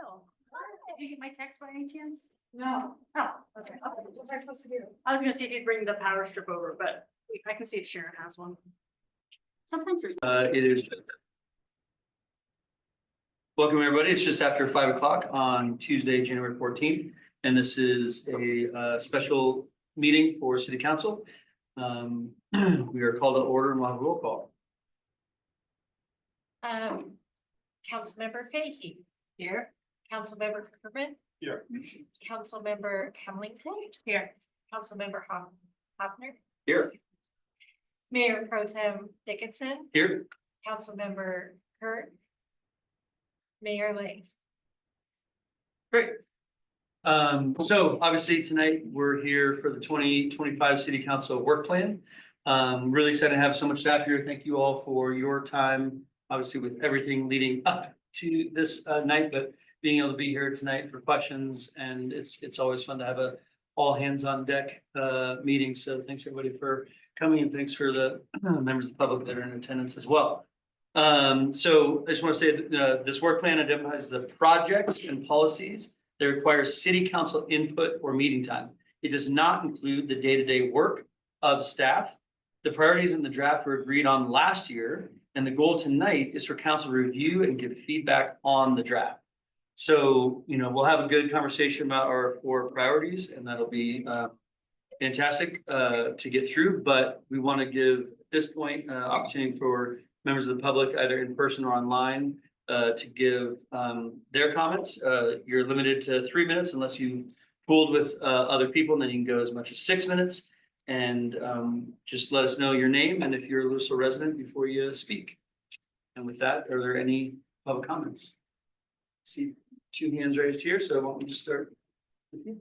Oh, did you get my text by any chance? No. Oh, okay. What's I supposed to do? I was gonna see if you'd bring the power strip over, but I can see if Sharon has one. Sometimes there's. It is. Welcome, everybody. It's just after 5 o'clock on Tuesday, January 14th, and this is a special meeting for City Council. We are called to order and we'll have a roll call. Councilmember Fahey. Here. Councilmember Cooperman. Here. Councilmember Hamilton. Here. Councilmember Hoffner. Here. Mayor Pro Tem Dickinson. Here. Councilmember Kurt. Mayor Lang. Great. So obviously tonight we're here for the 2025 City Council work plan. Really excited to have so much staff here. Thank you all for your time, obviously with everything leading up to this night, but being able to be here tonight for questions, and it's always fun to have a all hands on deck meeting. So thanks everybody for coming, and thanks for the members of the public that are in attendance as well. So I just want to say that this work plan identifies the projects and policies that require city council input or meeting time. It does not include the day-to-day work of staff. The priorities in the draft were agreed on last year, and the goal tonight is for council to review and give feedback on the draft. So, we'll have a good conversation about our core priorities, and that'll be fantastic to get through. But we want to give at this point opportunity for members of the public, either in person or online, to give their comments. You're limited to 3 minutes unless you pooled with other people, and then you can go as much as 6 minutes. And just let us know your name and if you're a Louisville resident before you speak. And with that, are there any public comments? See 2 hands raised here, so why don't we just start with you?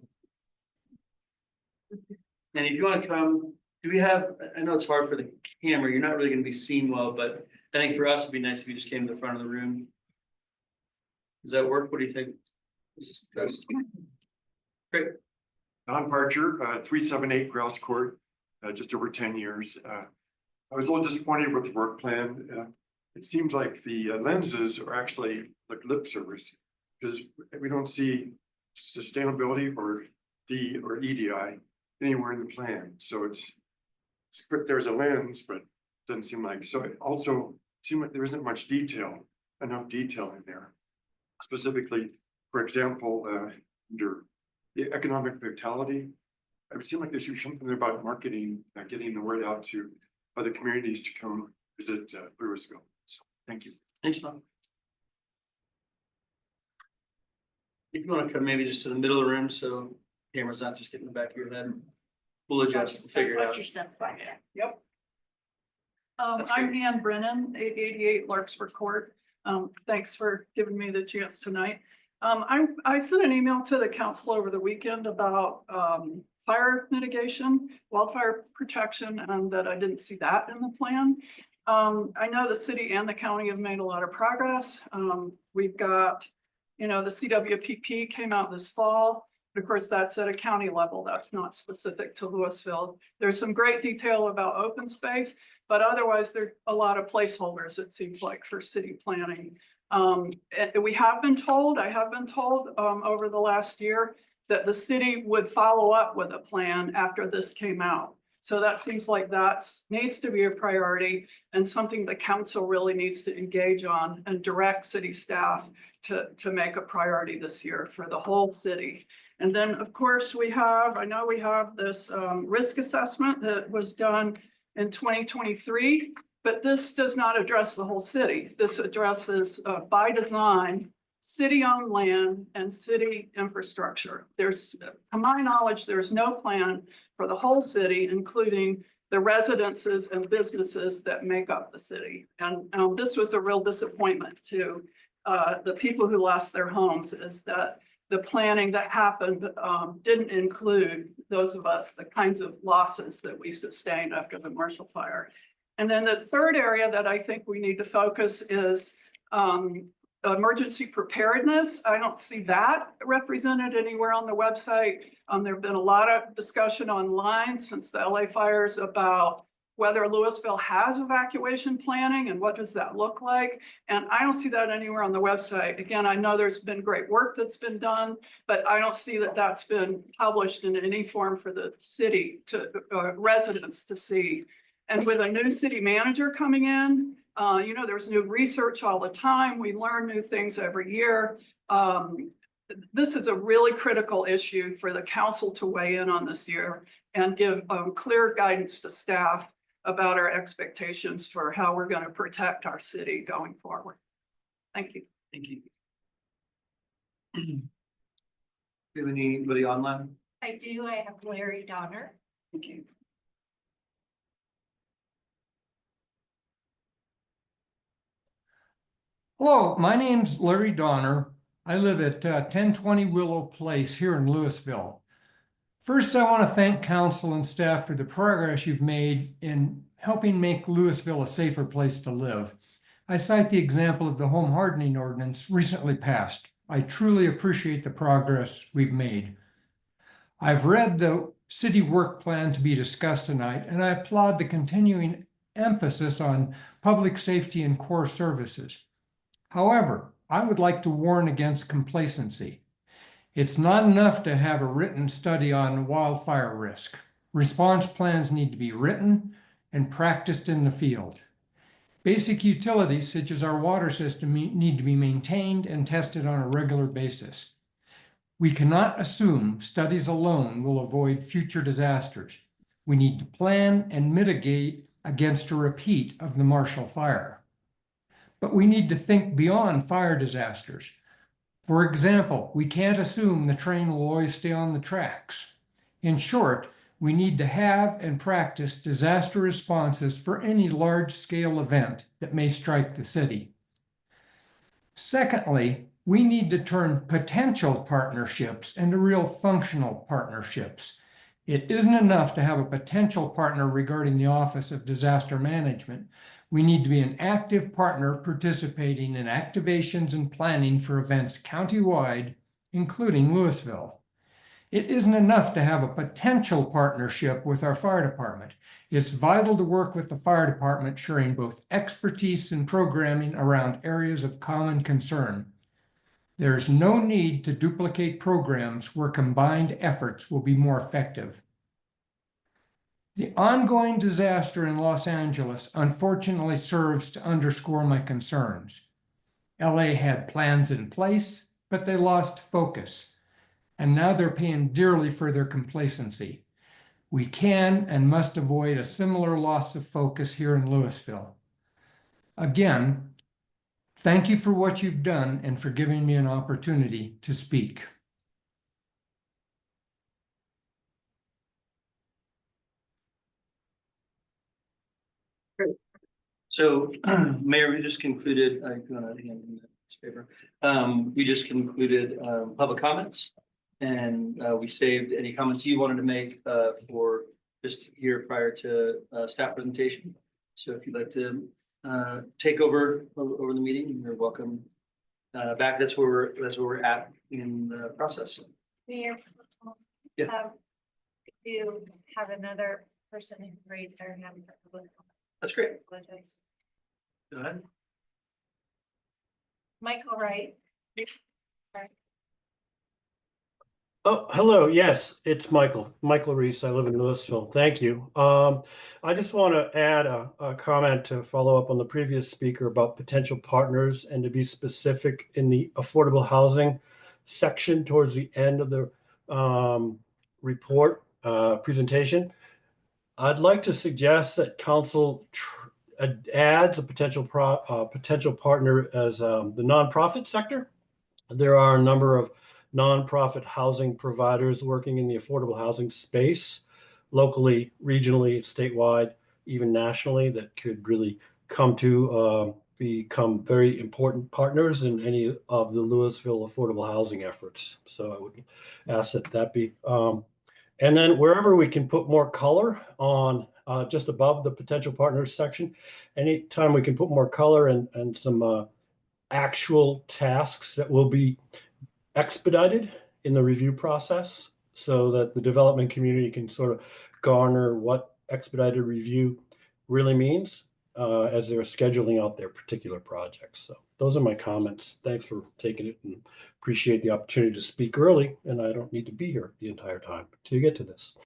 And if you want to come, do we have, I know it's hard for the camera, you're not really going to be seen well, but I think for us it'd be nice if you just came to the front of the room. Does that work? What do you think? This is the best. Great. Don Parcher, 378 Grouse Court, just over 10 years. I was a little disappointed with the work plan. It seems like the lenses are actually like lip service, because we don't see sustainability or EDI anywhere in the plan. So it's there's a lens, but it doesn't seem like. So it also seems like there isn't much enough detail in there. Specifically, for example, under the economic vitality, it would seem like there should be something about marketing, getting the word out to other communities to come visit Louisville. So thank you. Thanks, Tom. If you want to come maybe just to the middle of the room, so the camera's not just getting in the back of your head. We'll adjust and figure it out. Yep. That's I'm great. Ann Brennan, 888 Larkspur Court. Thanks for giving me the chance tonight. I sent an email to the council over the weekend about fire mitigation, wildfire protection, and that I didn't see that in the plan. I know the city and the county have made a lot of progress. We've got, the CWPP came out this fall, but of course that's at a county level. That's not specific to Louisville. There's some great detail about open space, but otherwise there are a lot of placeholders, it seems like, for city planning. I have been told over the last year that the city would follow up with a plan after this came out. So that seems like that needs to be a priority and something the council really needs to engage on and direct city staff to make a priority this year for the whole city. And then, of course, I know we have this risk assessment that was done in 2023. But this does not address the whole city. This addresses, by design, city-owned land and city infrastructure. To my knowledge, there's no plan for the whole city, including the residences and businesses that make up the city. And this was a real disappointment to the people who lost their homes, is that the planning that happened didn't include those of us, the kinds of losses that we sustained after the Marshall Fire. And then the third area that I think we need to focus is emergency preparedness. I don't see that represented anywhere on the website. There have been a lot of discussion online since the LA fires about whether Louisville has evacuation planning and what does that look like? And I don't see that anywhere on the website. Again, I know there's been great work that's been done, but I don't see that that's been published in any form for the city to residents to see. And with a new city manager coming in, there's new research all the time. We learn new things every year. This is a really critical issue for the council to weigh in on this year and give clear guidance to staff about our expectations for how we're going to protect our city going forward. Thank you. Thank you. Do you have anybody online? I do. I have Larry Donner. Thank you. Hello, my name's Larry Donner. I live at 1020 Willow Place here in Louisville. First, I want to thank council and staff for the progress you've made in helping make Louisville a safer place to live. I cite the example of the home hardening ordinance recently passed. I truly appreciate the progress we've made. I've read the city work plan to be discussed tonight, and I applaud the continuing emphasis on public safety and core services. However, I would like to warn against complacency. It's not enough to have a written study on wildfire risk. Response plans need to be written and practiced in the field. Basic utilities such as our water system need to be maintained and tested on a regular basis. We cannot assume studies alone will avoid future disasters. We need to plan and mitigate against a repeat of the Marshall Fire. But we need to think beyond fire disasters. For example, we can't assume the train will always stay on the tracks. In short, we need to have and practice disaster responses for any large-scale event that may strike the city. Secondly, we need to turn potential partnerships into real functional partnerships. It isn't enough to have a potential partner regarding the Office of Disaster Management. We need to be an active partner participating in activations and planning for events countywide, including Louisville. It isn't enough to have a potential partnership with our fire department. It's vital to work with the fire department, sharing both expertise and programming around areas of common concern. There's no need to duplicate programs where combined efforts will be more effective. The ongoing disaster in Los Angeles unfortunately serves to underscore my concerns. LA had plans in place, but they lost focus, and now they're paying dearly for their complacency. We can and must avoid a similar loss of focus here in Louisville. Again, thank you for what you've done and for giving me an opportunity to speak. So, Mayor, we just concluded, if you want to hand me this paper, we just concluded public comments, and we saved any comments you wanted to make for just here prior to staff presentation. So if you'd like to take over the meeting, you're welcome back. That's where we're at in the process. Mayor. Yeah. We do have another person who raised their hand for public comment. That's great. Apologize. Go ahead. Michael Wright. Oh, hello. Yes, it's Michael Reese. I live in Louisville. Thank you. I just want to add a comment to follow up on the previous speaker about potential partners and to be specific in the affordable housing section towards the end of the report presentation. I'd like to suggest that council adds a potential partner as the nonprofit sector. There are a number of nonprofit housing providers working in the affordable housing space, locally, regionally, statewide, even nationally, that could really come to become very important partners in any of the Louisville affordable housing efforts. So I would ask that be. And then wherever we can put more color on just above the potential partners section, anytime we can put more color and some actual tasks that will be expedited in the review process so that the development community can sort of garner what expedited review really means as they're scheduling out their particular projects. So those are my comments. Thanks for taking it and appreciate the opportunity to speak early. And I don't need to be here the entire time to get to this.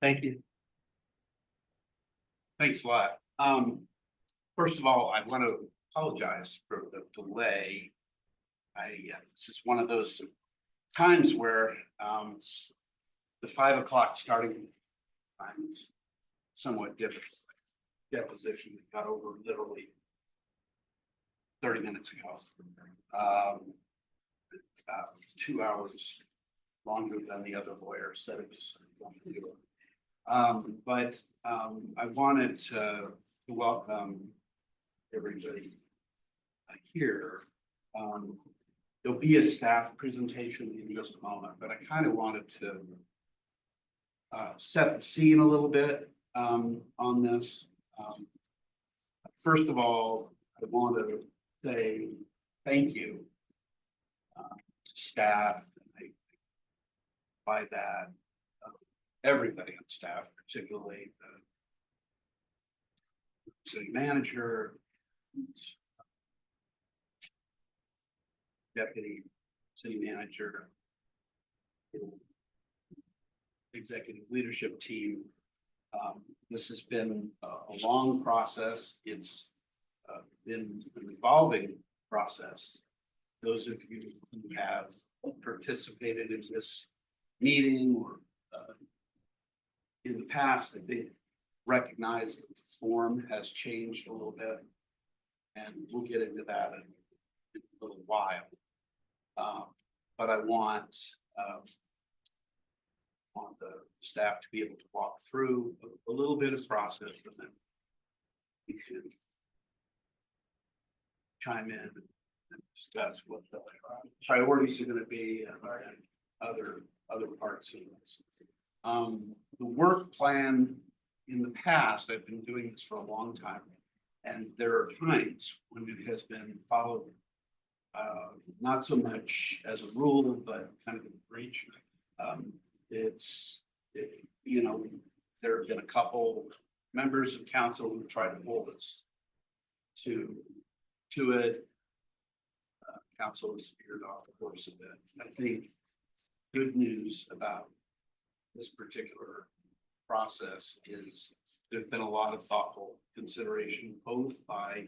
Thank you. Thanks a lot. First of all, I want to apologize for the delay. This is one of those times where the 5 o'clock starting time is somewhat different. Deposition got over literally 30 minutes ago. 2 hours longer than the other lawyer said it was going to do. But I wanted to welcome everybody here. There'll be a staff presentation in just a moment, but I kind of wanted to set the scene a little bit on this. First of all, I want to say thank you to staff. By that, everybody on staff, particularly the city manager, deputy city manager, executive leadership team. This has been a long process. It's been an evolving process. Those of you who have participated in this meeting or in the past, I think, recognize that the form has changed a little bit, and we'll get into that in a little while. But I want the staff to be able to walk through a little bit of process, and then we can chime in and discuss what the priorities are going to be and other parts of this. The work plan in the past, I've been doing this for a long time, and there are times when it has been followed not so much as a rule, but kind of a breach. You know, there have been a couple members of council who tried to hold us to it. Council has veered off the course of it. I think good news about this particular process is there's been a lot of thoughtful consideration, both by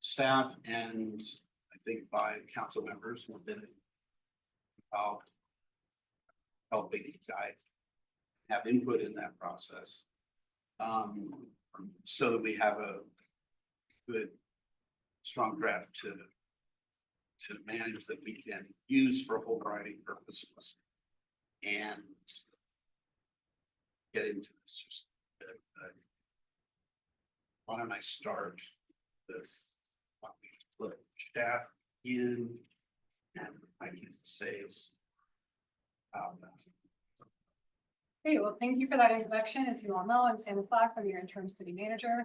staff and I think by council members who have been involved, helping guide, have input in that process, so that we have a good, strong draft to manage that we can use for a whole variety of purposes and get into this. Just why don't I start with what we put staff in, and I can say Great, well, thank you for that introduction. As you all know, I'm Sam Fox, I'm your interim city manager.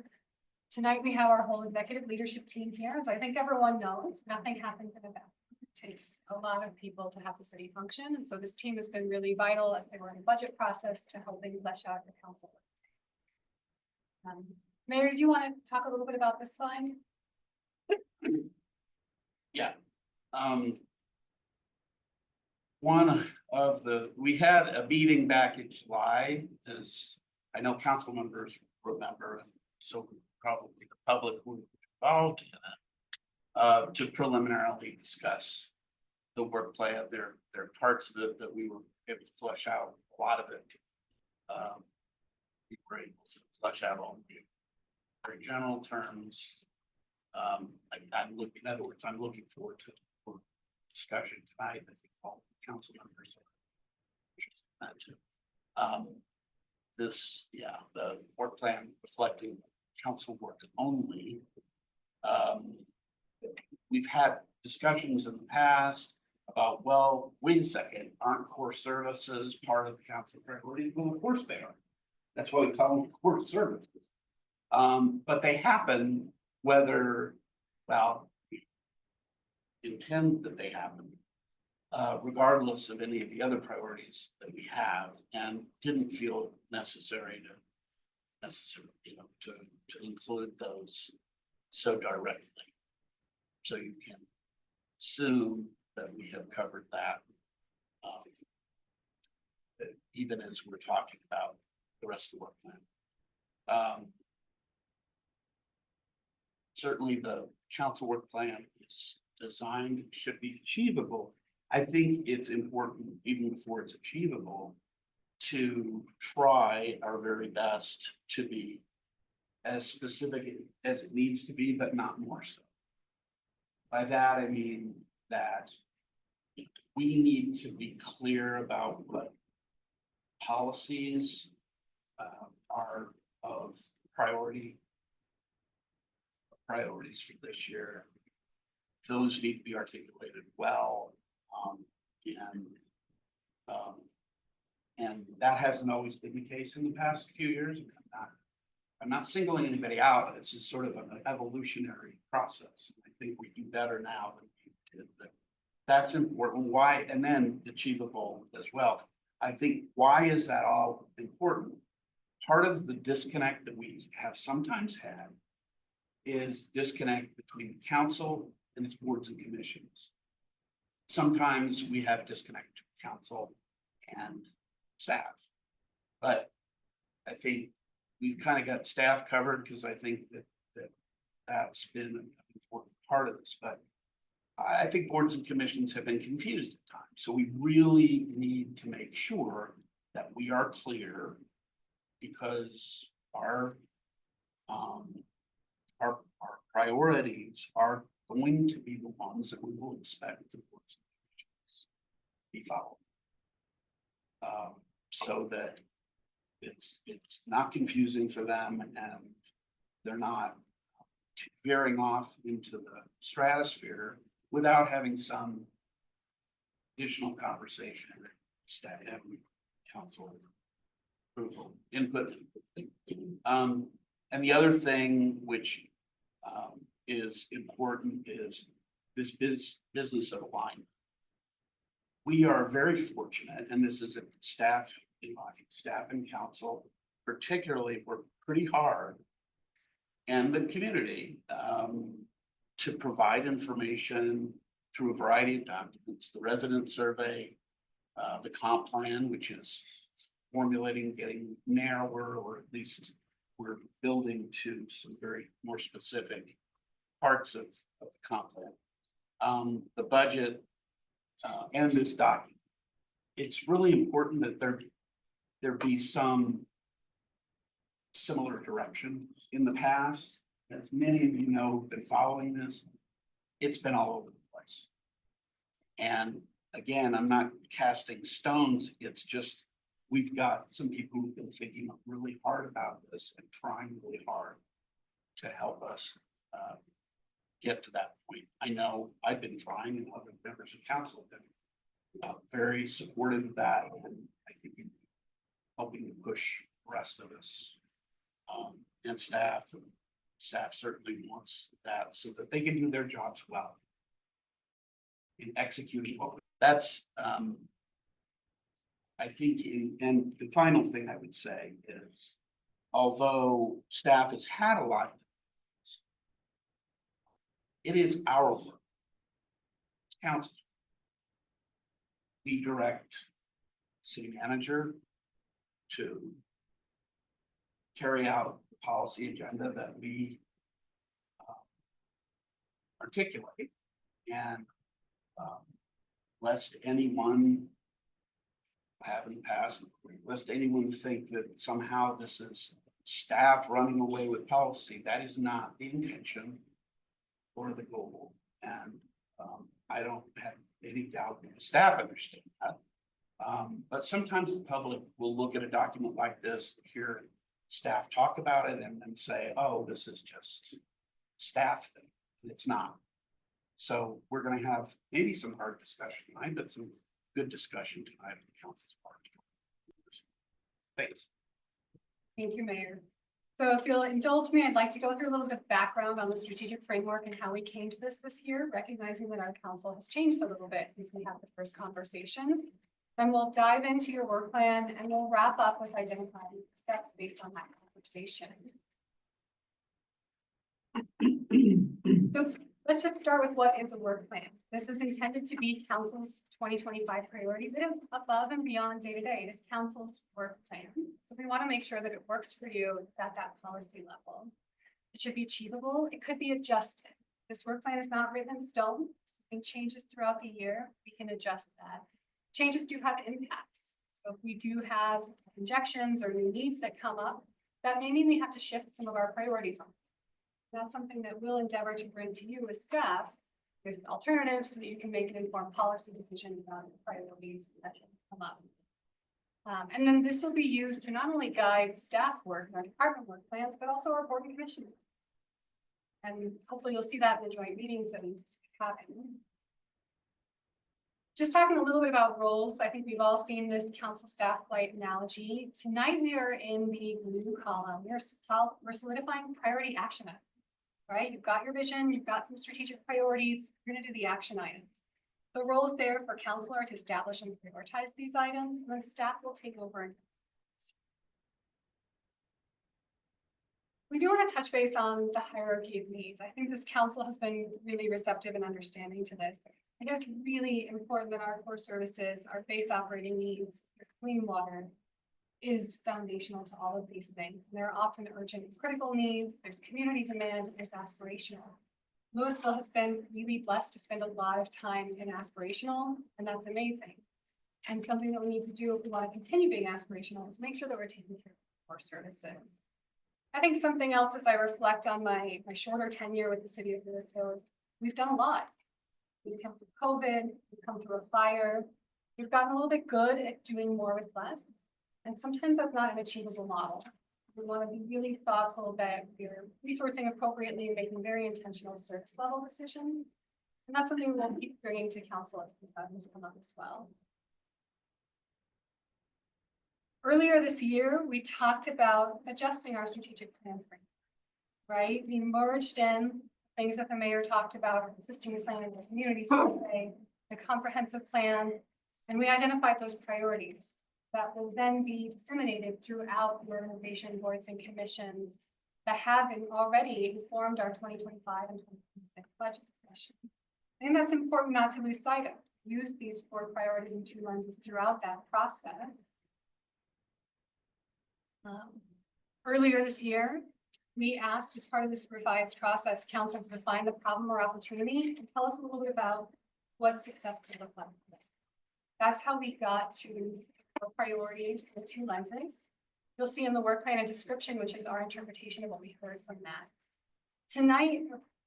Tonight, we have our whole executive leadership team here. As I think everyone knows, nothing happens in a vacuum. It takes a lot of people to have the city function. And so this team has been really vital as they were in the budget process to helping flesh out the council. Mayor, do you want to talk a little bit about this slide? yeah. We had a meeting back in July, as I know council members remember, and so probably the public who were involved in it, to preliminarily discuss the work plan. There are parts of it that we were able to flesh out. A lot of it, we were able to flesh out all the very general terms. I'm looking forward to discussion tonight. I think all the council members are interested in that too. The work plan reflecting council work only. We've had discussions in the past about, well, wait a second, aren't core services part of the council priorities? Well, of course they are. That's why we call them core services. But they happen whether, well, we intend that they happen, regardless of any of the other priorities that we have, and didn't feel necessary to necessarily, to include those so directly. So you can assume that we have covered that. Even as we're talking about the rest of the work plan. Certainly the council work plan is designed, should be achievable. I think it's important, even before it's achievable, to try our very best to be as specific as it needs to be, but not more so. By that, I mean that we need to be clear about what policies are of priorities for this year. Those need to be articulated well, and that hasn't always been the case in the past few years. I'm not singling anybody out. It's just sort of an evolutionary process. I think we do better now than we did. That's important. Why? And then achievable as well. I think why is that all important? Part of the disconnect that we have sometimes had is disconnect between the council and its boards and commissions. Sometimes we have disconnect between council and staff, but I think we've kind of got staff covered because I think that's been an important part of this, but I think boards and commissions have been confused at times. So we really need to make sure that we are clear, because our priorities are going to be the ones that we will expect the boards and commissions be followed. So that it's not confusing for them and they're not veering off into the stratosphere without having some additional conversation, staff and council approval, input. And the other thing which is important is this business of alignment. We are very fortunate, and this is a staff, I think staff and council particularly work pretty hard, and the community to provide information through a variety of documents, the resident survey, the comp plan, which is formulating, getting narrower, or at least we're building to some very more specific parts of the comp plan, the budget, and this document. It's really important that there be some similar direction. In the past, as many of you know, have been following this, it's been all over the place. And again, I'm not casting stones. It's just, we've got some people who've been thinking really hard about this and trying really hard to help us get to that point. I know I've been trying, and other members of council have been very supportive of that, and I think helping to push the rest of us and staff. Staff certainly wants that so that they can do their jobs well in executing what that's I think and the final thing I would say is, although staff has had a lot, it is our work. Council. We direct city manager to carry out the policy agenda that we articulate, and lest anyone have in the past, lest anyone think that somehow this is staff running away with policy. That is not the intention or the goal, and I don't have any doubt that the staff understand that. But sometimes the public will look at a document like this, hear staff talk about it, and then say, oh, this is just staff thing. It's not. So we're going to have maybe some hard discussion tonight, but some good discussion tonight on the council's part. Thanks. Thank you, Mayor. So if you'll indulge me, I'd like to go through a little bit of background on the strategic framework and how we came to this year, recognizing that our council has changed a little bit since we had the first conversation. Then we'll dive into your work plan and we'll wrap up with identifying steps based on that conversation. So let's just start with what is a work plan. This is intended to be council's 2025 priorities. It is above and beyond day-to-day. It is council's work plan. So we want to make sure that it works for you. It's at that policy level. It should be achievable. It could be adjusted. This work plan is not written in stone. Something changes throughout the year. We can adjust that. Changes do have impacts. So if we do have injections or new needs that come up, that may mean we have to shift some of our priorities on. That's something that we'll endeavor to bring to you as staff with alternatives so that you can make an informed policy decision about the priorities that come up. And then this will be used to not only guide staff work and our department work plans, but also our board and commissions. And hopefully you'll see that in the joint meetings that we anticipate having. Just talking a little bit about roles, I think we've all seen this council staff light analogy. Tonight we are in the blue column. We're solidifying priority action items, right? You've got your vision, you've got some strategic priorities, you're gonna do the action items. The roles there for council are to establish and prioritize these items, and then staff will take over. And we do want to touch base on the hierarchy of needs. I think this council has been really receptive and understanding to this. It is really important that our core services, our base operating needs, clean water is foundational to all of these things. And there are often urgent and critical needs, there's community demand, there's aspirational. Louisville has been really blessed to spend a lot of time in aspirational, and that's amazing. And something that we need to do if we want to continue being aspirational is make sure that we're taking care of our services. I think something else as I reflect on my shorter tenure with the city of Louisville is we've done a lot. We've come through COVID, we've come through a fire. We've gotten a little bit good at doing more with less. And sometimes that's not an achievable model. We want to be really thoughtful that we're resourcing appropriately and making very intentional service level decisions. And that's something we'll keep bringing to council as these items come up as well. Earlier this year, we talked about adjusting our strategic plan frame, right? We merged in things that the mayor talked about, the existing plan, the community survey, the comprehensive plan, and we identified those priorities that will then be disseminated throughout the organization, boards and commissions that have already informed our 2025 and 2026 budget discussion. And that's important not to lose sight of. Use these 4 priorities and 2 lenses throughout that process. Earlier this year, we asked as part of this revised process, council to define the problem or opportunity and tell us a little bit about what success could look like. That's how we got to our priorities, the 2 lenses. You'll see in the work plan a description, which is our interpretation of what we heard from that. Tonight,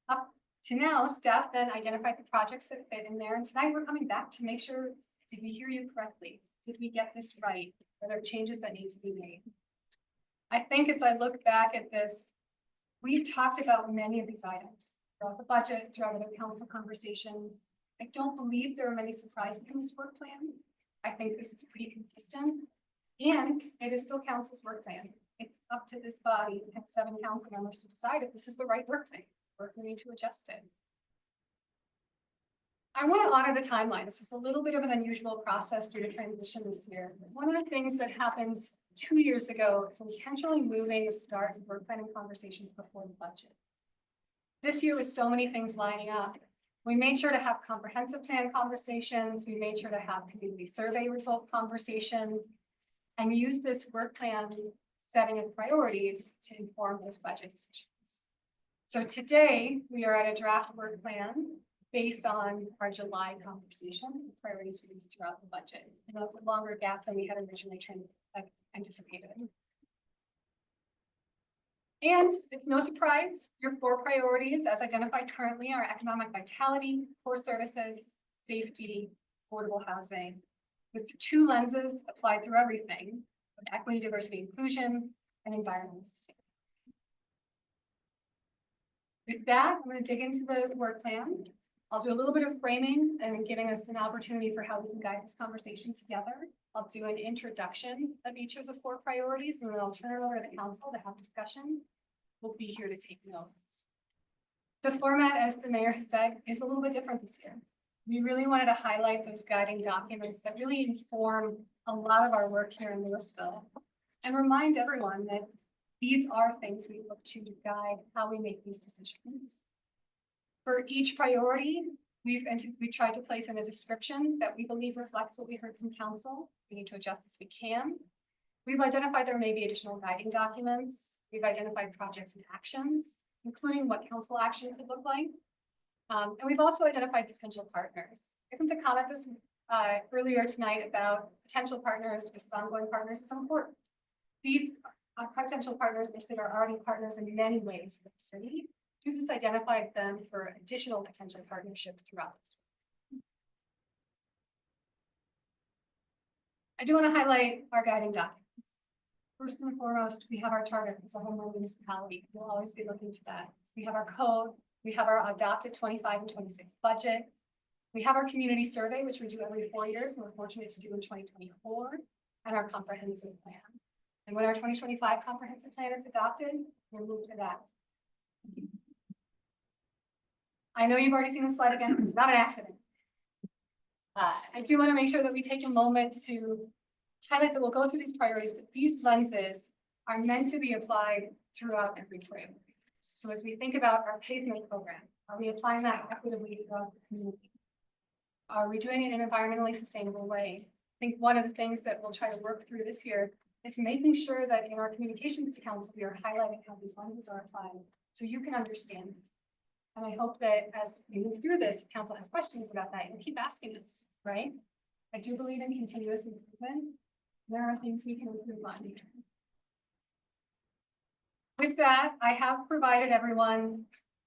up to now, staff then identified the projects that fit in there. And tonight we're coming back to make sure, did we hear you correctly? Did we get this right? Are there changes that need to be made? I think as I look back at this, we've talked about many of these items throughout the budget, throughout the council conversations. I don't believe there are many surprises in this work plan. I think this is pretty consistent, and it is still council's work plan. It's up to this body and 7 council members to decide if this is the right work plan or if we need to adjust it. I want to honor the timeline. This was a little bit of an unusual process due to transition this year. One of the things that happened 2 years ago is intentionally moving the start of work planning conversations before the budget. This year with so many things lining up, we made sure to have comprehensive plan conversations. We made sure to have community survey result conversations and use this work plan setting of priorities to inform those budget decisions. So today we are at a draft work plan based on our July conversation, priorities we used throughout the budget. And that's a longer gap than we had originally anticipated. And it's no surprise, your 4 priorities as identified currently are economic vitality, core services, safety, affordable housing, with 2 lenses applied through everything, of equity, diversity, inclusion, and environmental sustainability. With that, I'm going to dig into the work plan. I'll do a little bit of framing and giving us an opportunity for how we can guide this conversation together. I'll do an introduction of each of the 4 priorities, and then I'll turn it over to the council to have discussion. We'll be here to take notes. The format, as the mayor has said, is a little bit different this year. We really wanted to highlight those guiding documents that really inform a lot of our work here in Louisville and remind everyone that These are things we look to guide how we make these decisions. For each priority, we tried to place in a description that we believe reflects what we heard from council. We need to adjust as we can. We've identified there may be additional guiding documents. We've identified projects and actions, including what council action could look like. And we've also identified potential partners. I think the comment this earlier tonight about potential partners versus ongoing partners is important. These potential partners listed are already partners in many ways for the city. We've just identified them for additional potential partnerships throughout this. I do want to highlight our guiding documents. First and foremost, we have our charter as a homeland municipality. We'll always be looking to that. We have our code. We have our adopted 25 and 26 budget. We have our community survey, which we do every 4 years. We're fortunate to do in 2024, and our comprehensive plan. And when our 2025 comprehensive plan is adopted, we'll move to that. I know you've already seen the slide again. It's not an accident. I do want to make sure that we take a moment to highlight that we'll go through these priorities, but these lenses are meant to be applied throughout every priority. So as we think about our pavement program, are we applying that equitably throughout the community? Are we doing it in an environmentally sustainable way? I think one of the things that we'll try to work through this year is making sure that in our communications to council, we are highlighting how these lenses are applied so you can understand it. And I hope that as we move through this, if council has questions about that, you'll keep asking us, right? I do believe in continuous improvement. There are things we can improve on here. With that, I have provided everyone,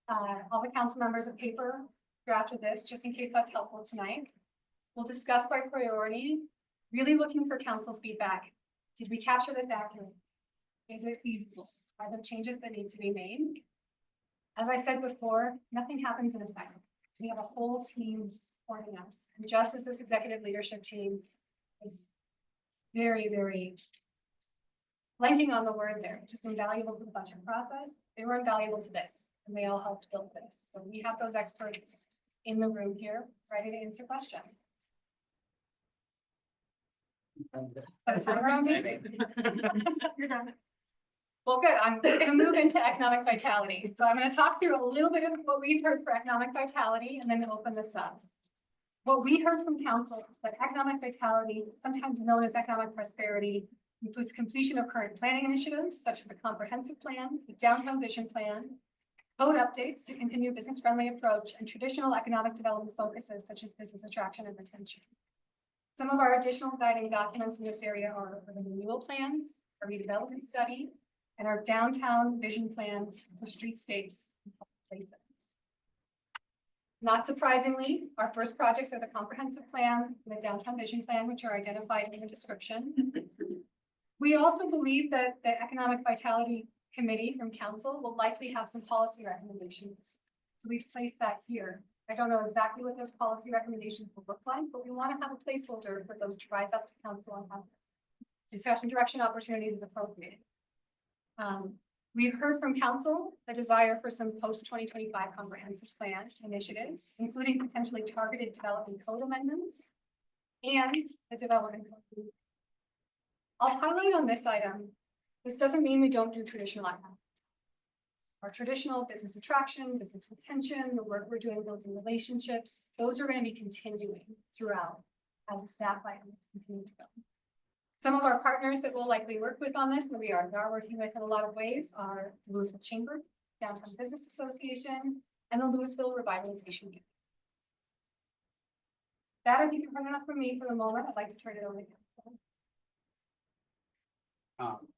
all the council members, a paper draft of this, just in case that's helpful tonight. We'll discuss by priority, really looking for council feedback. Did we capture this accurately? Is it feasible? Are there changes that need to be made? As I said before, nothing happens in a second. We have a whole team supporting us. And just as this executive leadership team is very, very blanking on the word there, just invaluable to the budget process, they were invaluable to this, and they all helped build this. So we have those experts in the room here, ready to answer questions. You're done. Well, good. I'm going to move into economic vitality. So I'm going to talk through a little bit of what we've heard for economic vitality and then open this up. What we heard from council is that economic vitality, sometimes known as economic prosperity, includes completion of current planning initiatives, such as the comprehensive plan, the downtown vision plan, code updates to continue business-friendly approach, and traditional economic development focuses, such as business attraction and retention. Some of our additional guiding documents in this area are urban renewal plans, a redevelopment study, and our downtown vision plan for streetscapes and public places. Not surprisingly, our first projects are the comprehensive plan and the downtown vision plan, which are identified in the description. We also believe that the Economic Vitality Committee from Council will likely have some policy recommendations. So we've placed that here. I don't know exactly what those policy recommendations will look like, but we want to have a placeholder for those to rise up to Council and have discussion direction opportunities as appropriate. We've heard from council a desire for some post-2025 comprehensive plan initiatives, including potentially targeted development code amendments and the development code. I'll highlight on this item, this doesn't mean we don't do traditional economic. Our traditional business attraction, business retention, the work we're doing building relationships, those are going to be continuing throughout as a staff item continue to go. Some of our partners that we'll likely work with on this, and we are working with in a lot of ways, are the Louisville Chamber, Downtown Business Association, and the Louisville Revitalization Committee. That I think you've heard enough from me for the moment. I'd like to turn it over to council.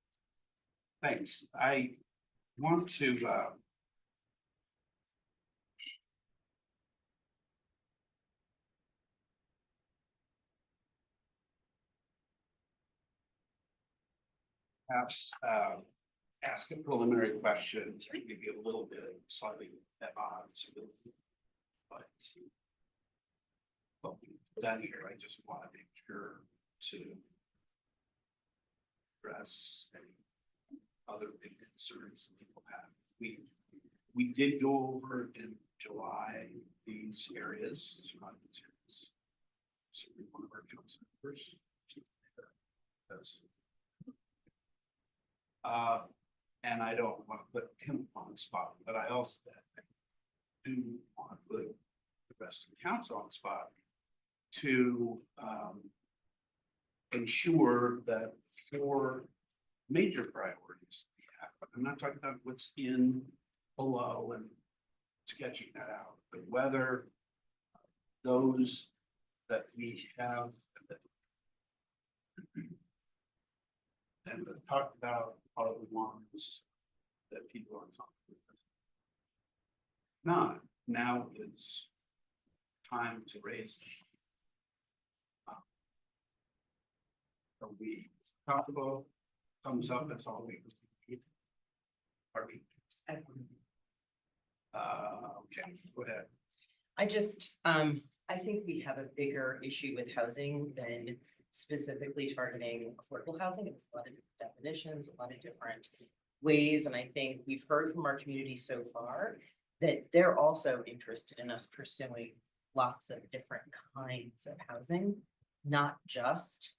Thanks. I want to perhaps ask a preliminary question, maybe a little bit slightly at odds with what we've done here. I just want to make sure to address any other big concerns people have. We did go over in July these areas. So one of our council members. And I don't want to put him on the spot, but I also do want to put the rest of the council on the spot to ensure that for major priorities, I'm not talking about what's in below and sketching that out, but whether those that we have and talk about are the ones that people are comfortable with. Not now is time to raise them. Are we comfortable? Thumbs up, that's all we need. Pardon me. Okay, go ahead. I think we have a bigger issue with housing than specifically targeting affordable housing. It's a lot of different definitions, a lot of different ways, and I think we've heard from our community so far that they're also interested in us pursuing lots of different kinds of housing, not just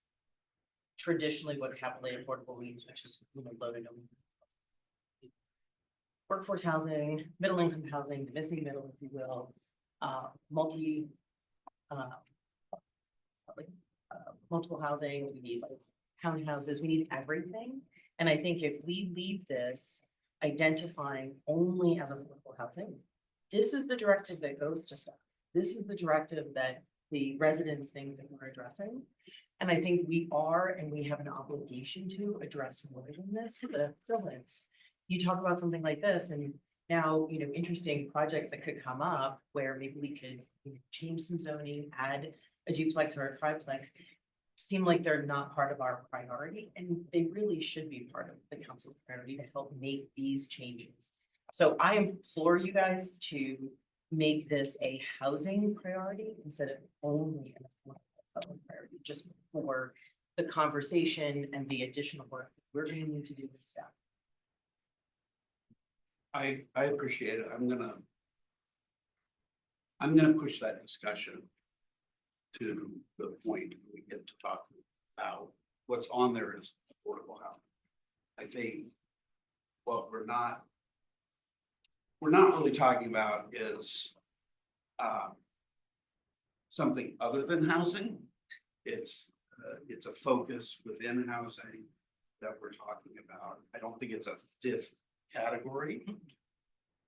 traditionally what capitally affordable means, which is, low to no workforce housing, middle income housing, the missing middle, if you will, multiple housing, we need like townhouses, we need everything. And I think if we leave this identifying only as affordable housing, this is the directive that goes to staff. This is the directive that the residents think that we're addressing. And I think we are, and we have an obligation to address more than this, the fill-ins. You talk about something like this and now, interesting projects that could come up where maybe we could change some zoning, add a duplex or a triplex, seem like they're not part of our priority, and they really should be part of the council's priority to help make these changes. So I implore you guys to make this a housing priority instead of only an affordable priority, just for the conversation and the additional work that we're going to need to do with staff. I appreciate it. I'm gonna push that discussion to the point when we get to talk about what's on there is affordable housing. I think what we're not really talking about is something other than housing. It's a focus within housing that we're talking about. I don't think it's a fifth category.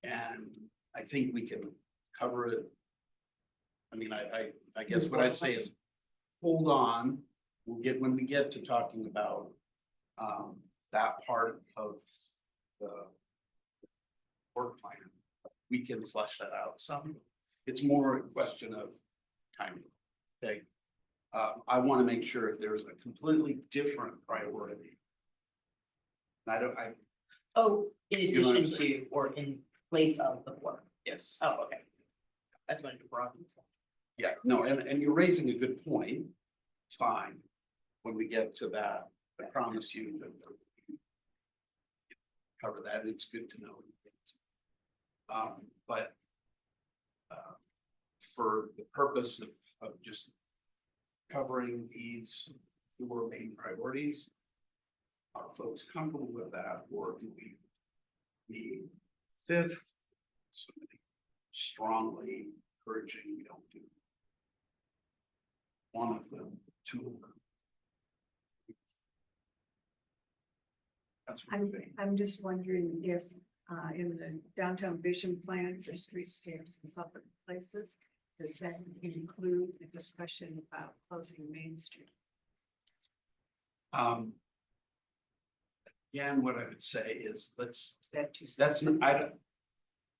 And I think we can cover it. I mean, I guess what I'd say is hold on. When we get to talking about that part of the work plan, we can flesh that out some. It's more a question of timing. Okay. I want to make sure if there's a completely different priority. In addition to or in place of the work. Yes. Oh, okay. I just wanted to broaden this one. Yeah, no, and you're raising a good point. It's fine. When we get to that, I promise you that we'll cover that. It's good to know. But for the purpose of just covering these 4 main priorities, are folks comfortable with that, or do we need fifth? Something strongly encouraging we don't do one of them, 2 of them. That's what I think. I'm just wondering if in the downtown vision plan for streetscapes and public places, does that include a discussion about closing Main Street? Again, what I would say is Is that too?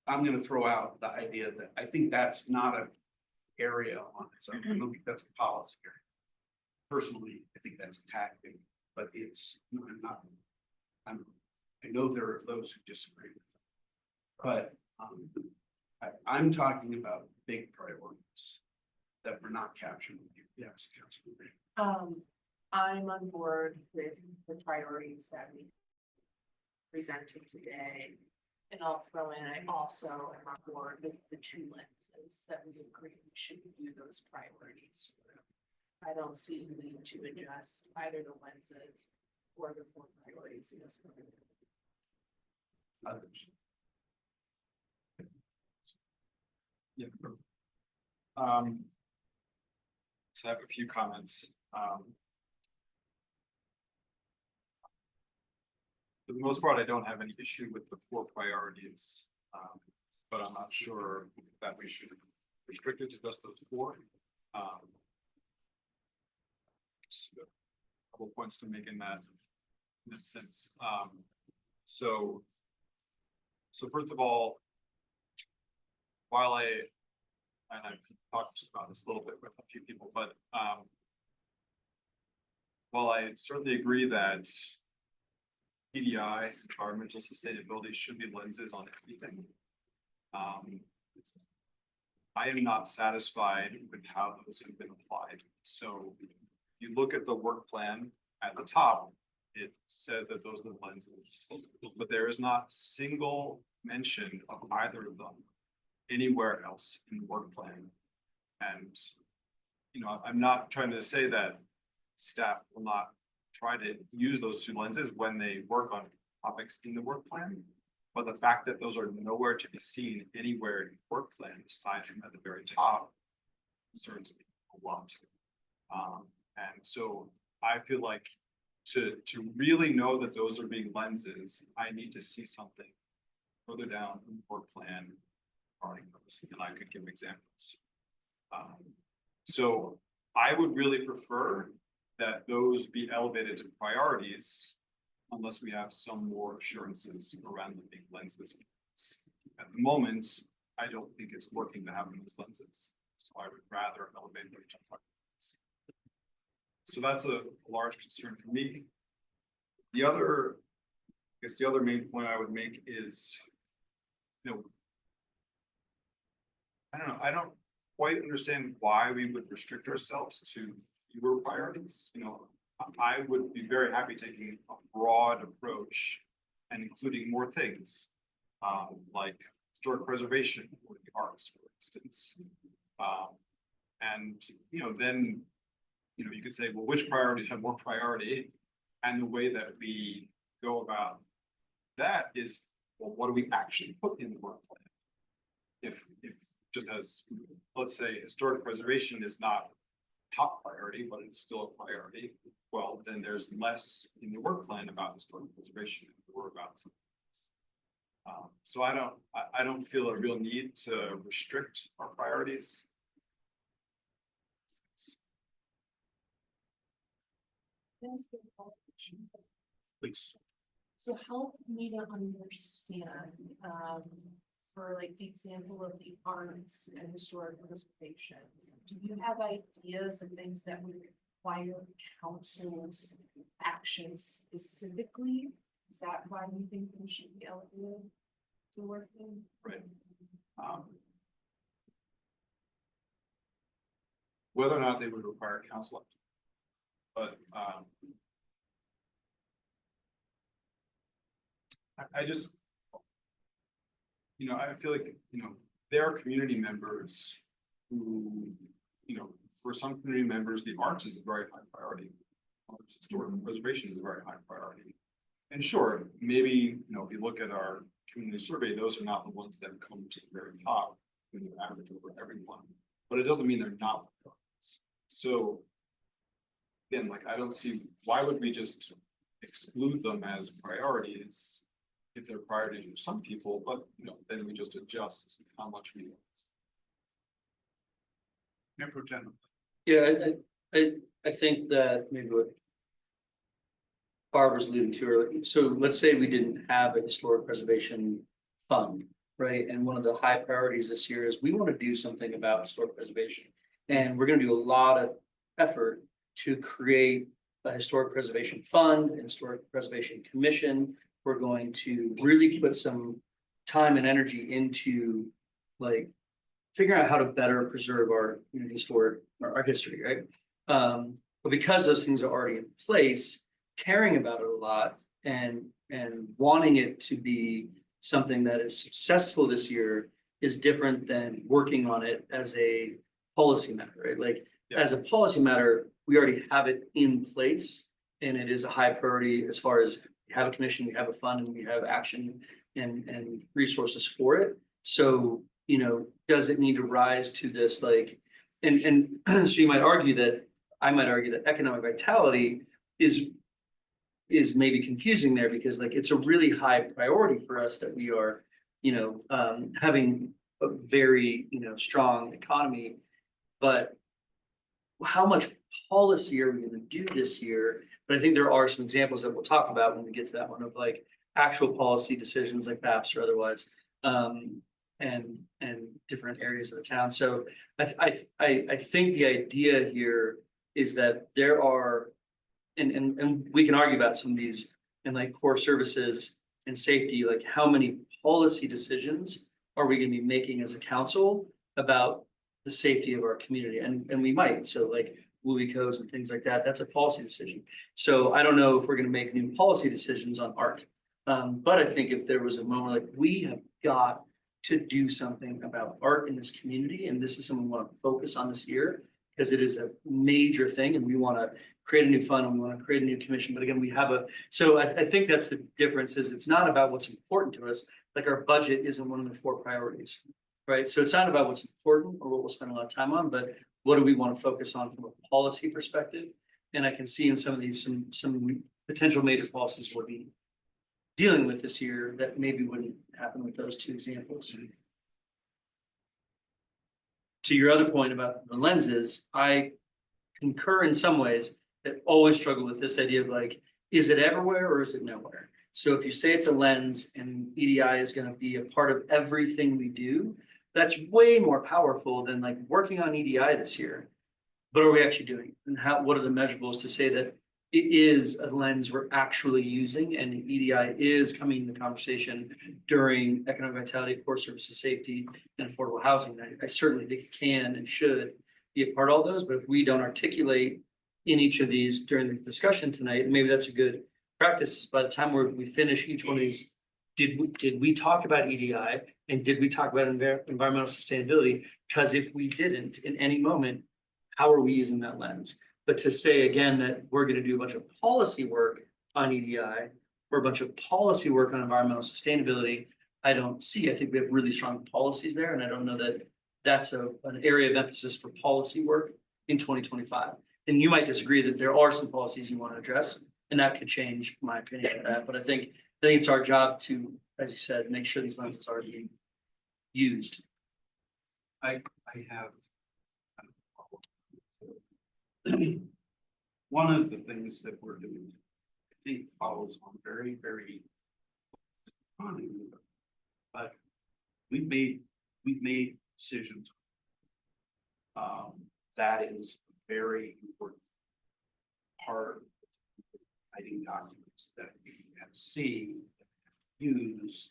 I'm going to throw out the idea that I think that's not an area on it. So I don't think that's a policy area. Personally, I think that's a tactic, but it's not. I know there are those who disagree with it, but I'm talking about big priorities that were not captured with you. Yes, Councilman. I'm on board with the priorities that we presented today. And I'll throw in, I also am on board with the 2 lenses that we agree we should view those priorities through. I don't see the need to adjust either the lenses or the 4 priorities in this. others. Yeah. So I have a few comments. For the most part, I don't have any issue with the 4 priorities. But I'm not sure that we should restrict it to just those 4. Just a couple points to make in that sense. So first of all, while I've talked about this a little bit with a few people, but while I certainly agree that EDI, environmental sustainability, should be lenses on everything, I am not satisfied with how those have been applied. So you look at the work plan at the top, it says that those are the lenses, but there is not a single mention of either of them anywhere else in the work plan. And, you know, I'm not trying to say that staff will not try to use those 2 lenses when they work on topics in the work plan. But the fact that those are nowhere to be seen anywhere in the work plan, aside from at the very top, concerns me a lot. And so I feel like to really know that those are being lenses, I need to see something further down in the work plan regarding those, and I could give examples. So I would really prefer that those be elevated to priorities unless we have some more assurances around the big lenses. At the moment, I don't think it's working to have them as lenses. So I would rather elevate them to priorities. So that's a large concern for me. The other, I guess the other main point I would make is, you know, I don't quite understand why we would restrict ourselves to fewer priorities. You know, I would be very happy taking a broad approach and including more things, like historic preservation or the arts, for instance. And, you know, then, you know, you could say, well, which priorities have more priority? And the way that we go about that is, well, what do we actually put in the work plan? If just as, let's say, historic preservation is not top priority, but it's still a priority, well, then there's less in the work plan about historic preservation or about something else. So I don't feel a real need to restrict our priorities. Please. So help me to understand, for like the example of the arts and historic preservation. Do you have ideas of things that would require council's action specifically? Is that why you think we should be elevated to work in? Right. Whether or not they would require council, but I just, you know, I feel like, you know, there are community members who, you know, for some community members, the arts is a very high priority. Historic preservation is a very high priority. And sure, maybe, you know, if you look at our community survey, those are not the ones that come to the very top when you average over everyone, but it doesn't mean they're not the priorities. So again, like, I don't see, why would we just exclude them as priorities if they're priorities for some people, but, you know, then we just adjust how much we use. Mayor Pro Tem. Yeah, I think that maybe what Barbara's alluding to earlier, so let's say we didn't have a historic preservation fund, right? And one of the high priorities this year is we want to do something about historic preservation. And we're going to do a lot of effort to create a historic preservation fund, a historic preservation commission. We're going to really put some time and energy into like figuring out how to better preserve our historic, our history, right? But because those things are already in place, caring about it a lot and wanting it to be something that is successful this year is different than working on it as a policy matter, right? Like as a policy matter, we already have it in place and it is a high priority as far as we have a commission, we have a fund, and we have action and resources for it. So, does it need to rise to this like, and so you might argue that, I might argue that economic vitality is maybe confusing there because like it's a really high priority for us that we are, having a very, strong economy. But how much policy are we gonna do this year? But I think there are some examples that we'll talk about when we get to that one of like actual policy decisions like PAPS or otherwise. And different areas of the town. So I think the idea here is that there are, and we can argue about some of these and like core services and safety, like how many policy decisions are we gonna be making as a council about the safety of our community? And we might, so like Louis codes and things like that, that's a policy decision. So I don't know if we're gonna make new policy decisions on art. But I think if there was a moment like we have got to do something about art in this community, and this is something we want to focus on this year, because it is a major thing, and we want to create a new fund and we want to create a new commission. But again, we have so I think that's the difference, is it's not about what's important to us. Like our budget isn't one of the 4 priorities, right? So it's not about what's important or what we'll spend a lot of time on, but what do we want to focus on from a policy perspective? And I can see in some of these, some potential major policies we'll be dealing with this year that maybe wouldn't happen with those 2 examples. To your other point about the lenses, I concur in some ways that always struggle with this idea of like, is it everywhere or is it nowhere? So if you say it's a lens and EDI is going to be a part of everything we do, that's way more powerful than like working on EDI this year. But are we actually doing? And what are the measurables to say that it is a lens we're actually using and EDI is coming into conversation during economic vitality, core services, safety, and affordable housing? I certainly think it can and should be a part of all those, but if we don't articulate in each of these during the discussion tonight, and maybe that's a good practice, by the time we finish each one of these, did we talk about EDI and did we talk about environmental sustainability? Because if we didn't in any moment, how are we using that lens? But to say again that we're going to do a bunch of policy work on EDI or a bunch of policy work on environmental sustainability, I don't see. I think we have really strong policies there, and I don't know that that's an area of emphasis for policy work in 2025. And you might disagree that there are some policies you want to address, and that could change my opinion of that. But I think it's our job to, as you said, make sure these lenses are being used. I have. One of the things that we're doing, I think follows on very, very. But we've made decisions. That is a very important part of writing documents that we have seen, use.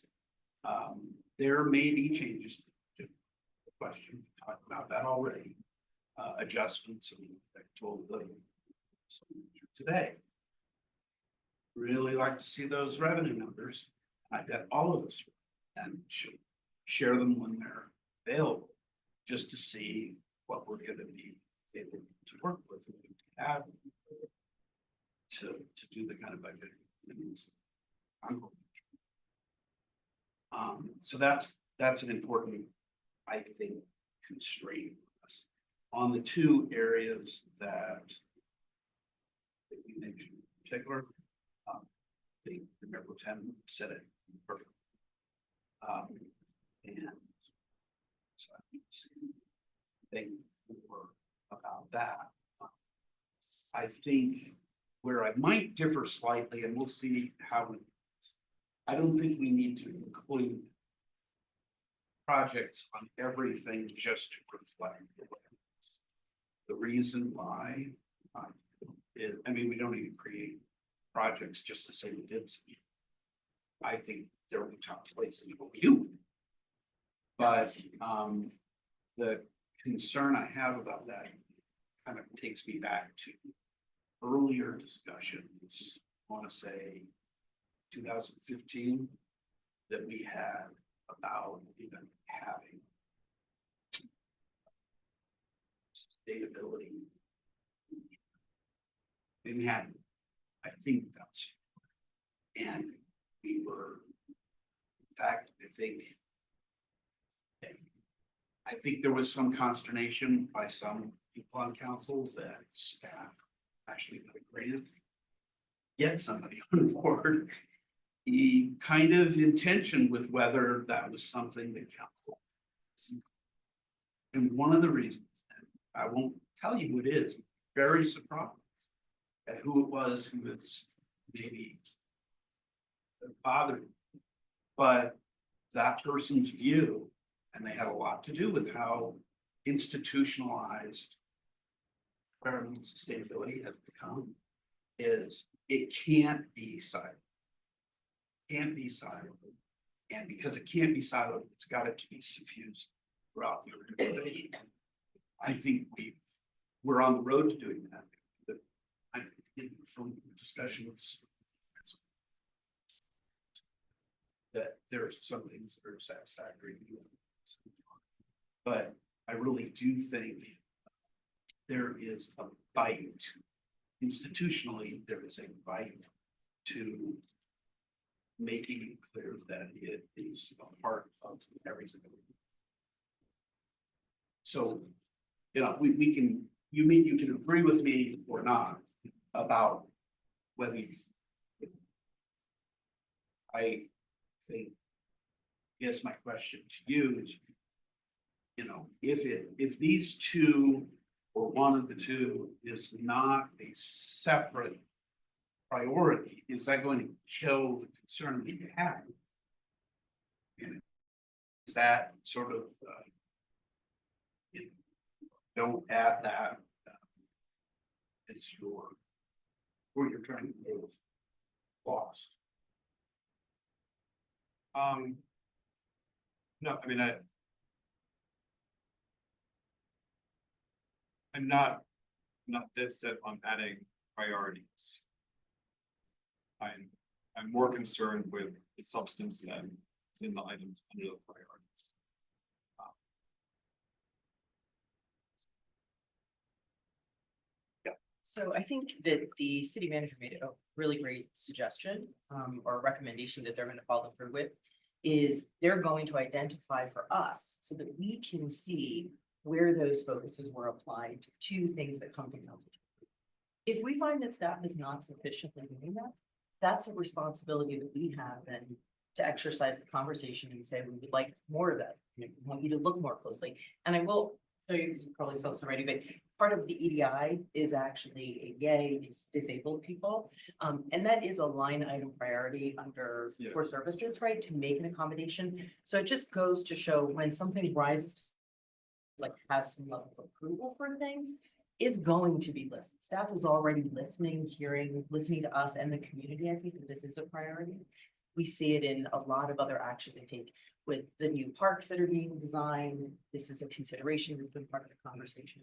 There may be changes to the question. We talked about that already. Adjustments. I told them today. Really like to see those revenue numbers. I bet all of us and should share them when they're available, just to see what we're going to be able to work with and have to do the kind of budget things. So that's an important, I think, constraint for us on the 2 areas that we mentioned in particular. The Mayor Pro Tem said it perfectly. And so I think thing more about that. I think where I might differ slightly, and we'll see how I don't think we need to include projects on everything just to reflect the reason why. I mean, we don't even create projects just to say we did something. I think there will be top places what we do. But the concern I have about that kind of takes me back to earlier discussions. I want to say 2015 that we had about even having sustainability. And had, I think that's, and we were think there was some consternation by some people on council that staff actually got a grant. Get somebody on board. He kind of in tension with whether that was something that council. And one of the reasons, and I won't tell you who it is, very surprised at who it was who was maybe bothered. But that person's view, and they had a lot to do with how institutionalized environmental sustainability has become, is it can't be siloed. Can't be siloed. And because it can't be siloed, it's got to be suffused throughout the organization. I think we're on the road to doing that. But I think from discussions that there are some things that are satisfactory. But I really do think there is a bite. Institutionally, there is a bite to making it clear that it is a part of everything. So, you know, we can, you can agree with me or not about whether you, I think, yes, my question to you is, you know, if these two or one of the two is not a separate priority, is that going to kill the concern that you have? And is that sort of, don't add that as your, what you're trying to do, lost. No, I mean, I'm not dead set on adding priorities. I'm more concerned with the substance that is in the items under the priorities. So I think that the city manager made a really great suggestion, or recommendation that they're gonna follow through with. Is they're going to identify for us so that we can see where those focuses were applied to things that come to council. If we find that staff is not sufficiently doing that, that's a responsibility that we have then to exercise the conversation and say, we would like more of that. We want you to look more closely. And I will show you, because you probably saw this already, but part of the EDI is actually ADA, disabled people. And that is a line item priority under core services, right, to make an accommodation. So it just goes to show when something rises to like have some level of approval for things, is going to be listed. Staff is already listening, listening to us and the community. I think that this is a priority. We see it in a lot of other actions they take with the new parks that are being designed. This is a consideration that's been part of the conversation.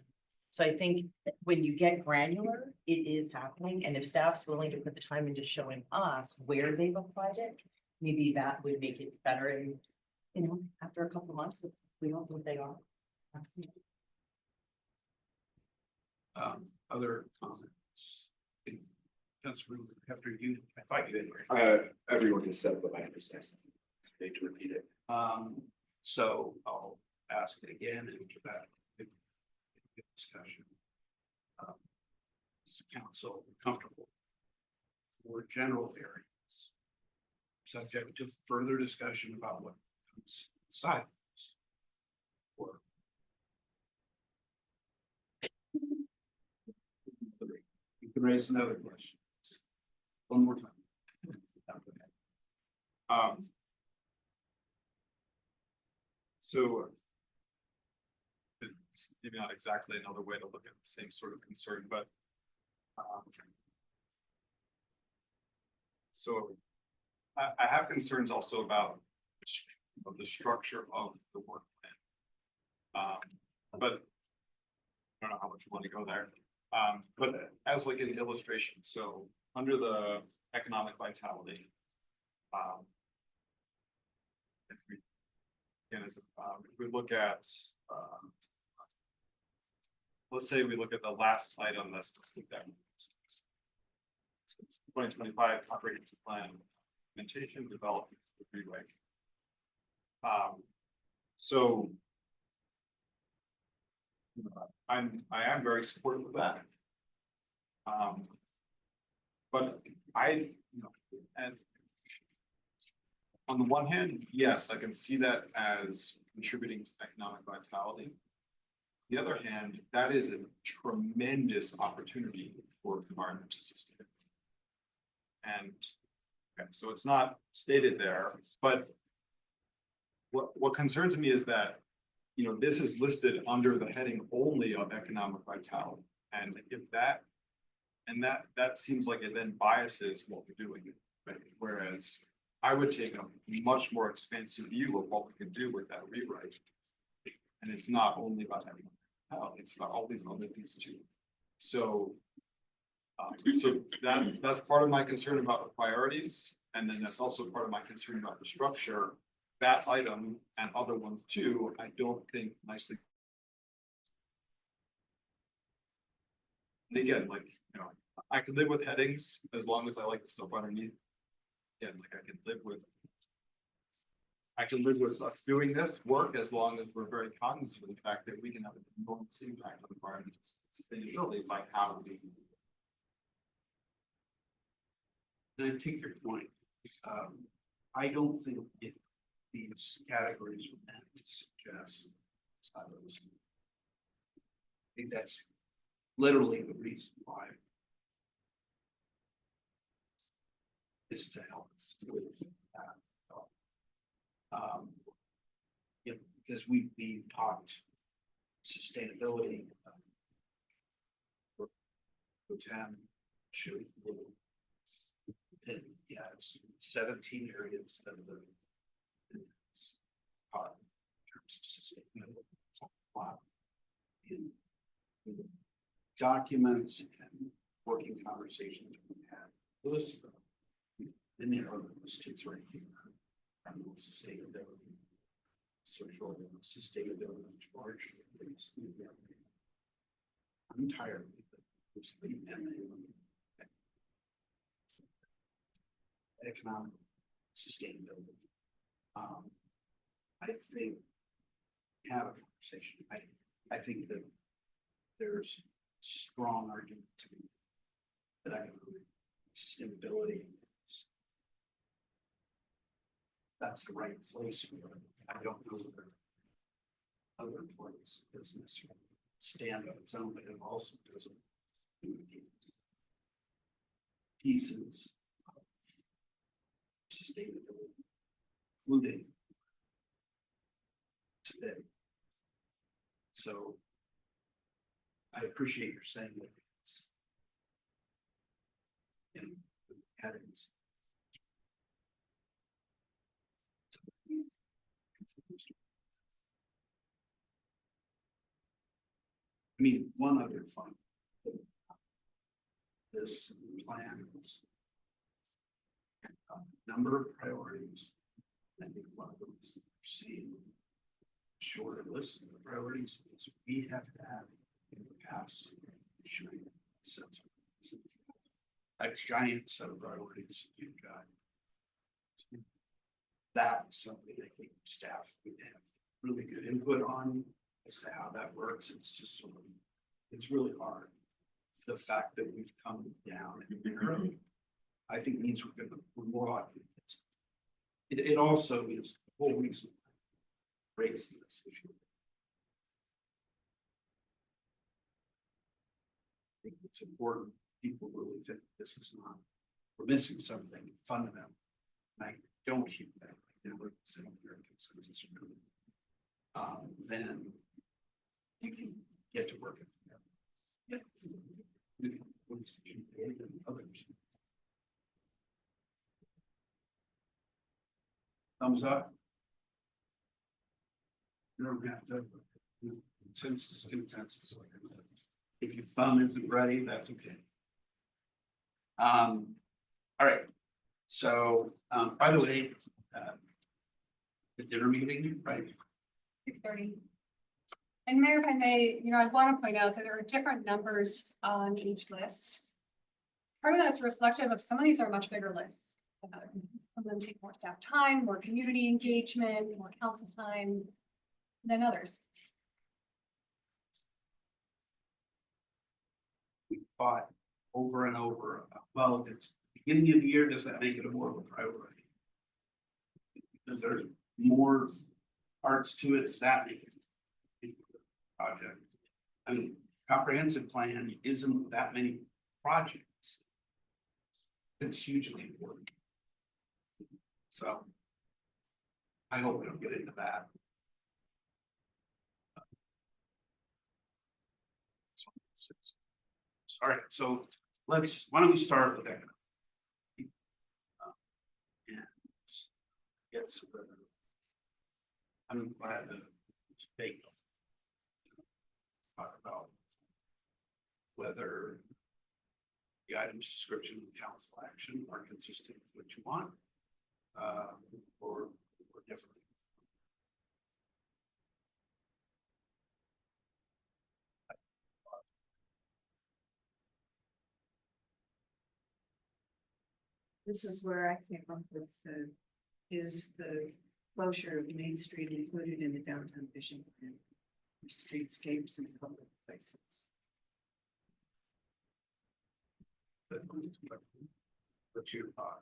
So I think when you get granular, it is happening. And if staff's willing to put the time into showing us where they've applied it, maybe that would make it better. And, you know, after a couple of months, if we don't think they are. Absolutely. Other comments? Councilor, after you, I thought you had. Everyone has said what I understand. I need to repeat it. So I'll ask it again after that. Discussion. Is the council comfortable for general areas? Subject to further discussion about what comes inside. Or you can raise another question. One more time. So it's maybe not exactly another way to look at the same sort of concern, but so I have concerns also about the structure of the work plan. But I don't know how much you want to go there. But as like an illustration, so under the economic vitality, if we if we look at let's say we look at the last item that's looked at. So it's 2025 comprehensive plan implementation development of the freeway. So. I am very supportive of that. But and. On the one hand, yes, I can see that as contributing to economic vitality. The other hand, that is a tremendous opportunity for environmental sustainability. And okay, so it's not stated there, but what concerns me is that, this is listed under the heading only of economic vitality. And if that, that seems like it then biases what we're doing, right? Whereas I would take a much more expansive view of what we could do with that rewrite. And it's not only about economic vitality, it's about all these other things too. So that's part of my concern about the priorities, and then that's also part of my concern about the structure. That item and other ones too, I don't think nicely. And again, I could live with headings as long as I like the stuff underneath. Again, I can live with us doing this work as long as we're very cognizant of the fact that we can have an enormous impact on environmental sustainability by how we. And I take your point. I don't think these categories were meant to suggest silos. I think that's literally the reason why. Is to help with that. Because we've talked sustainability. For 10, should yeah, it's 17 areas that the in terms of sustainability. Wow. In documents and working conversations we had, Louisville, and there are those 2, 3 sustainability, social sustainability, charge. I'm tired of economic sustainability. I think have a conversation. I think that there's strong argument to be that sustainability is that's the right place for it. I don't know whether other place doesn't necessarily stand on its own, but it also doesn't pieces of sustainability, including today. So I appreciate your saying that it's headings. I mean, one other fun. This plan is a number of priorities. I think one of them is seeing shorter list of the priorities is we have to have in the past a giant set of priorities you've got. That's something I think staff would have really good input on as to how that works. It's just sort of, it's really hard. The fact that we've come down and I think means we're going to broaden this. It also is the whole reason raising this issue. I think it's important people really think this is not, we're missing something fundamental. And I don't hear that right now. We're sitting there in consensus. Then you can get to work with them. Yeah. Others. Thumbs up. You don't have to. Consensus. If your thumb isn't ready, that's okay. All right. So, by the way, the dinner meeting, right? 6:30. And Mayor, if I may, I want to point out that there are different numbers on each list. Part of that's reflective of some of these are much bigger lists. Some of of them take more staff time, more community engagement, more council time than others. We fought over and over, well, if it's beginning of the year, does that make it a more of a priority? Because there's more parts to it, does that make it a project? I mean, comprehensive plan isn't that many projects. It's hugely important. So I hope we don't get into that. All right, so why don't we start with that? And yes, I'm glad to debate. Talk about whether the items description of council action are consistent with what you want, or different. This is where I came up with, is the closure of Main Street included in the downtown vision plan for streetscapes and public places? What's your thought?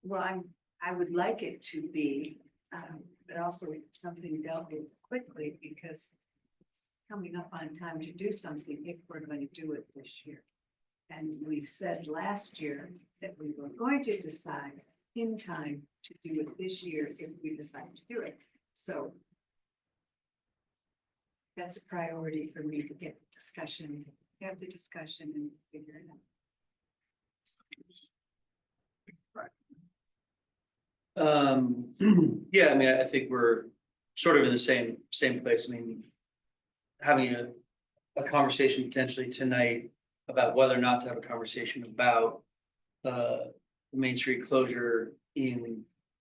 Well, I would like it to be, but also something dealt with quickly because it's coming up on time to do something if we're going to do it this year. And we said last year that we were going to decide in time to do it this year if we decide to do it. So that's a priority for me to get the discussion, have the discussion and figure it out. Yeah, I mean, I think we're sort of in the same place. I mean, having a conversation potentially tonight about whether or not to have a conversation about the Main Street closure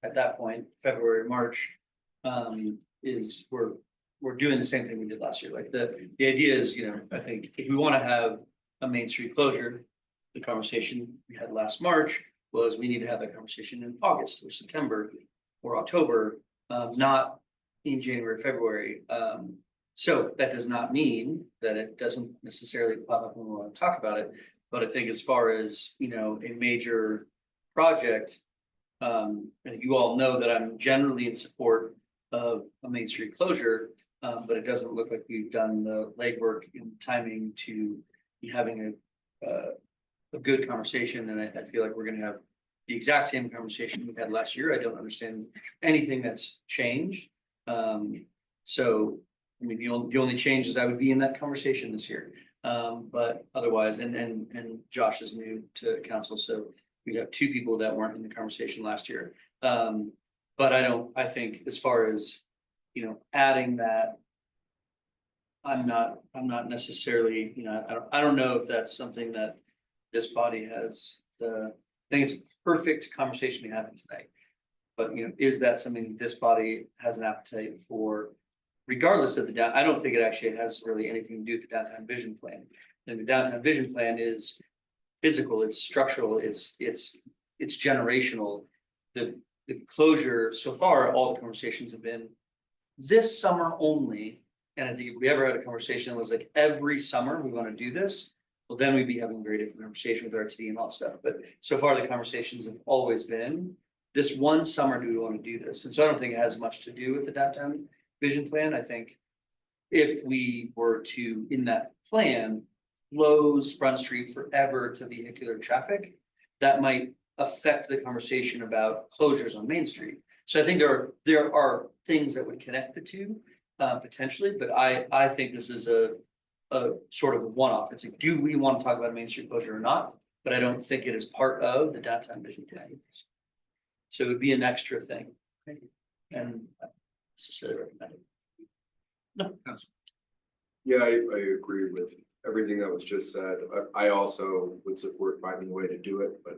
at that point, February, March, is we're doing the same thing we did last year. Like the idea is, I think if we want to have a Main Street closure, the conversation we had last March was we need to have that conversation in August or September or October, not in January, February. So that does not mean that it doesn't necessarily pop up when we want to talk about it. But I think as far as, a major project, and you all know that I'm generally in support of a Main Street closure, but it doesn't look like we've done the legwork in timing to be having a good conversation. And I feel like we're gonna have the exact same conversation we had last year. I don't understand anything that's changed. So, I mean, the only change is I would be in that conversation this year. But otherwise, and Josh is new to council, so we have two people that weren't in the conversation last year. But I think as far as, adding that, I'm not necessarily, I don't know if that's something that this body has I think it's a perfect conversation we have tonight. But, is that something this body has an appetite for? Regardless of I don't think it actually has really anything to do with the downtown vision plan. And the downtown vision plan is physical, it's structural, it's generational. The closure, so far, all the conversations have been this summer only. And I think if we ever had a conversation that was like every summer we want to do this, well, then we'd be having a very different conversation with RTD and all that stuff. But so far the conversations have always been this one summer, do we want to do this? And so I don't think it has much to do with the downtown vision plan. I think if we were to, in that plan, close Front Street forever to vehicular traffic, that might affect the conversation about closures on Main Street. So I think there are things that would connect the two potentially, but I think this is a sort of a one-off. It's like, do we want to talk about a Main Street closure or not? But I don't think it is part of the downtown vision plan. So it would be an extra thing. And necessarily recommended. No. Yeah, I agree with everything that was just said. I also would support finding a way to do it, but I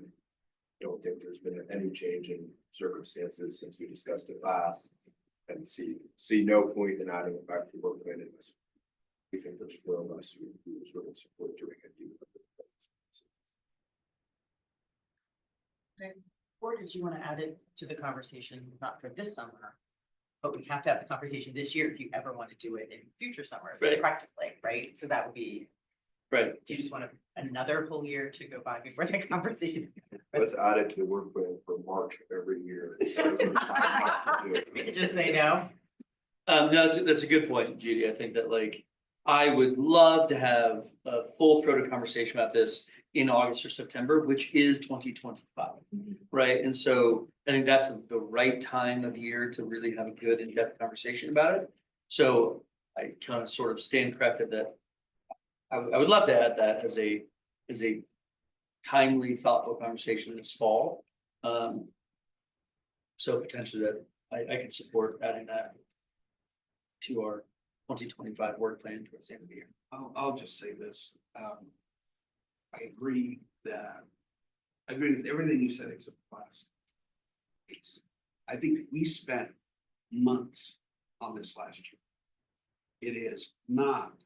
don't think there's been any change in circumstances since we discussed it last. And see no point in adding it back to the work plan unless we think there's four of us who sort of support doing it. Or did you want to add it to the conversation, not for this summer? But we have to have the conversation this year if you ever want to do it in future summers, Right. practically, right? So that would be, Right. do you just want another whole year to go by before the conversation? Let's add it to the work plan for March of every year. So it's a time not to do it. We could just say no. No, that's a good point, Judy. I think that like, I would love to have a full throated conversation about this in August or September, which is 2025. Right, and so I think that's the right time of year to really have a good in-depth conversation about it. So I kind of sort of stand corrected that I would love to add that as a timely, thoughtful conversation this fall. So potentially that I could support adding that to our 2025 work plan towards the end of the year. I'll just say this, I agree with everything you said except the last piece. I think we spent months on this last year. It is not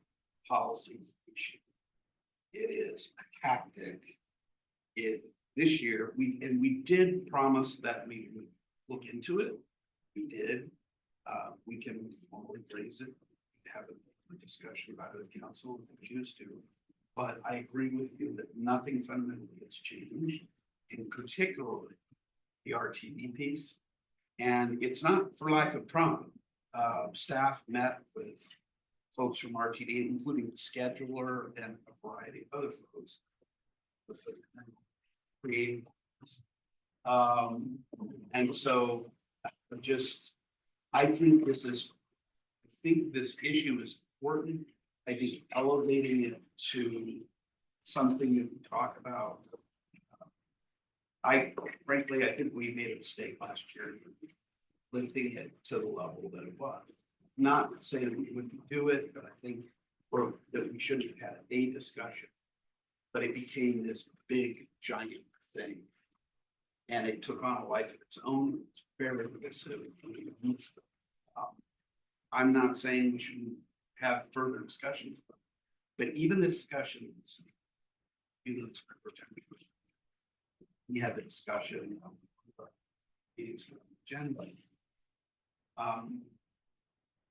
policy issue. It is a tactic. This year, we did promise that we would look into it. We did. We can formally raise it, have a discussion about it if council choose to. But I agree with you that nothing fundamentally has changed, in particular the RTD piece. And it's not for lack of trying. Staff met with folks from RTD, including the scheduler and a variety of other folks. And so I think this issue is important. I think elevating it to something that we talk about. Frankly, I think we made a mistake last year, lifting it to the level that it was. Not saying we wouldn't do it, but I think that we should have had a discussion. But it became this big giant thing. And it took on a life of its own. It's very divisive. I'm not saying we shouldn't have further discussions, but even the discussions, we had the discussion of meetings with agenda.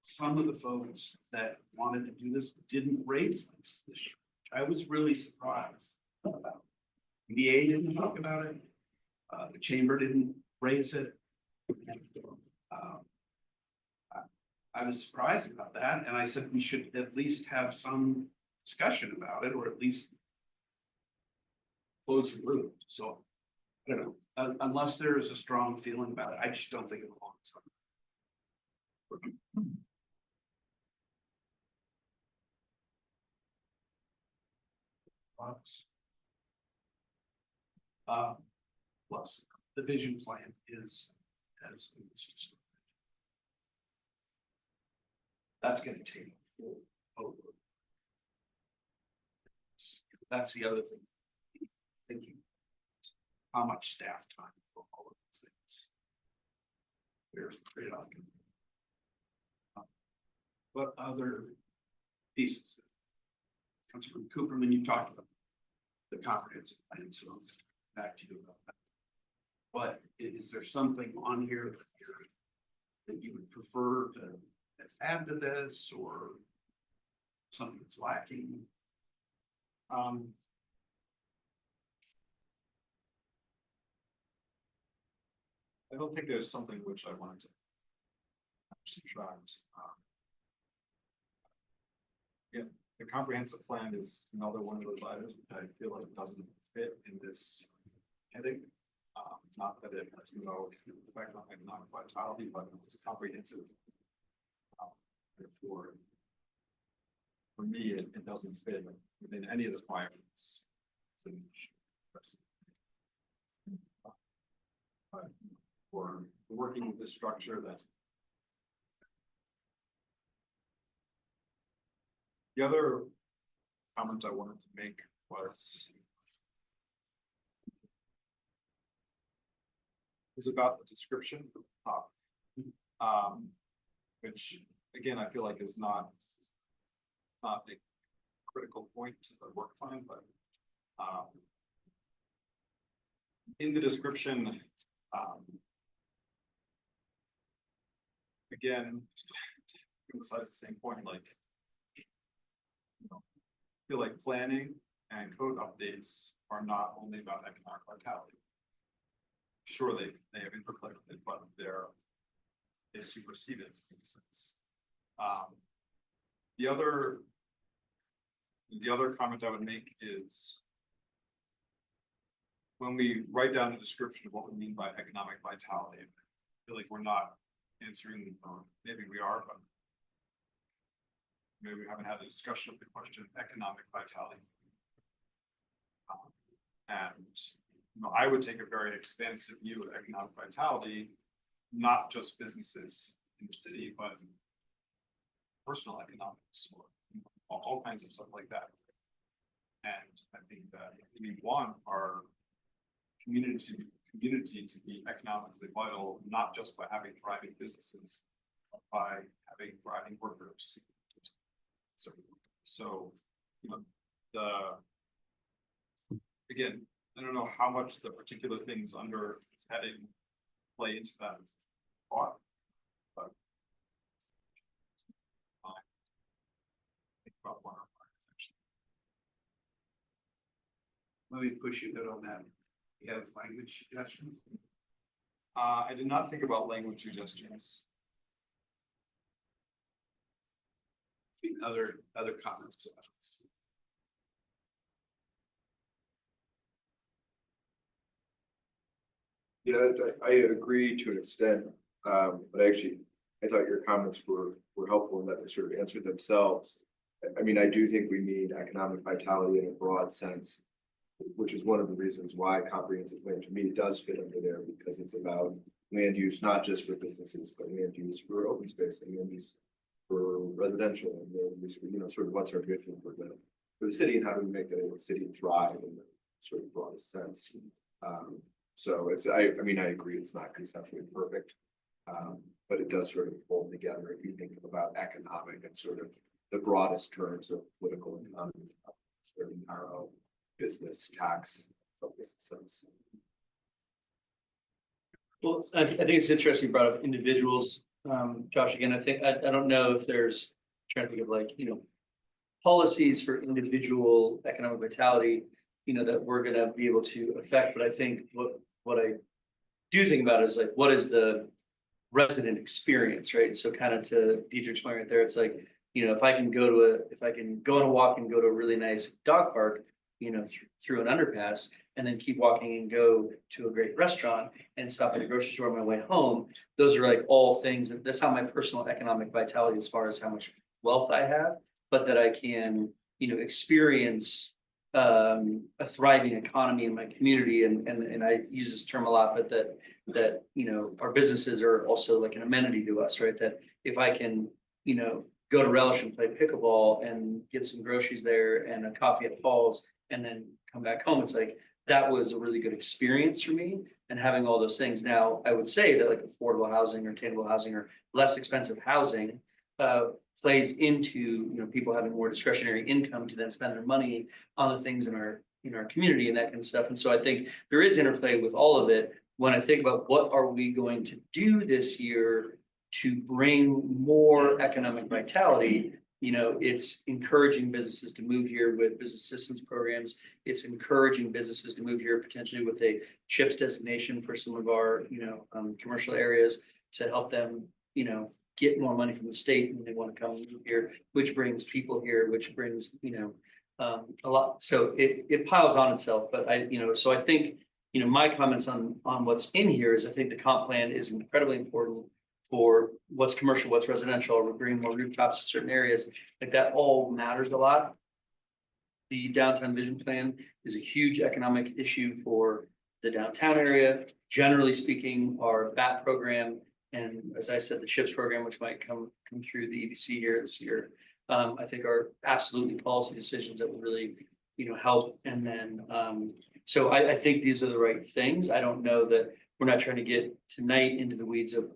Some of the folks that wanted to do this didn't raise this year. I was really surprised about. VA didn't talk about it. The chamber didn't raise it. I was surprised about that, and I said we should at least have some discussion about it, or at least close the loop. So I don't know, unless there is a strong feeling about it, I just don't think it belongs. Plus, the vision plan is as it was described. That's going to take over. That's the other thing. Thinking how much staff time for all of these things. There's the trade-off. What other pieces? Councilman Cooperman, you talked about the comprehensive plan, so back to you about that. But is there something on here that you would prefer to add to this, or something that's lacking? I don't think there's something which I wanted to subtract. Yeah, the comprehensive plan is another one of those items which I feel like doesn't fit in this heading. Not that it has no effect on economic vitality, but it's comprehensive. Therefore, for me, it doesn't fit within any of the requirements. For working with this structure, that the other comment I wanted to make was about the description, which again I feel like is not a critical point to the work plan, but in the description Again, to emphasize the same point, like. I feel like planning and code updates are not only about economic vitality. Sure, they have input, but they supersede it in a sense. The other comment I would make is when we write down a description of what we mean by economic vitality, I feel like we're not answering, or maybe we are, but maybe we haven't had a discussion of the question of economic vitality. And I would take a very expansive view of economic vitality, not just businesses in the city, but personal economics or all kinds of stuff like that. And I think that we want our community to be economically vital, not just by having thriving businesses, but by having thriving workers. So again, I don't know how much the particular things under this heading play into that thought, but think about one of our actually. Let me push you good on that. You have language suggestions? I did not think about language suggestions. Other comments? Yeah, I agree to an extent, but actually, I thought your comments were helpful in that they sort of answered themselves. I mean, I do think we need economic vitality in a broad sense, which is one of the reasons why comprehensive plan to me does fit under there, because it's about land use, not just for businesses, but land use for open space and land use for residential and land use for, sort of what's our vision for the city and how do we make the city thrive in the sort of broadest sense. So I mean, I agree it's not conceptually perfect, but it does sort of hold together if you think about economic and sort of the broadest terms of political economy, sort of narrow business tax focused sense. Well, I think it's interesting you brought up individuals, Josh, again, I don't know if there's, trying to think of like, policies for individual economic vitality, that we're gonna be able to affect, but I think what I do think about is like, what is the resident experience, right? So kind of to Dietrich's point right there, it's like, if I can go on a walk and go to a really nice dog park, through an underpass, and then keep walking and go to a great restaurant and stop at a grocery store on my way home. Those are like all things, that's not my personal economic vitality as far as how much wealth I have, but that I can, experience a thriving economy in my community. And I use this term a lot, but that our businesses are also like an amenity to us, right? That if I can, go to Relish and play pickleball and get some groceries there and a coffee at Paul's and then come back home, it's like, that was a really good experience for me. And having all those things. Now, I would say that like affordable housing or attainable housing or less expensive housing plays into, people having more discretionary income to then spend their money on the things in our community and that kind of stuff. And so I think there is interplay with all of it. When I think about what are we going to do this year to bring more economic vitality, it's encouraging businesses to move here with business assistance programs. It's encouraging businesses to move here potentially with a CHIPS designation for some of our, commercial areas to help them, get more money from the state when they want to come here, which brings people here, which brings, a lot. So it piles on itself. But so I think, my comments on what's in here is I think the comp plan is incredibly important for what's commercial, what's residential, we're bringing more rooftops to certain areas, like that all matters a lot. The downtown vision plan is a huge economic issue for the downtown area. Generally speaking, our BAT program, and as I said, the CHIPS program, which might come through the EBC here this year, I think are absolutely policy decisions that will really, help. And then, so I think these are the right things. I don't know that we're not trying to get tonight into the weeds of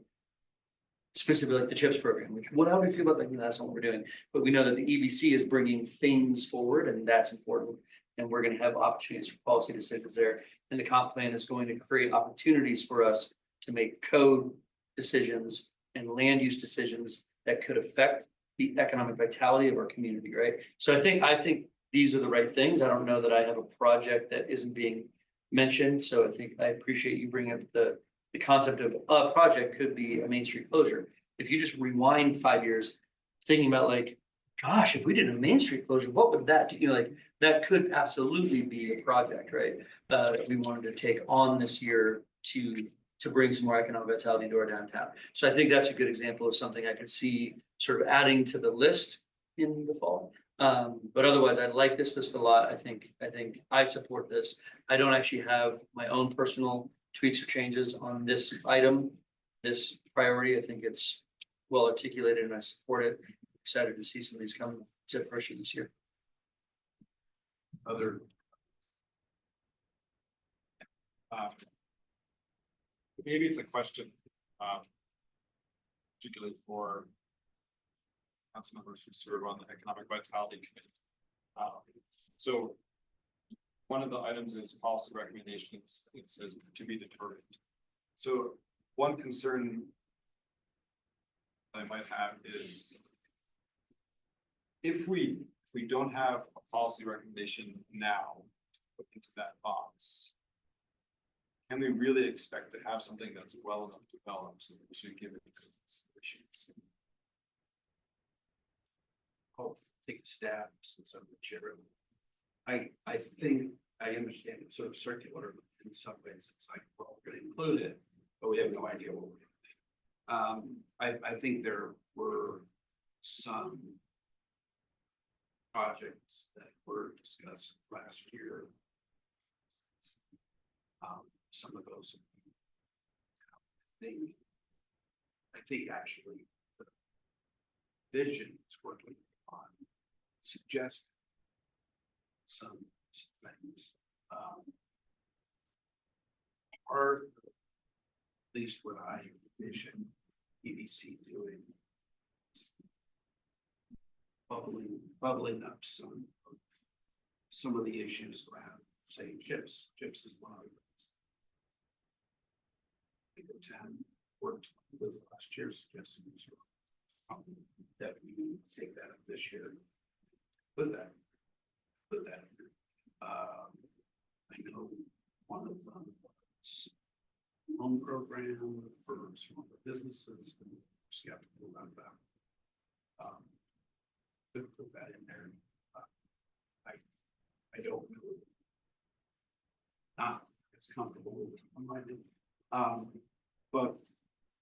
specifically like the CHIPS program. Like, how do we feel about that? That's not what we're doing. But we know that the EBC is bringing things forward, and that's important. And we're going to have opportunities for policy decisions there. And the comp plan is going to create opportunities for us to make code decisions and land use decisions that could affect the economic vitality of our community, right? So I think these are the right things. I don't know that I have a project that isn't being mentioned, so I appreciate you bringing up the concept of a project could be a Main Street closure. If you just rewind 5 years, thinking about like, gosh, if we did a Main Street closure, what would that do? You know, like, that could absolutely be a project, right? That we wanted to take on this year to bring some more economic vitality to our downtown. So I think that's a good example of something I could see sort of adding to the list in the fall. But otherwise, I like this list a lot. I think I support this. I don't actually have my own personal tweaks or changes on this item, this priority. I think it's well articulated and I support it. Excited to see some of these come to fruition this year. Other. Maybe it's a question, particularly for council members who serve on the Economic Vitality Committee. So one of the items is policy recommendations. It says to be determined. So one concern I might have is if we don't have a policy recommendation now put into that box, can we really expect to have something that's well enough developed to give it considerations? I'll take a stab since I'm the chair. I think I understand it's sort of circular in some ways. It's like, well, we're going to include it, but we have no idea what we're doing. I think there were some projects that were discussed last year. Some of those, I think actually the vision is working on suggest some things. Are at least what I envision EVC doing is bubbling up some of the issues around, say, chips. Chips is one of the town worked with last year's suggestions that we take that up this year. Put that. I know one of them was loan program for small businesses and skeptical about that. Put that in there. I don't know. Not as comfortable with it on my end. But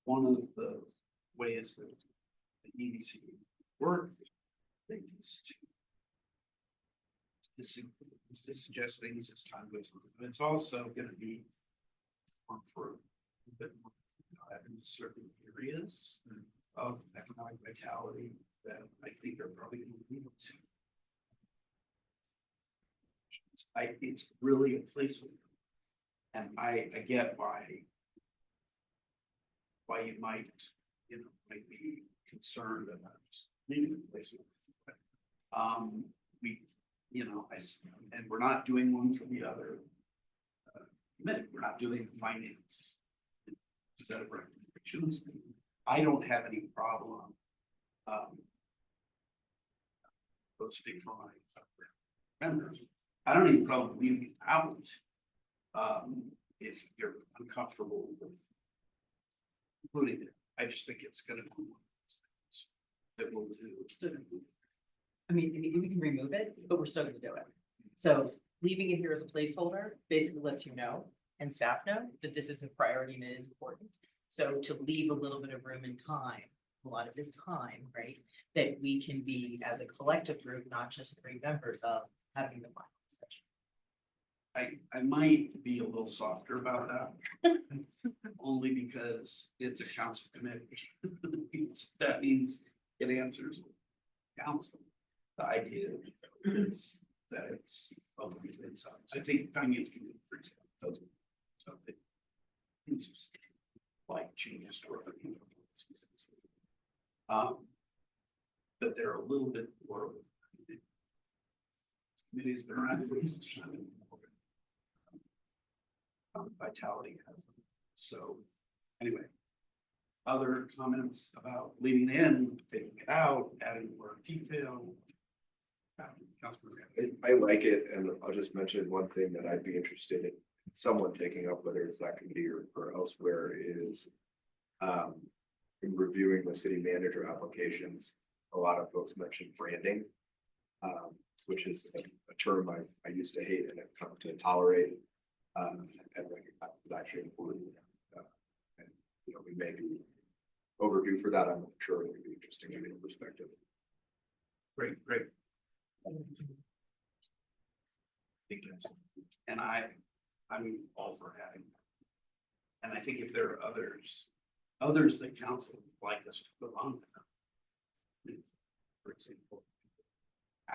one of the ways that the EDC works is to suggest things as time goes on. But it's also going to be for a bit more in certain areas of economic vitality that I think are probably going to need to. It's really a placeholder. And I get why you might be concerned about leaving the placeholder. And we're not doing one for the other committee. We're not doing the finance set of recommendations. I don't have any problem. Don't speak for my members. I don't have any problem leaving it out if you're uncomfortable with including it. I just think it's going to be one of those things that we'll do. I mean, we can remove it, but we're still gonna do it. So leaving it here as a placeholder basically lets you know and staff know that this is a priority and it is important. So to leave a little bit of room and time, a lot of it is time, right? That we can be as a collective group, not just 3 members of having the final discussion. I might be a little softer about that, only because it's a council committee. That means it answers council. The idea is that it's open things up. I think finance committee, for example, does something. Like changes to but they're a little bit more. Committee's been around for since vitality has them. So Anyway. Other comments about leaving in, taking it out, adding more detail? Councilman Ramsey. I like it, and I'll just mention one thing that I'd be interested in someone taking up, whether it's that committee or elsewhere, is in reviewing the city manager applications, a lot of folks mentioned branding, which is a term I used to hate and have come to tolerate, and recognize it's actually important. And, you know, we may be overdue for that. I'm sure it would be interesting to get a perspective. Great. And I'm all for having that. And I think if there are others that council would like us to put on there. For example,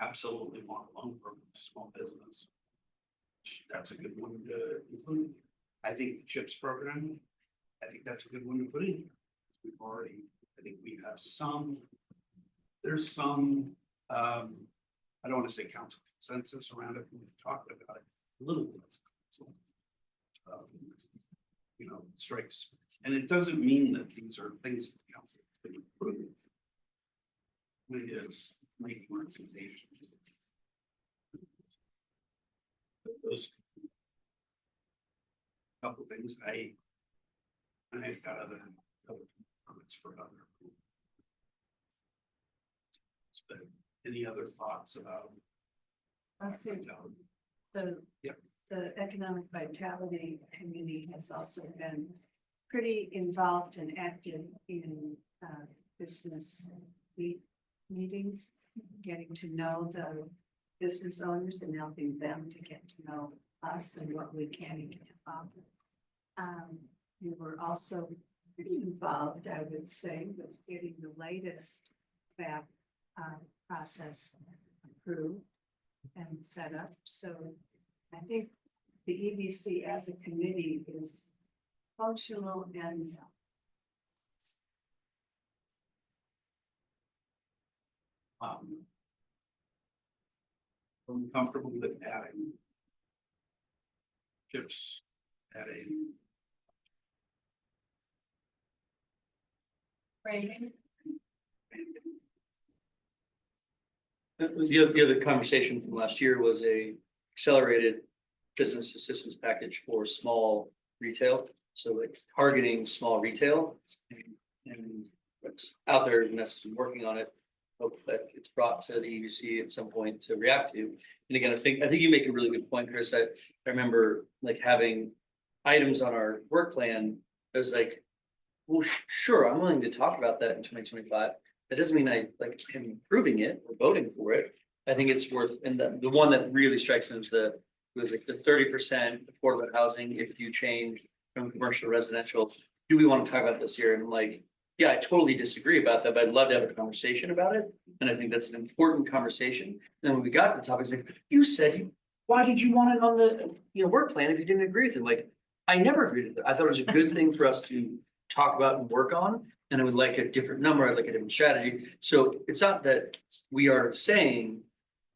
absolutely want a loan program to small business. That's a good one to include. I think the CHIPS program, I think that's a good one to put in. We've already, I think we have there's some, I don't want to say council consensus around it, we've talked about it a little bit. So, you know, strikes, and it doesn't mean that these are things that the council can approve. It is making recommendations. Those couple things I've got other comments for other. But any other thoughts about? I'll see. The Economic Vitality Committee has also been pretty involved and active in business meetings, getting to know the business owners and helping them to get to know us and what we can and can't offer. We were also pretty involved, I would say, with getting the latest VAP process approved and set up. So I think the EBC as a committee is functional and I'm comfortable with adding CHIPS, adding Brandon, The other conversation from last year was a accelerated business assistance package for small retail. So like targeting small retail and what's out there and that's working on it. Hope that it's brought to the EBC at some point to react to. And again, I think you make a really good point, Chris. I remember like having items on our work plan. It was like, well, sure, I'm willing to talk about that in 2025. That doesn't mean I like am improving it or voting for it. I think it's worth, and the one that really strikes me was like the 30% affordable housing if you change from commercial to residential. Do we want to talk about this here? And I'm like, yeah, I totally disagree about that, but I'd love to have a conversation about it. And I think that's an important conversation. And then when we got to the topic, it's like, you said why did you want it on the work plan if you didn't agree with it? Like, I never agreed with it. I thought it was a good thing for us to talk about and work on. And I would like a different number, I'd like a different strategy. So it's not that we are saying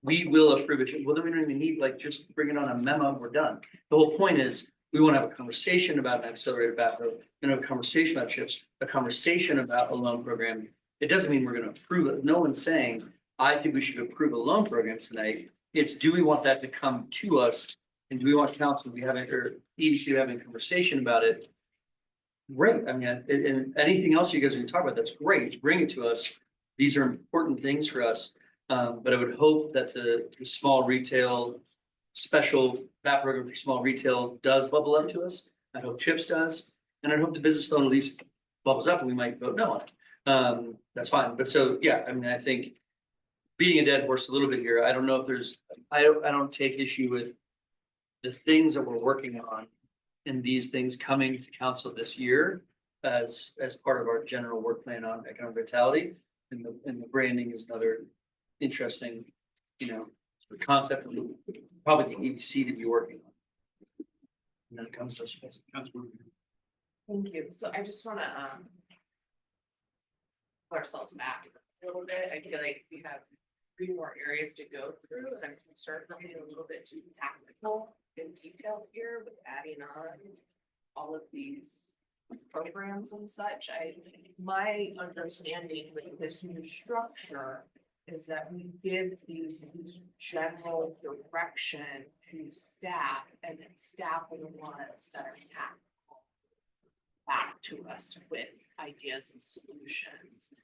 we will approve it. Well, then we don't even need like just bring it on a memo and we're done. The whole point is we want to have a conversation about an accelerated background, and have a conversation about CHIPS, a conversation about a loan program. It doesn't mean we're going to approve it. No one's saying, I think we should approve a loan program tonight. It's do we want that to come to us? And do we want council to be having or EDC having a conversation about it? Great. I mean, and anything else you guys are going to talk about, that's great. Bring it to us. These are important things for us. But I would hope that the small retail special VAP program for small retail does bubble up to us. I hope CHIPS does. And I hope the business loan at least bubbles up and we might vote no on it. That's fine. But so, yeah, I mean, I think beating a dead horse a little bit here. I don't know if there's, I don't take issue with the things that we're working on and these things coming to council this year as part of our general work plan on economic vitality. And the branding is another interesting, concept for probably the EBC to be working on. And then it comes to us. Thank you. So I just wanna put ourselves back a little bit. I feel like we have 3 more areas to go through, and I'm concerned that we're a little bit too tactical and detailed here with adding on all of these programs and such. My understanding with this new structure is that we give these general direction to staff, and then staff are the ones that are tapped back to us with ideas and solutions.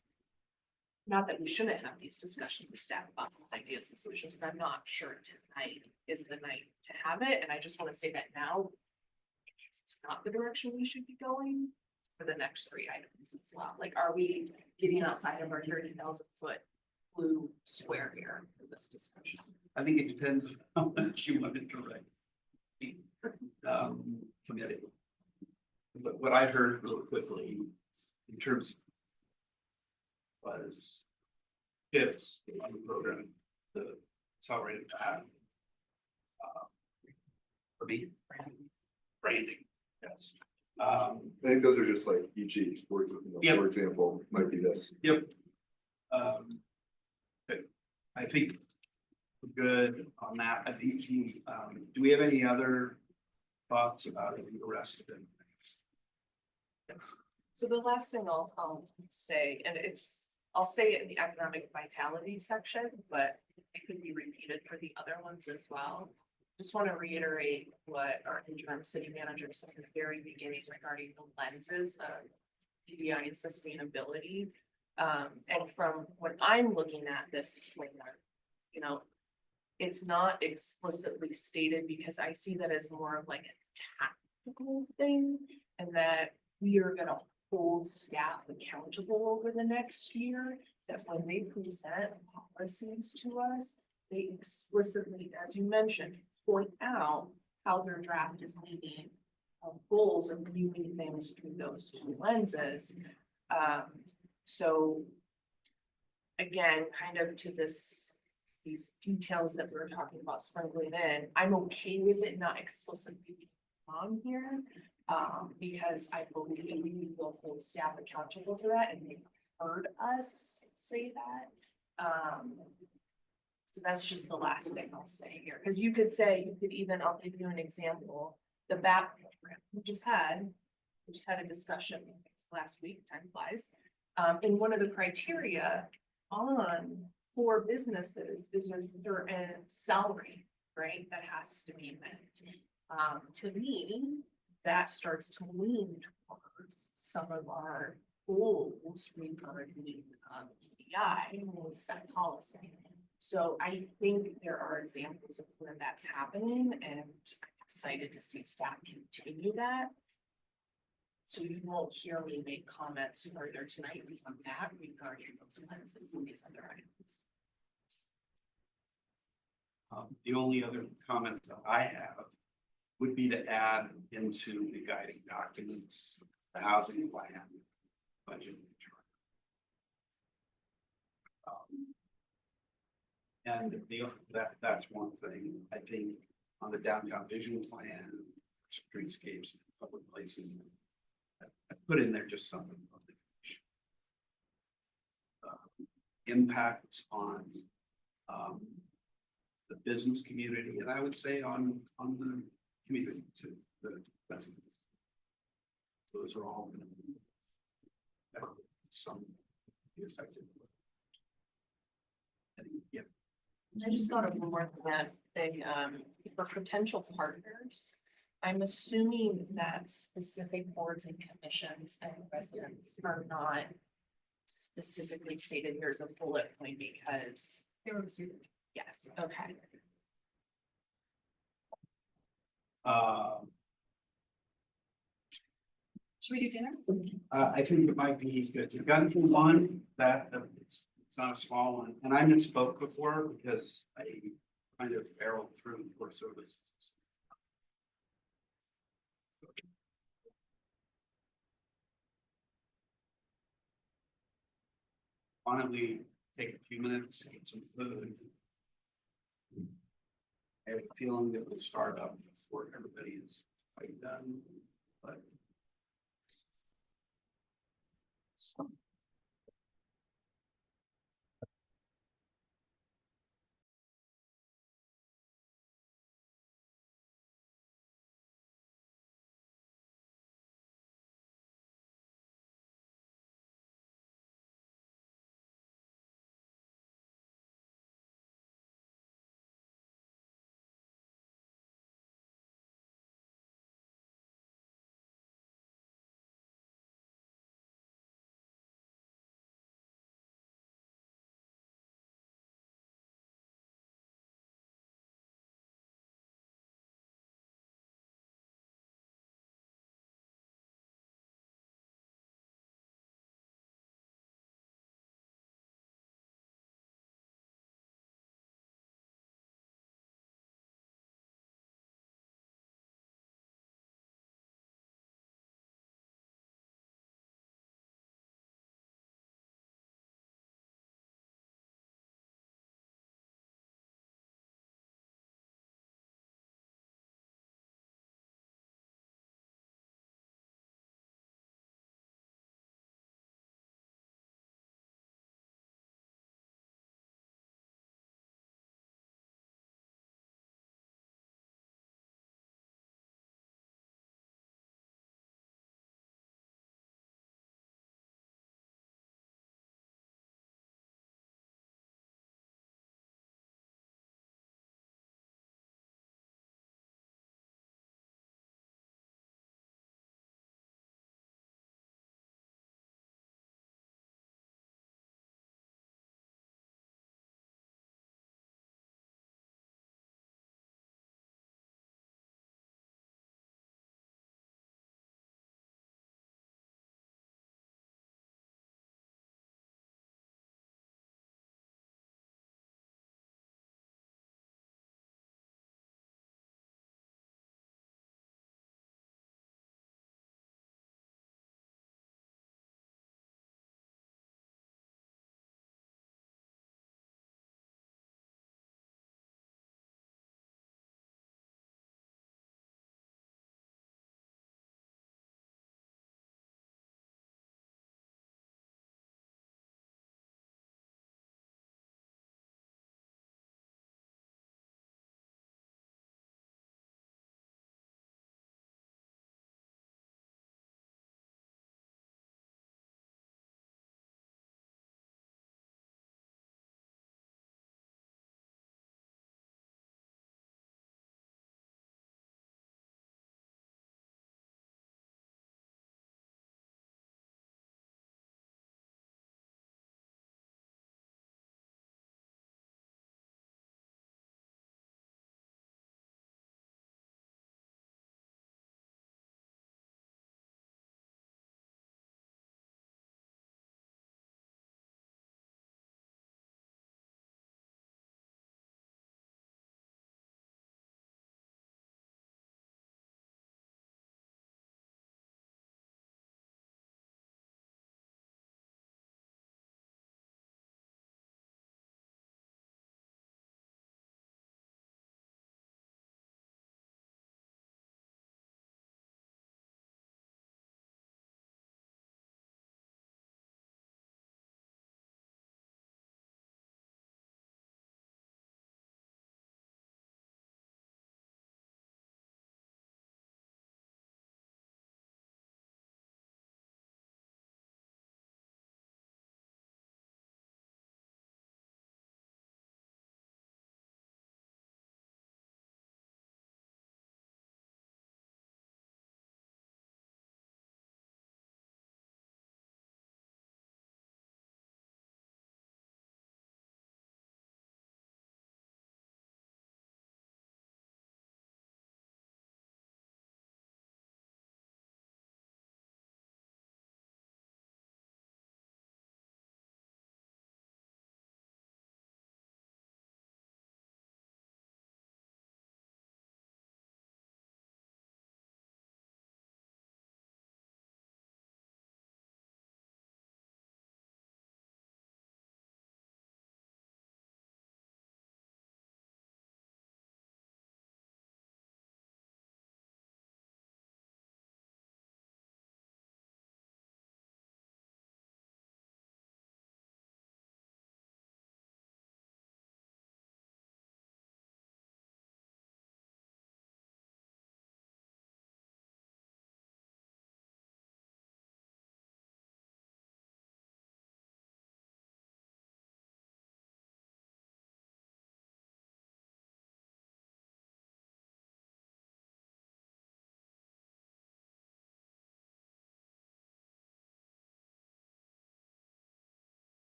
Not that we shouldn't have these discussions with staff about these ideas and solutions, but I'm not sure tonight is the night to have it, and I just want to say that now. It's not the direction we should be going for the next 3 items as well. Like, are we getting outside of our 30,000-foot blue square here for this discussion? I think it depends on how much you want to direct. Committee. But what I heard really quickly in terms of was shifts in the program, the accelerated path. For me, branding, yes. I think those are just like EG, Yep. for example, might be this. Yep. But I think we're good on that. I think do we have any other thoughts about it, the rest of it? Yes. So the last thing I'll say, and I'll say it in the economic vitality section, but it could be repeated for the other ones as well. Just want to reiterate what our interim city manager said at the very beginning regarding the lenses of EDI and sustainability. And from when I'm looking at this plan, you know, it's not explicitly stated because I see that as more of like a tactical thing, and that we are gonna hold staff accountable over the next year, that when they present policies to us, they explicitly, as you mentioned, point out how their draft is meeting goals and viewing things through those 2 lenses. So again, kind of to these details that we're talking about sprinkling in, I'm okay with it not explicitly being on here. Because I believe that we will hold staff accountable to that, and they've heard us say that. So that's just the last thing I'll say here, because you could even, I'll give you an example, the BAP program we just had a discussion last week, time flies. And one of the criteria for businesses is a certain salary, right, that has to be met. To me, that starts to lean towards some of our goals regarding EDI when we set policy. So I think there are examples of where that's happening, and I'm excited to see staff continue that. So you won't hear me make comments further tonight on that regarding those lenses and these other items. The only other comment that I have would be to add into the guiding documents, the housing plan, budget. And that's one thing. I think on the downtown vision plan, streetscapes, public places, I put in there just something about the impacts on the business community, and I would say on the community too, the residents. Those are all going to be some effective. Yeah. I just thought of one more thing, for potential partners. I'm assuming that specific boards and commissions and residents are not specifically stated. Here's a bullet point because They were student. yes, okay. Should we do dinner? I think it might be good. The gun things on that, it's not a small one, and I misspoke before because I kind of barreled through for services. Why don't we take a few minutes, get some food? I have a feeling that we'll start up before everybody is quite done, but.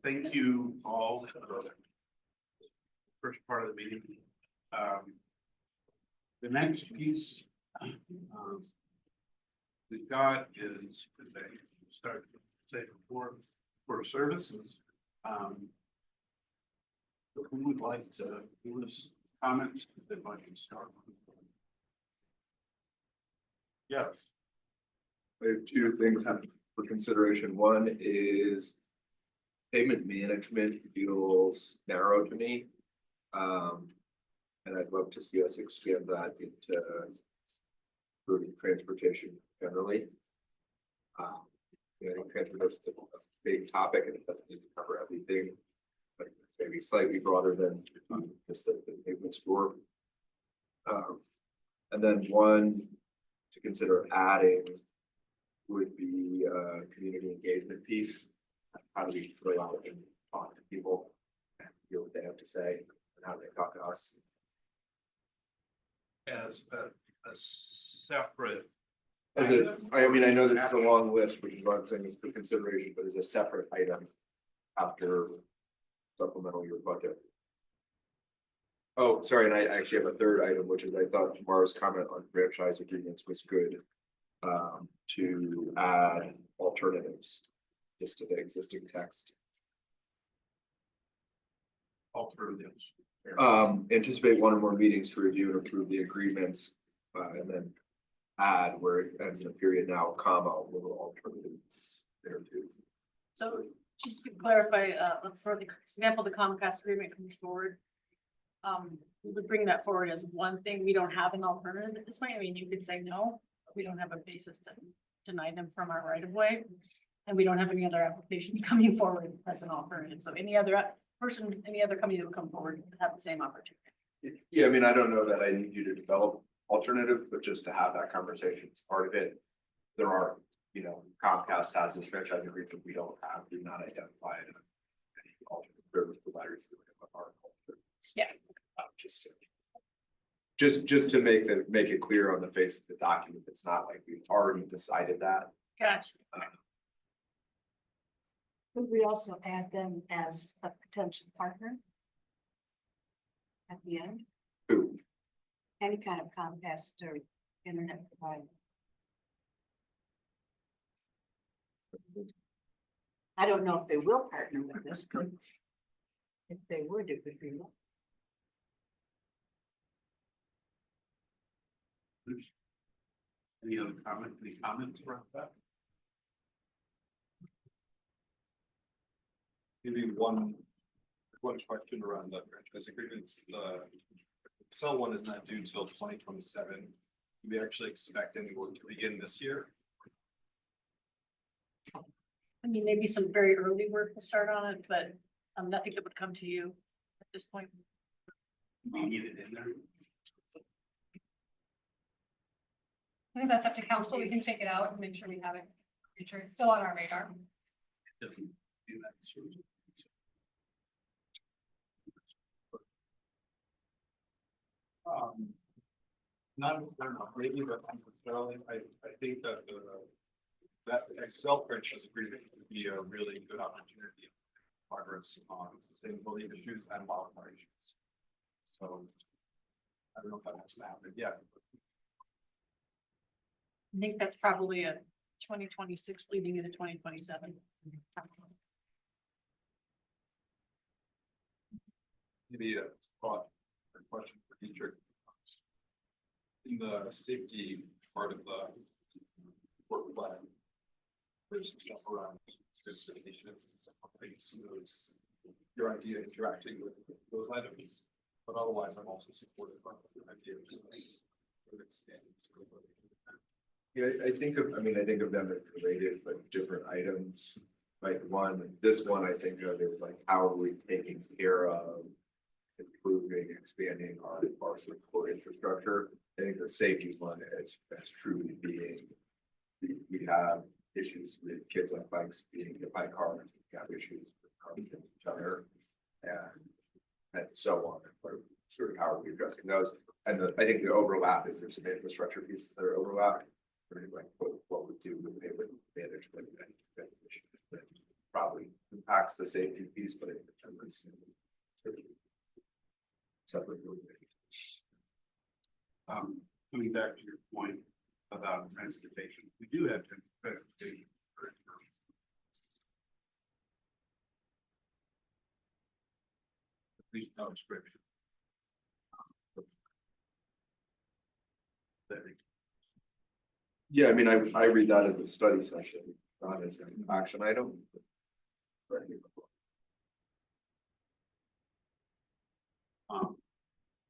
Thank you all for the first part of the meeting. The next piece we've got is they start say for services. Who would like to give us comments that I can start? Yeah. We have two things for consideration. One is payment management feels narrow to me. And I'd love to see us expand that into transportation generally. I think transportation is a big topic and it doesn't need to cover everything, but maybe slightly broader than just the pavement store. And then one to consider adding would be community engagement piece. How do we go out and talk to people and hear what they have to say and how they talk to us? As a separate. As a, I mean, I know this is a long list, which is why I'm saying it's for consideration, but as a separate item after supplemental your budget. Oh, sorry, and I actually have a third item, which is I thought tomorrow's comment on franchise agreements was good. To add alternatives just to the existing text. Alternatives. Anticipate one or more meetings to review and approve the agreements, and then add where it ends in a period now, comma, little alternatives there too. So just to clarify, for the example, the Comcast agreement comes forward. We would bring that forward as one thing. We don't have an alternative at this point. I mean, you could say no, we don't have a basis to deny them from our right of way. And we don't have any other applications coming forward as an alternative. So any other person, any other company that would come forward would have the same opportunity. Yeah, I mean, I don't know that I need you to develop alternatives, but just to have that conversation as part of it. There are, you know, Comcast has this franchise agreement we don't have, do not identify any alternate service providers. Yeah. Just to make it clear on the face of the document, it's not like we've already decided that. Gotcha. Would we also add them as a potential partner? At the end, Who? any kind of Comcast or internet provider. I don't know if they will partner with us, but if they would, it would be. Any other comments around that? Maybe one question around the franchise agreements. The Excel one is not due till 2027. Do we actually expect any work to begin this year? I mean, maybe some very early work will start on it, but nothing that would come to you at this point. We need it in there. I think that's up to council. We can take it out and make sure we have it. Make sure it's still on our radar. Doesn't do that. Not, I don't know, maybe, but I think that that Excel franchise agreement would be a really good opportunity for progress on sustainability issues and wildfire issues. So I don't know if that has to happen yet. I think that's probably a 2026 leading into 2027. Maybe a thought or question for teacher. In the safety part of the work plan, there's some stuff around sanitation. Those your idea interacting with those items, but otherwise I'm also supportive of the idea of expanding. Yeah, I think of them as related, but different items. Like this one I think of is like, how are we taking care of improving, expanding our support infrastructure? I think the safety one is truly being, we have issues with kids on bikes being hit by cars, we have issues with cars hitting each other, and so on. But sort of how are we addressing those? And I think the overlap is there's some infrastructure pieces that are overlapped. Like what we do with payment management and probably impacts the safety piece, but it depends. Separate. Coming back to your point about transportation, we do have transportation. Please no description. Yeah, I mean, I read that as a study session, not as an action item.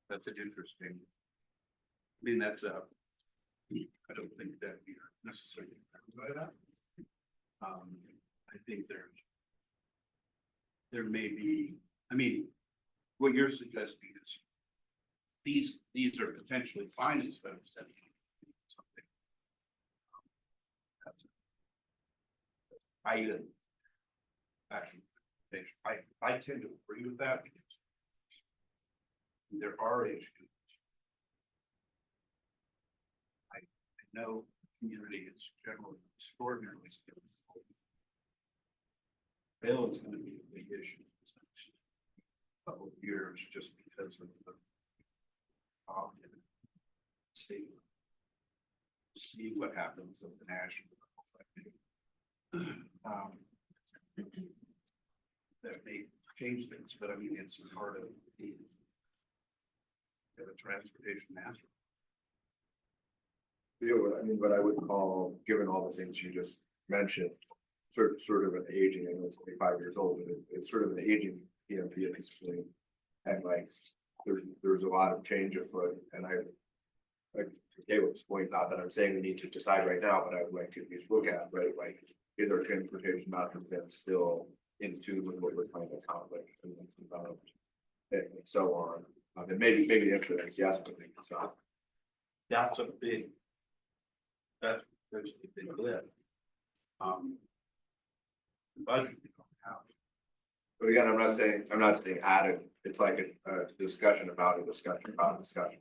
That's an interesting. I mean, that's I don't think that we are necessarily by that. I think there may be, I mean, what you're suggesting is these are potentially fine instead of something. Actually, I tend to agree with that because there are issues. I know the community is generally extraordinarily skilled. Bail is going to be a big issue in the next couple of years just because of the see what happens at the national level. That may change things, but I mean, it's part of the transportation master. Yeah, I mean, what I would call, given all the things you just mentioned, sort of an aging, I know it's only 5 years old, but it's sort of an aging PMP at this point. And like, there's a lot of change afoot, and I Caleb's point, not that I'm saying we need to decide right now, but I would like to at least look at, right, like, is our transportation not been still in tune with what we're trying to accomplish, and so on. And maybe the answer is yes, but maybe it's not. That's a big. There's a big lift. Budget we don't have. But again, I'm not saying added. It's like a discussion about a discussion about a discussion.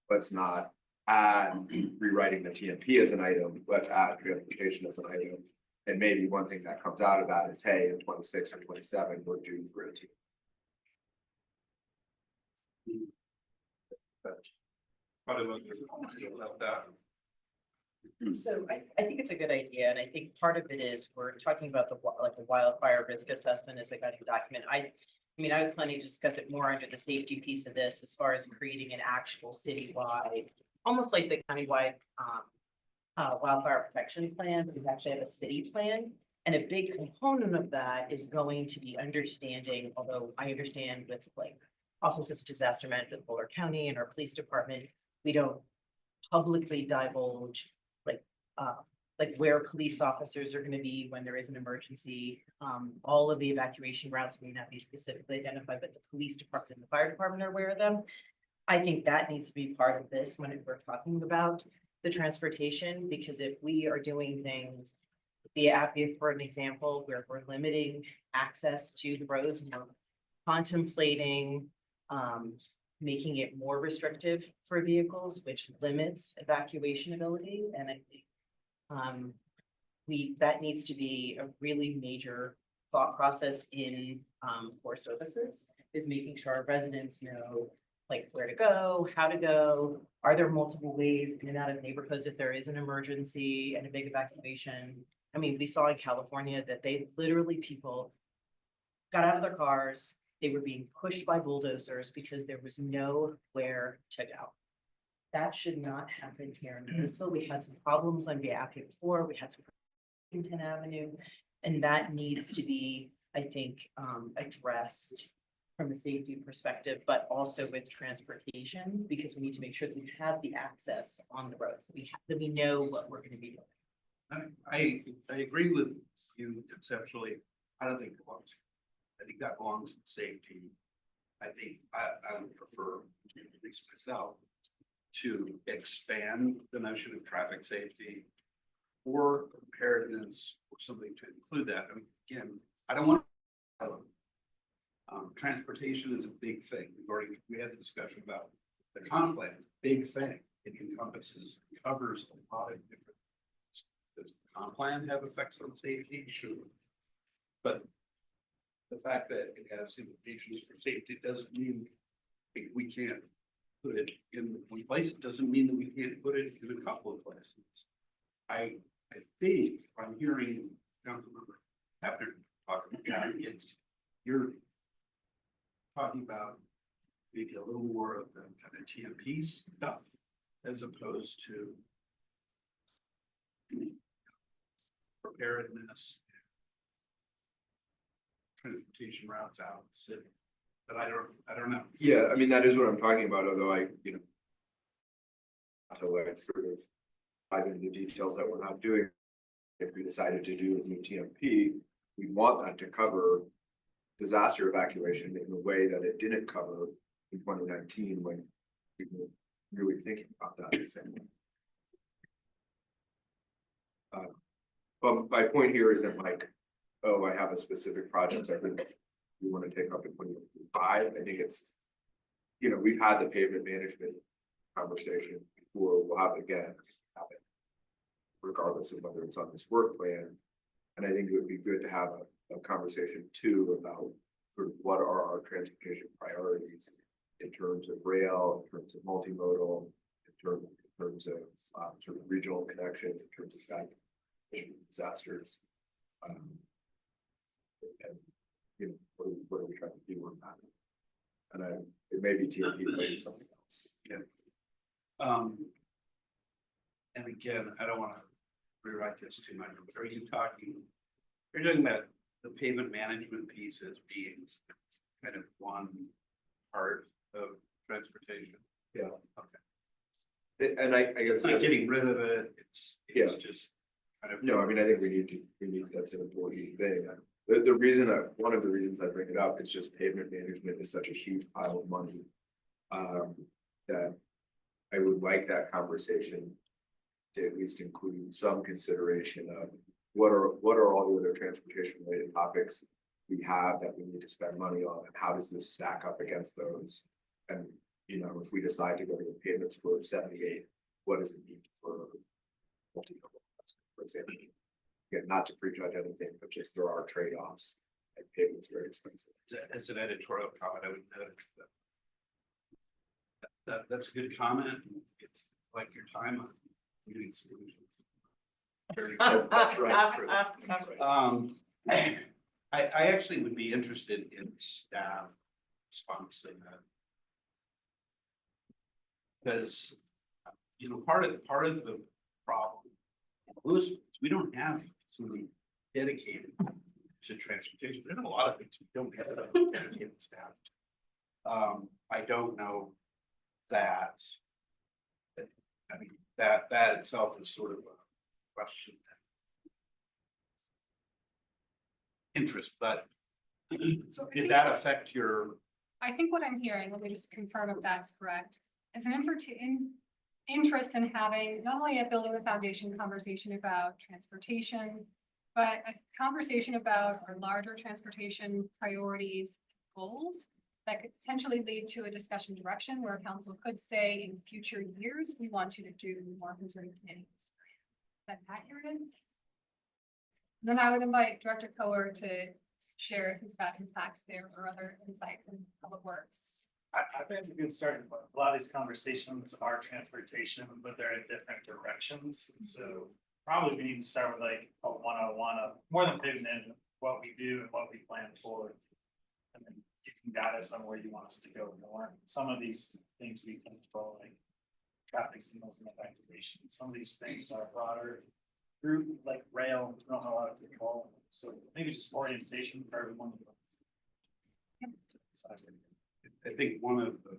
Let's not add rewriting the TMP as an item. Let's add transportation as an item. And maybe one thing that comes out of that is, hey, in 26 or 27, we're due for a team. About that. So I think it's a good idea, and I think part of it is we're talking about the wildfire risk assessment as a guiding document. I mean, I was planning to discuss it more under the safety piece of this, as far as creating an actual citywide, almost like the countywide wildfire protection plan. We actually have a city plan, and a big component of that is going to be understanding. Although I understand with like Office of Disaster Management, Boulder County, and our police department, we don't publicly divulge like where police officers are going to be when there is an emergency. All of the evacuation routes may not be specifically identified, but the police department and the fire department are aware of them. I think that needs to be part of this when we're talking about the transportation, because if we are doing things, for an example, where we're limiting access to the roads, and we're contemplating making it more restrictive for vehicles, which limits evacuation ability. And I think that needs to be a really major thought process in core services, is making sure our residents know like where to go, how to go. Are there multiple ways in and out of neighborhoods if there is an emergency and a big evacuation? I mean, we saw in California that people got out of their cars. They were being pushed by bulldozers because there was nowhere to go. That should not happen here in Louisville. We had some problems on Via before. We had some Washington Avenue, and that needs to be, I think, addressed from a safety perspective, but also with transportation, because we need to make sure that we have the access on the roads, that we know what we're going to be doing. I agree with you conceptually. I don't think it belongs. I think that belongs in safety. I think I would prefer, at least myself, to expand the notion of traffic safety or preparedness or something to include that. I mean, again, I don't want transportation is a big thing. We had a discussion about the comp plan. It's a big thing. It covers a lot of different. Does the comp plan have effects on safety? Sure. But the fact that it has implications for safety doesn't mean we can't put it in one place. It doesn't mean that we can't put it in a couple of places. I think I'm hearing Councilmember after talking about it's, you're talking about maybe a little more of the kind of TMP stuff as opposed to preparedness, transportation routes out of the city. But I don't know. Yeah, I mean, that is what I'm talking about, although I, until I sort of dive into the details that we're not doing. If we decided to do a new TMP, we want that to cover disaster evacuation in a way that it didn't cover in 2019 when we were really thinking about that the same way. But my point here isn't like, oh, I have a specific project I think we want to take up in 2025. I think it's, we've had the pavement management conversation before, we'll have it again, regardless of whether it's on this work plan. And I think it would be good to have a conversation too about sort of what are our transportation priorities in terms of rail, in terms of multimodal, in terms of sort of regional connections, in terms of disasters. And what are we trying to do on that? And it may be TMP, it may be something else. Yeah. And again, I don't want to rewrite this too much, but you're talking about the pavement management piece as being kind of one part of transportation. Yeah. Okay. And I guess it's not getting rid of it. It's just kind of. No, I mean, I think we need to, that's an important thing. The reason one of the reasons I bring it up is just pavement management is such a huge pile of money. That I would like that conversation to at least include some consideration of what are all the other transportation related topics we have that we need to spend money on, and how does this stack up against those? And if we decide to go to a pavement score of 78, what does it mean for multi-level, for example? Again, not to prejudge anything, but just there are trade-offs, and pavement's very expensive. As an editorial comment, I would note that's a good comment. It's like your time on community solutions. That's right. True. I actually would be interested in staff response to that. Because part of the problem in Louisville is we don't have somebody dedicated to transportation. There's a lot of things we don't have dedicated staff to. I don't know that. I mean, that itself is sort of a question. Interest, but So I did think- that affect your? I think what I'm hearing, let me just confirm if that's correct, is an interest in having not only a building the foundation conversation about transportation, but a conversation about our larger transportation priorities, goals that could potentially lead to a discussion direction where council could say in future years, we want you to do more concerted committees. Is that accurate? Then I would invite Director Coer to share his facts there or other insight from Public Works. I think it's a good starting point. A lot of these conversations are transportation, but they're in different directions. So probably we need to start with like a 101 of more than pivoting in what we do and what we plan for. And then you can guide us on where you want us to go more. Some of these things we control, like traffic signals and activation. Some of these things are broader group, like rail, we don't have a lot of control. So maybe just orientation for everyone. I think one of the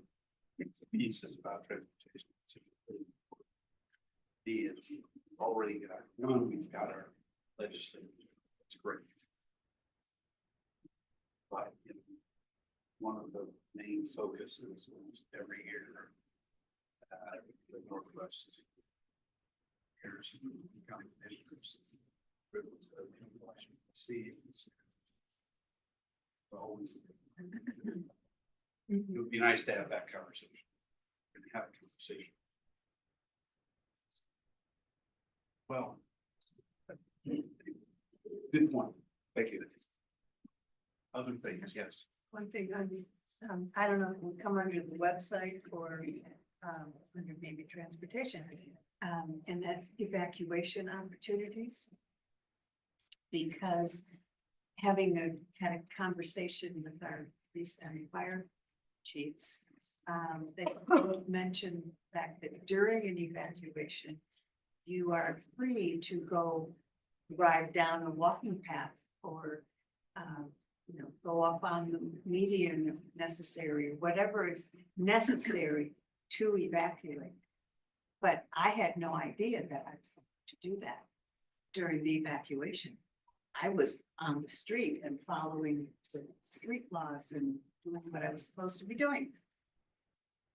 pieces about transportation is already got, we've got our legislature. It's great. But one of the main focuses is every year the Northwest county commissioners Washington DC. Always. It would be nice to have that conversation. Have a conversation. Well, good point. Thank you. Other things, yes. One thing, I don't know, it will come under the website or, under maybe transportation. And that's evacuation opportunities. Because had a conversation with our police and fire chiefs, they both mentioned the fact that during an evacuation, you are free to go drive down a walking path or, go up on the median if necessary, whatever is necessary to evacuate. But I had no idea that I was supposed to do that during the evacuation. I was on the street and following the street laws and doing what I was supposed to be doing.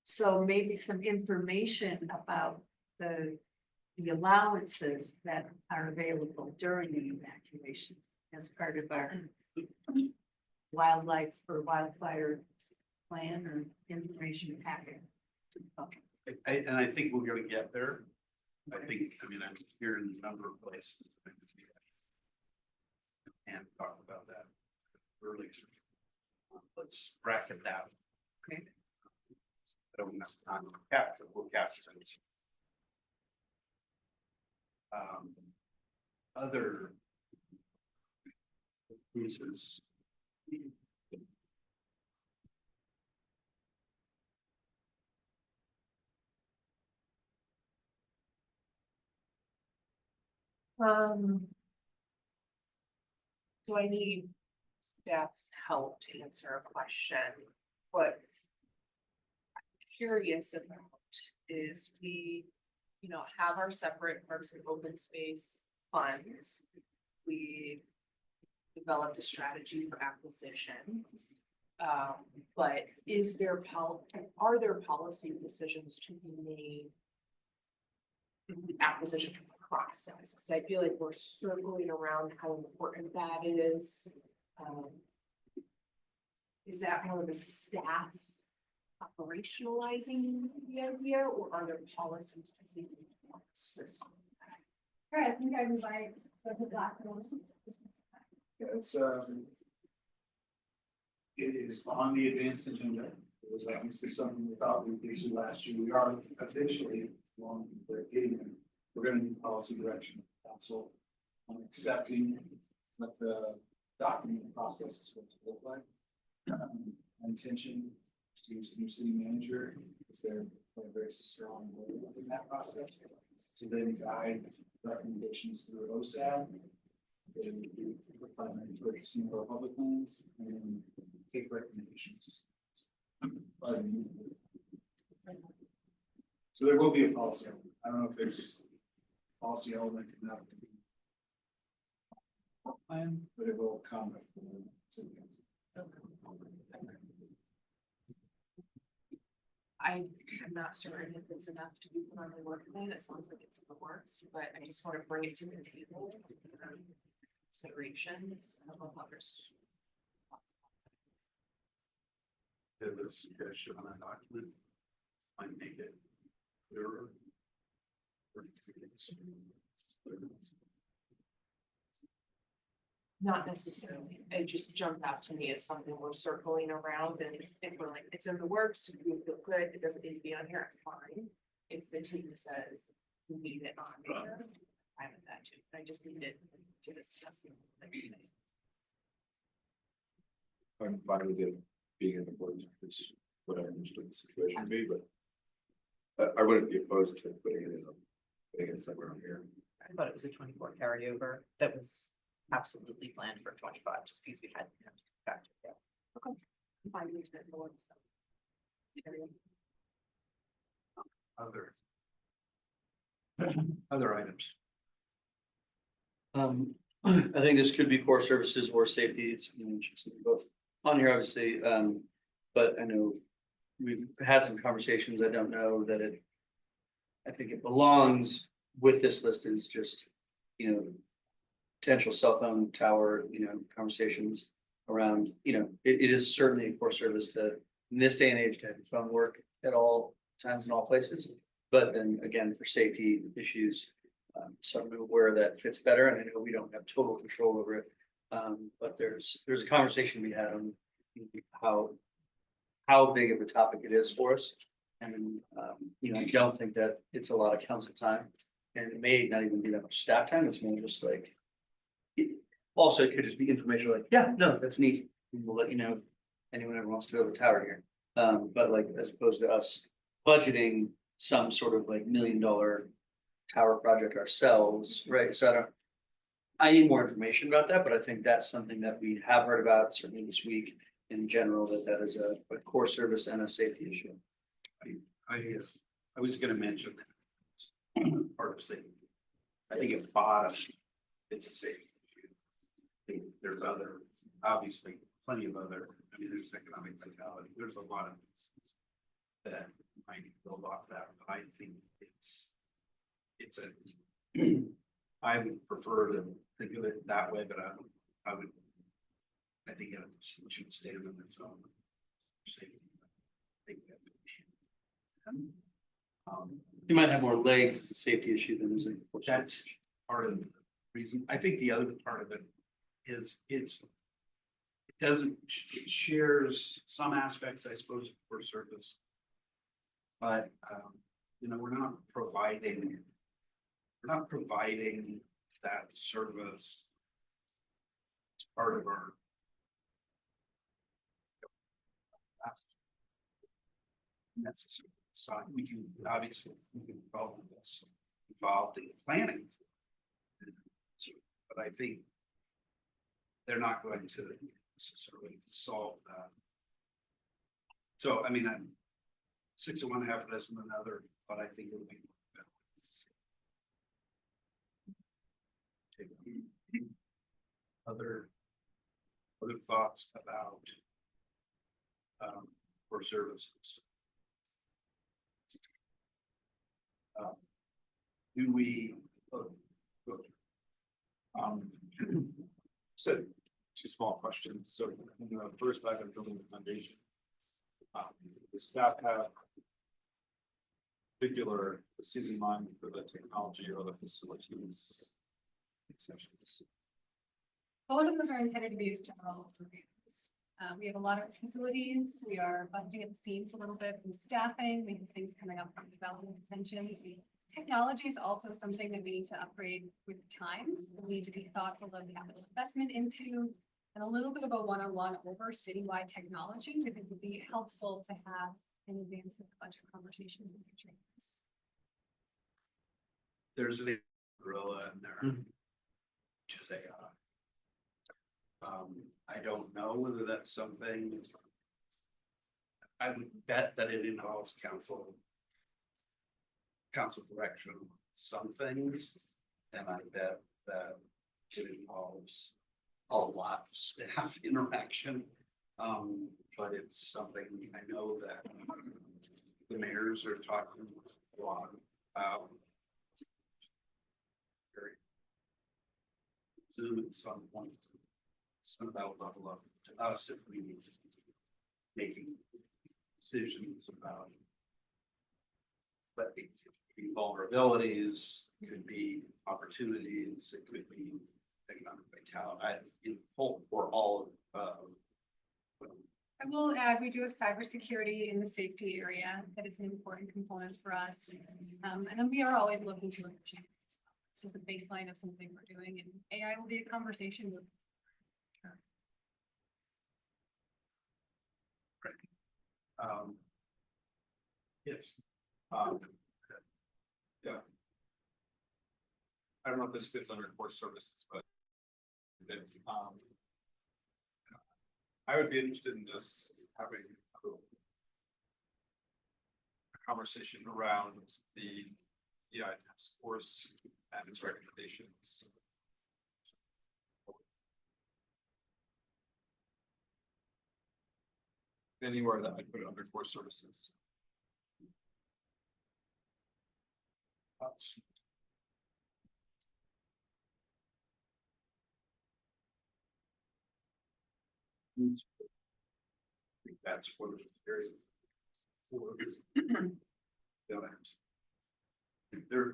So maybe some information about the allowances that are available during the evacuation as part of our wildlife or wildfire plan or information packet. And I think we're gonna get there. I'm hearing a number of places. And talked about that earlier. Let's bracket that. Okay. I don't have time to capture, we'll capture things. Other pieces. Do I need staff's help to answer a question? What I'm curious about is we, have our separate parks and open space funds. We developed a strategy for acquisition. But are there policy decisions to be made in the acquisition process? Because I feel like we're circling around how important that is. Is that more of a staff operationalizing the idea, or are there policies to be system? All right, I think I invite the black one. Yeah, it is on the advanced agenda. It was obviously something we thought we'd issue last year. We are officially along the getting there. We're gonna need policy direction from council on accepting what the document process is going to look like. My intention to use the new city manager is there a very strong role in that process. To then guide recommendations through OSAD. Then primary purchasing of our public lands and then take recommendations. So there will be a policy element. I don't know if there's policy element in that plan, but it will come. I am not certain if it's enough to be put on the work plan. It sounds like it's in the works, but I just want to bring it to the table. Consideration. I don't know if others. Give a suggestion on that document. Might make it clearer. Not necessarily. It just jumped out to me as something we're circling around, and if we're like, it's in the works, we feel good, it doesn't need to be on here, fine. If the team says we need it on there, I'm with that too. I just needed to discuss it. I'm fine with it being in the works, is what I understood the situation to be, but I wouldn't be opposed to putting it somewhere on here. I thought it was a 24 carryover that was absolutely planned for 25, just because we had factored it out. Okay. Fine, we did the works, so. Other items. I think this could be core services or safety. It's, just both on here, obviously. But I know we've had some conversations. I don't know that I think it belongs with this list is just, potential cell phone tower, conversations around, it is certainly a core service to, in this day and age, to have your phone work at all times in all places. But then again, for safety issues, so I'm aware that fits better, and I know we don't have total control over it. But there's a conversation we had on how big of a topic it is for us. And, I don't think that it's a lot of council time, and it may not even be that much staff time, it's more just like. Also, it could just be information like, yeah, no, that's neat, and we'll let you know if anyone ever wants to build a tower here. But like, as opposed to us budgeting some sort of like $1 million tower project ourselves, right? So I need more information about that, but I think that's something that we have heard about certainly this week in general, that is a core service and a safety issue. I was gonna mention that part of safety. I think at bottom, it's a safety issue. I think there's obviously plenty of other, there's economic vitality, there's a lot of things that might build off that, but I think I would prefer to think of it that way, but I think it should stand on its own. Safety. I think that. You might have more legs as a safety issue than as a. That's part of the reason. I think the other part of it is it shares some aspects, I suppose, for service. But we're not providing that service as part of our. That's necessary. So we can obviously involve this, involved in planning. But I think they're not going to necessarily solve that. So, 6 of one, half a dozen of another, but I think it'll be other thoughts about for services. Do we? So 2 small questions. So first, I've been building the foundation. The staff have particular season line for the technology or the facilities exceptions. Both of those are intended to be as general reviews. We have a lot of facilities. We are budgeting at the seams a little bit from staffing. We have things coming up from development intentions. Technology is also something that we need to upgrade with times. We need to be thoughtful of capital investment into, and a little bit of a one-on-one over citywide technology. I think would be helpful to have in advance of budget conversations and future years. There's an gorilla in there, which is AI. I don't know whether that's something. I would bet that it involves council direction on some things, and I bet that it involves a lot of staff interaction. But it's something I know that the mayors are talking a lot about. Zoom at some point. Some of that will level up to us if we need making decisions about. But it could be vulnerabilities, it could be opportunities, it could be economic vitality. For all of. I will add, we do have cybersecurity in the safety area. That is an important component for us. And then we are always looking to enhance. It's just a baseline of something we're doing, and AI will be a conversation with. Yes. Yeah. I don't know if this fits under core services, but I would be interested in just having a conversation around the EI task force and its recommendations. Anywhere that I put it under core services. I think that's one of the areas.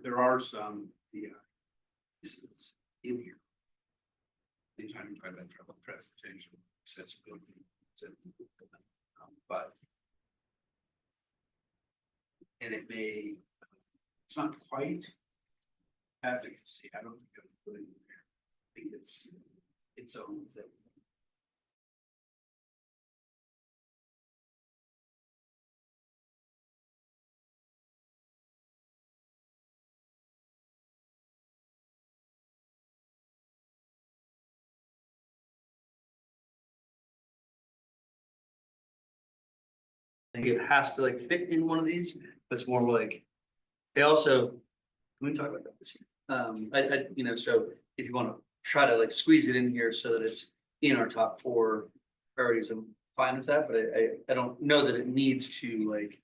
There are some pieces in here. anytime you try to travel transportation, accessibility, but. And it may, it's not quite advocacy, I don't think I would put it in there. I think it's its own thing. I think it has to like fit in one of these, but it's more like, they also, can we talk about that this year? You know, so if you want to try to like squeeze it in here so that it's in our top 4 priorities, I'm fine with that, but I don't know that it needs to like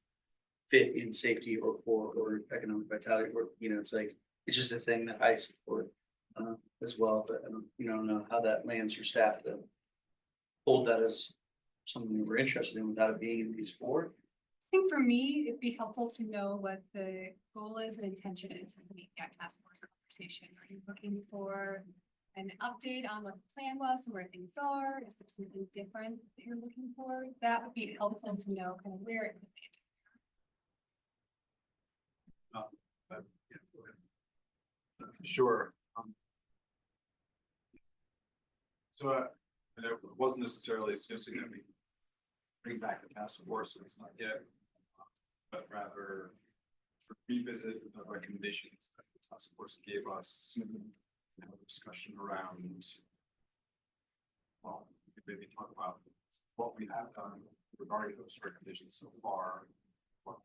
fit in safety or economic vitality, or, you know, it's like, it's just a thing that I support as well, but I don't, you know how that lands for staff to hold that as something that we're interested in without it being in these 4. I think for me, it'd be helpful to know what the goal is and intention is for the MEAC task force conversation. Are you looking for an update on what the plan was and where things are? Is there something different that you're looking for? That would be helpful to know kind of where it could be. Yeah, go ahead. Sure. So and it wasn't necessarily suggesting that we bring back the task force, it's not yet, but rather revisit the recommendations that the task force gave us, have a discussion around, well, we could maybe talk about what we have done regarding those recommendations so far, what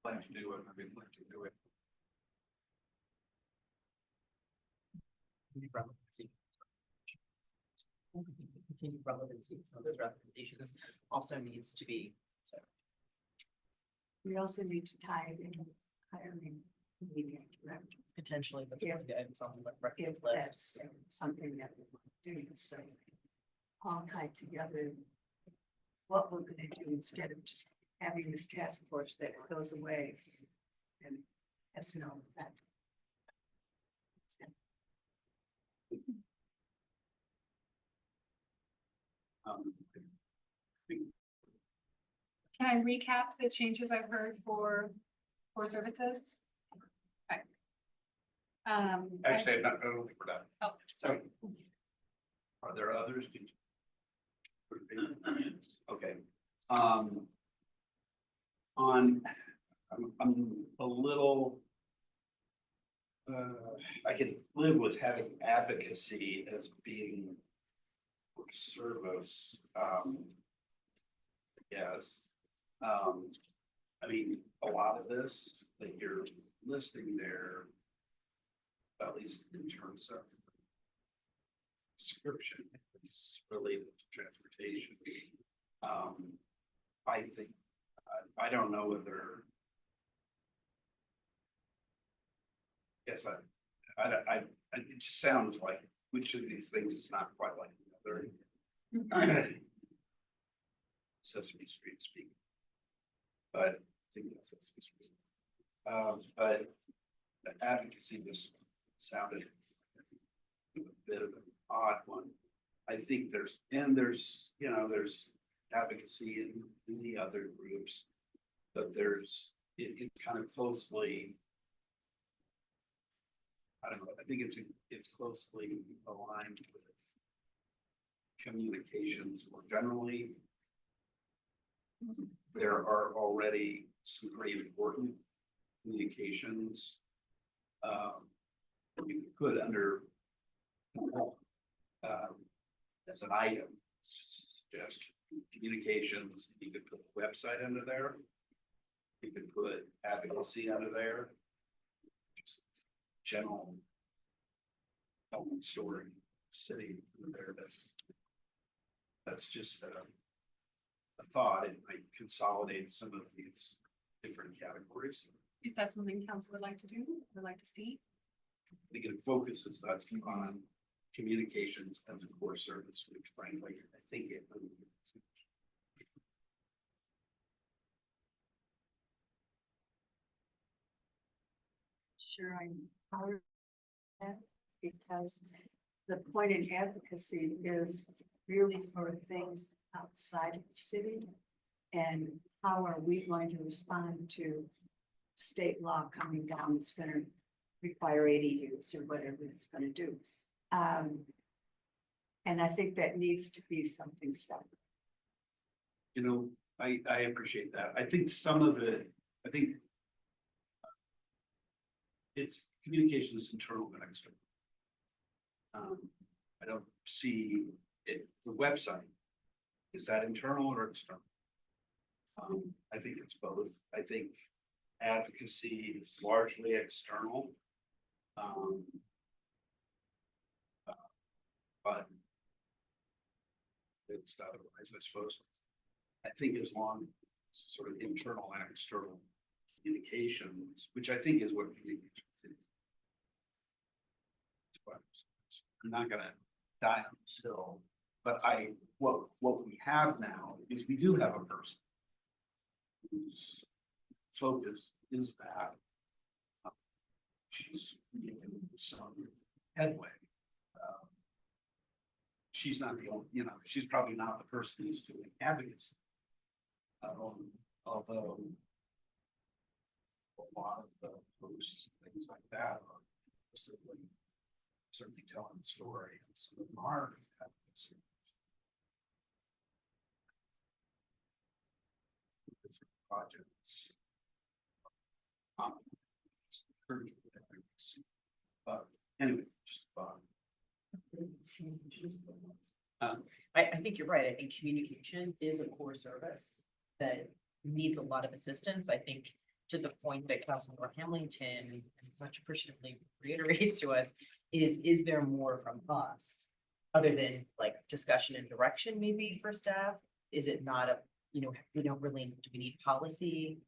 we plan to do and how we'd like to do it. Continued relevancy, some of those recommendations also needs to be, so. We also need to tie it in with hiring a media director. Potentially, that's one of the items on the If recommend list. that's something that we want to do, so all tied together. What we're gonna do instead of just having this task force that goes away and has no effect. Can I recap the changes I've heard for services? Okay. Actually, I don't think we're done. Oh, sorry. Are there others? Okay. I'm a little. I can live with having advocacy as being for service. Yes. I mean, a lot of this that you're listing there, at least in terms of description, is related to transportation. I think, I don't know whether. Yes, it just sounds like which of these things is not quite like the other. Sesame Street speak. But I think that's Sesame Street. But the advocacy just sounded a bit of an odd one. I think there's advocacy in the other groups, but it kind of closely. I don't know, I think it's closely aligned with communications more generally. There are already some pretty important communications. You could put under as an item, suggest communications, you could put the website under there. You could put advocacy under there. Just general story, city there. That's just a thought. It might consolidate some of these different categories. Is that something council would like to do, would like to see? I think it focuses us on communications as a core service, which frankly, I think it would. Sure, I'm power that because the point in advocacy is really for things outside of the city. And how are we going to respond to state law coming down that's gonna require ADUs or whatever it's gonna do? And I think that needs to be something separate. You know, I appreciate that. I think some of it, I think it's communications internal and external. I don't see it, the website, is that internal or external? I think it's both. I think advocacy is largely external. But it's otherwise, I suppose. I think as long as sort of internal and external communications, which I think is what communications is. I'm not gonna die on this hill, but what we have now is we do have a person whose focus is that she's making some headway. She's not the only, she's probably not the person who's doing advocacy. Although a lot of the posts, things like that are certainly telling the story, and some of them are advocacy. Different projects. But anyway, just a thought. I think you're right. I think communication is a core service that needs a lot of assistance. I think to the point that Councilmember Hamilton much appreciatively reiterates to us is there more from us? Other than like discussion and direction maybe for staff? Is it not a, we don't really, do we need policy?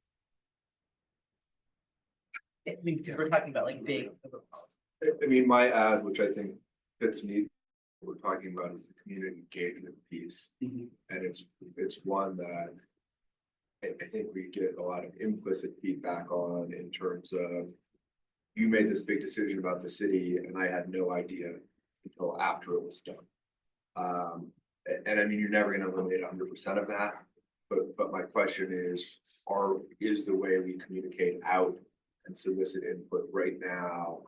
I mean, because we're talking about like big. I mean, my ad, which I think fits me, what we're talking about is the community engagement piece. And it's one that I think we get a lot of implicit feedback on in terms of, you made this big decision about the city and I had no idea until after it was done. And I mean, you're never gonna eliminate 100% of that. But my question is the way we communicate out and solicit input right now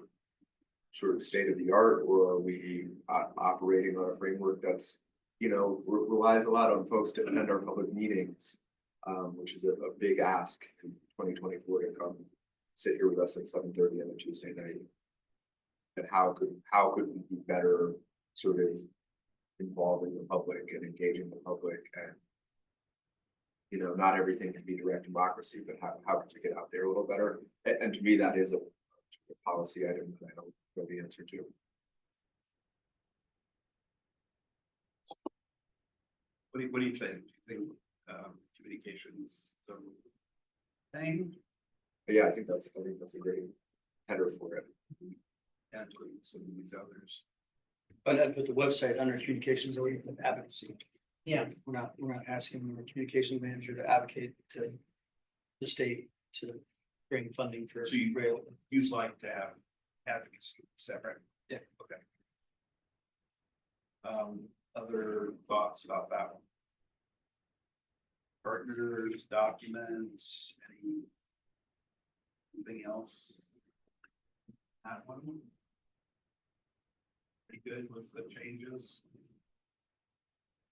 sort of state of the art, or are we operating on a framework that's, relies a lot on folks to attend our public meetings, which is a big ask in 2024 to come sit here with us at 7:30 on a Tuesday night. And how could we be better sort of involving the public and engaging the public, and not everything can be direct democracy, but how could we get out there a little better? And to me, that is a policy item that I don't know the answer to. What do you think? Do you think communications thing? Yeah, I think that's a great header for it. And some of these others. But I'd put the website under communications or advocacy. Yeah. We're not asking the communications manager to advocate to the state to bring funding for. So you'd like to have advocacy separate? Yeah. Okay. Other thoughts about that one? Partners, documents, anything else? That one? Pretty good with the changes.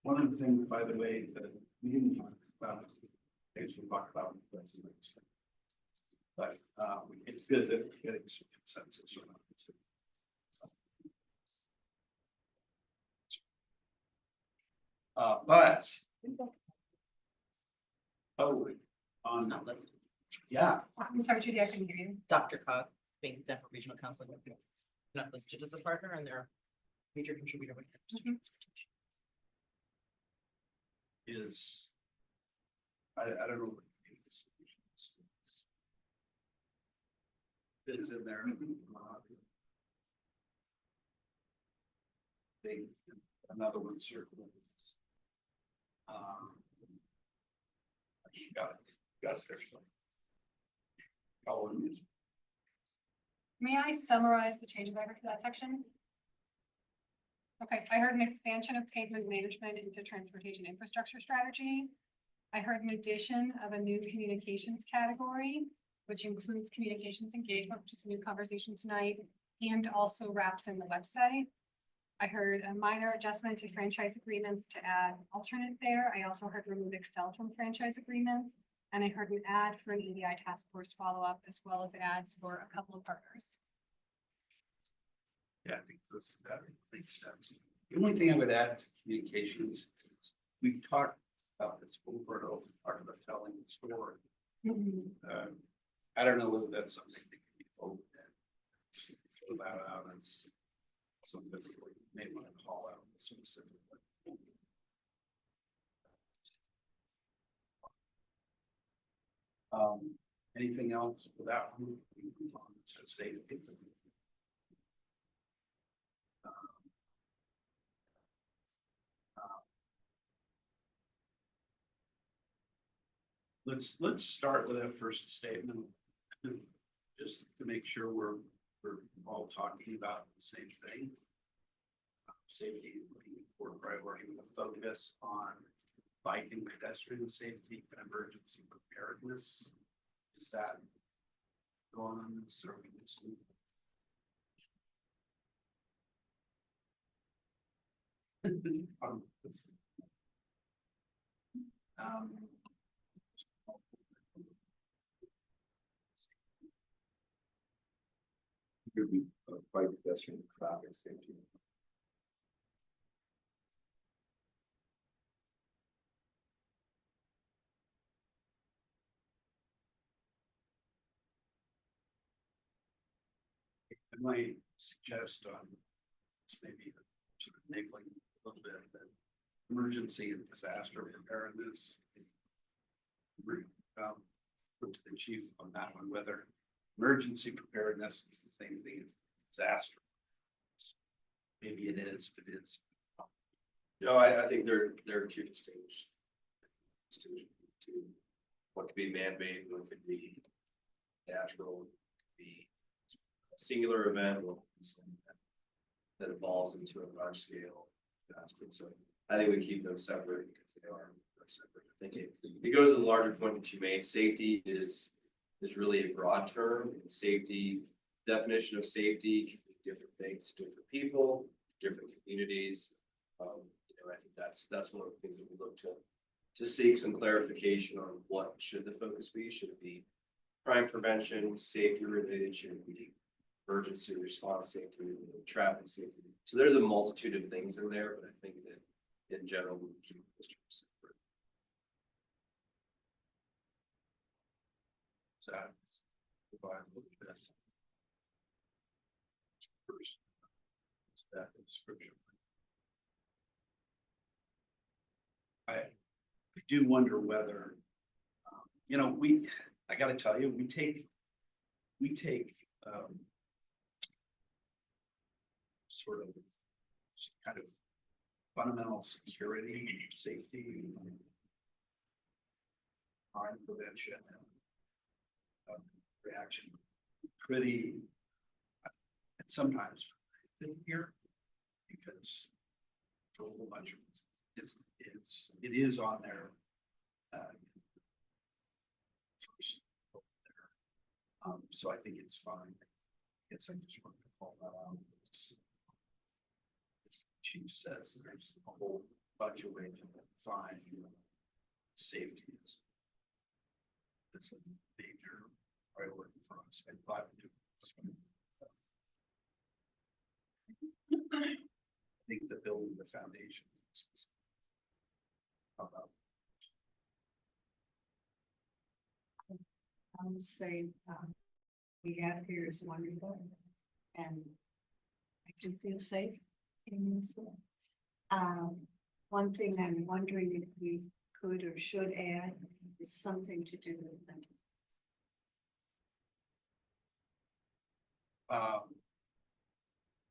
One of the things, by the way, that we didn't talk about, I guess we'll talk about this next time. But it's good that we're getting some consensus around this. But It's not listed. yeah, I'm sorry, Judy, I couldn't hear you. Dr. Cog, being Denver Regional Council, not listed as a partner and they're a major contributor when it comes to transportation. is I don't know. It's in there. Another one circled. Got it there. May I summarize the changes I heard for that section? Okay, I heard an expansion of pavement management into transportation infrastructure strategy. I heard an addition of a new communications category, which includes communications engagement, which is a new conversation tonight, and also wraps in the website. I heard a minor adjustment to franchise agreements to add alternate there. I also heard remove Excel from franchise agreements. And I heard an ad for an EDI task force follow-up, as well as ads for a couple of partners. Yeah, I think that makes sense. The only thing I would add to communications, is we've talked about this over and over, talked about telling the story. I don't know whether that's something that can be folded in. Fill that out as something that we may want to call out specifically. Anything else for that one? We move on to safety. Let's start with that first statement, just to make sure we're all talking about the same thing. Safety being a core priority with a focus on bike and pedestrian safety and emergency preparedness. Is that going on this or listening? Could be bike pedestrian traffic safety. I might suggest maybe sort of enabling a little bit of that emergency and disaster preparedness. Put to the chief on that one, whether emergency preparedness is the same thing as disaster. Maybe it is, if it is. No, I think they're two distinguished. What could be man-made, what could be natural, what could be a singular event, what could be something that evolves into a large scale disaster. So I think we keep them separate because they are separate. I think it goes to the larger point that you made. Safety is really a broad term, and safety, definition of safety can be different things to different people, different communities. I think that's one of the things that we look to seek some clarification on what should the focus be. Should it be crime prevention, safety related? Should it be emergency response safety, traffic safety? So there's a multitude of things in there, but I think that in general we keep those terms separate. So provide a little bit. First, it's that description. I do wonder whether, I got to tell you, we take sort of kind of fundamental security, safety, crime prevention, and reaction pretty, and sometimes here because for a whole bunch of reasons. It is on there. First there. So I think it's fine. Yes, I just wanted to call that out. As the chief says, there's a whole bunch of ways to define safety is. It's a major priority for us. I'm glad to do this. I think the building the foundation. I would say, we have here is wonderful, and I can feel safe in this one. One thing I'm wondering if we could or should add is something to do with mental.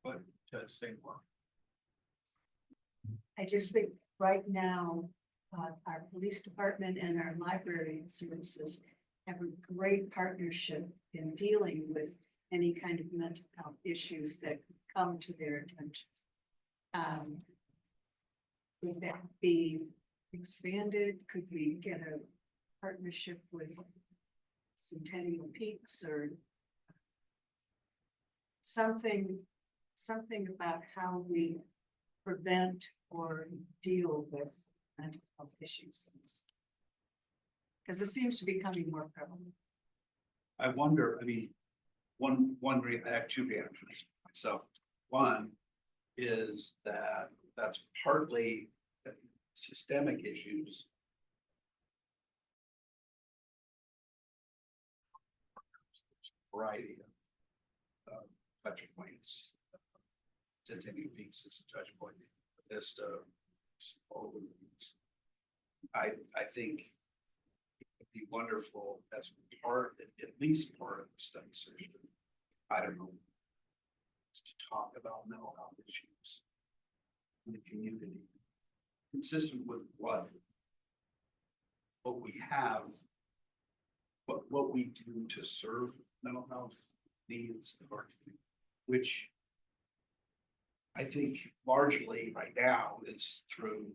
But to say more. I just think right now, our police department and our library services have a great partnership in dealing with any kind of mental health issues that come to their attention. Would that be expanded? Could we get a partnership with Centennial Peaks or something about how we prevent or deal with mental health issues? Because it seems to be becoming more prevalent. I wonder, I mean, I have two reactions myself. One is that that's partly systemic issues. Variety of touch points. Centennial Peaks is a touch point. Vista, all of these. I think it would be wonderful as part, at least part of the study session. I don't know. To talk about mental health issues in the community, consistent with what we have, what we do to serve mental health needs of our community, which I think largely right now is through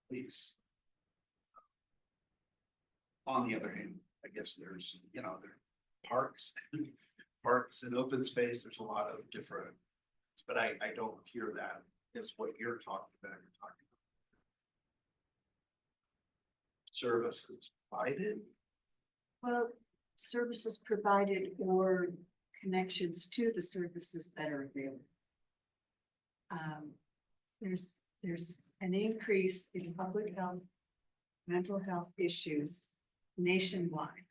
police. On the other hand, I guess there's, there are parks, parks and open space. There's a lot of different, but I don't hear that is what you're talking about. You're talking about services provided. Well, services provided or connections to the services that are available. There's an increase in public health, mental health issues nationwide.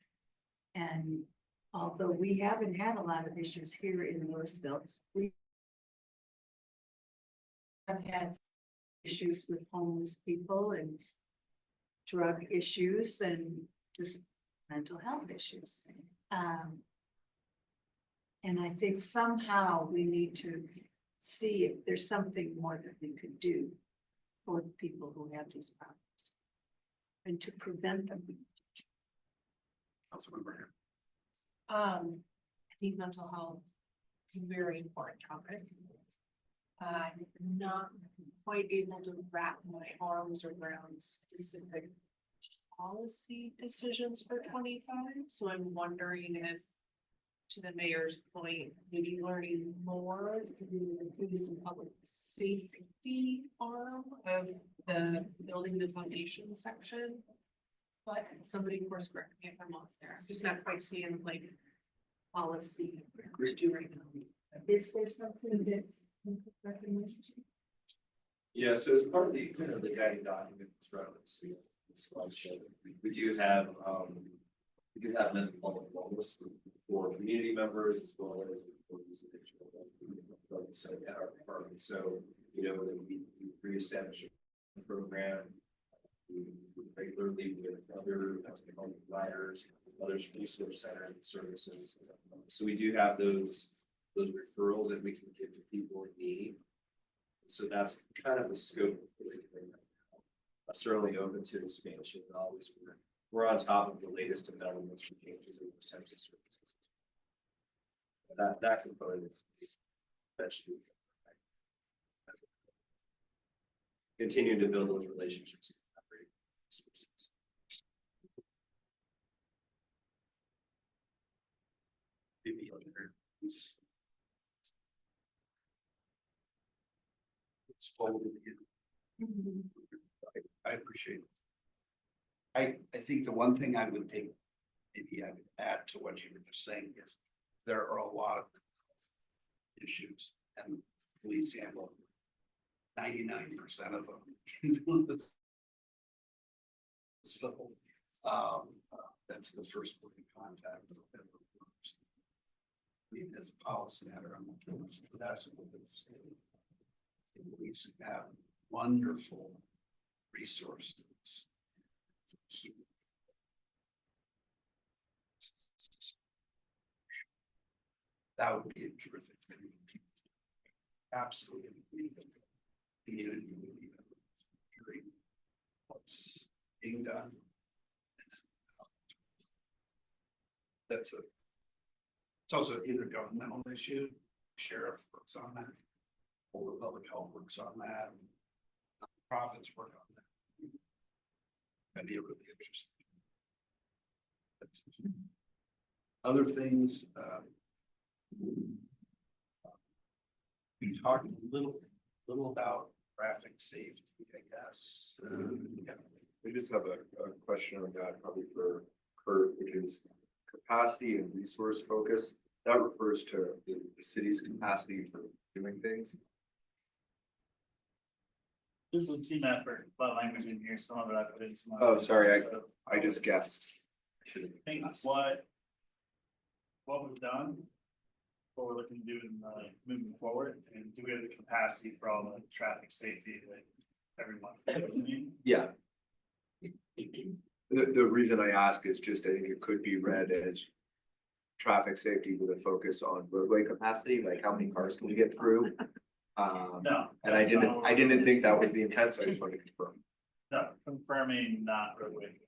And although we haven't had a lot of issues here in Louisville, we have had issues with homeless people and drug issues and just mental health issues. And I think somehow we need to see if there's something more that we could do for the people who have these problems and to prevent them. I think mental health is a very important topic. I'm not quite able to wrap my arms around specific policy decisions for 25. So I'm wondering if, to the mayor's point, maybe learning more through the police and public safety arm of the building the foundation section. But somebody course correct me if I'm off there. I'm just not quite seeing like policy to do right now. Is there something that? Yeah, so as part of the guiding document that's referenced in the slideshow, we do have mental health wellness for community members as well as employees at our department. So, we reestablish a program. We regularly with other mental health providers, other resource centers and services. So we do have those referrals that we can give to people in need. So that's kind of the scope of what we're doing right now. Certainly open to expansion. Always we're on top of the latest developments and changes in those types of services. That component is especially continuing to build those relationships. Maybe it's folded in. I appreciate it. I think the one thing I would think, maybe I would add to what you were just saying is there are a lot of issues and police handle 99% of them. So that's the first point of contact. As a policy matter, I'm not sure that's what it's. Police have wonderful resources. That would be a terrific thing. Absolutely. Community would be great. What's being done. It's also an intergovernmental issue. Sheriff works on that. Over public health works on that. Profits work on that. That'd be really interesting. Other things, we talked a little about traffic safety, I guess. Yeah. I just have a question on that, probably for Kurt, which is capacity and resource focus. That refers to the city's capacity for doing things. This is a team effort, a lot of language in here, some of it I put in some. Oh, sorry, So I just guessed. I think what we've done, what we're looking to do in moving forward, and do we have the capacity for all the traffic safety that everyone. Yeah. The reason I ask is just, I think it could be read as traffic safety with a focus on roadway capacity, like how many cars can we get through? No. And I didn't think that was the intent, so I just wanted to confirm. No, confirming not roadway capacity.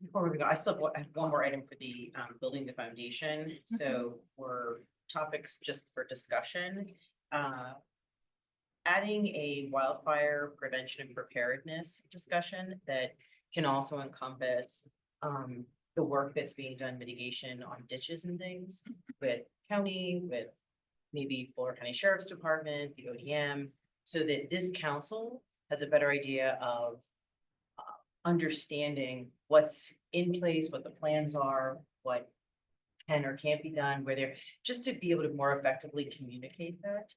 Before we go, I still have one more item for the building the foundation. So for topics just for discussion, adding a wildfire prevention and preparedness discussion that can also encompass the work that's being done mitigation on ditches and things with county, with maybe Florida County Sheriff's Department, the ODM, so that this council has a better idea of understanding what's in place, what the plans are, what can or can't be done, where they're, just to be able to more effectively communicate that.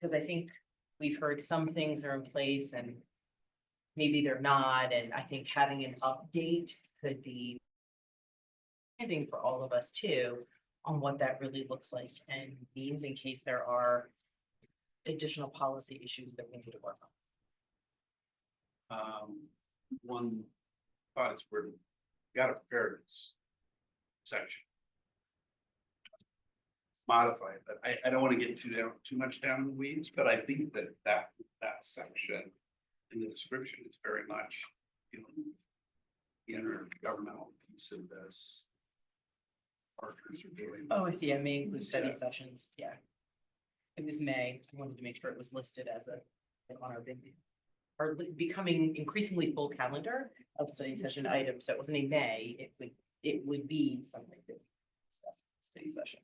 Because I think we've heard some things are in place and maybe they're not, and I think having an update could be ending for all of us too, on what that really looks like and means in case there are additional policy issues that we need to work on. One thought is we're got a preparedness section. Modify it, but I don't want to get too much down in the weeds, but I think that section in the description is very much, you know, the intergovernmental piece of this. Partners are doing. Oh, I see. I may include study sessions. Yeah. It was May. I wanted to make sure it was listed as a, like, on our big, or becoming increasingly full calendar of study session items. So it wasn't a May, it would be something that we discuss in the study session.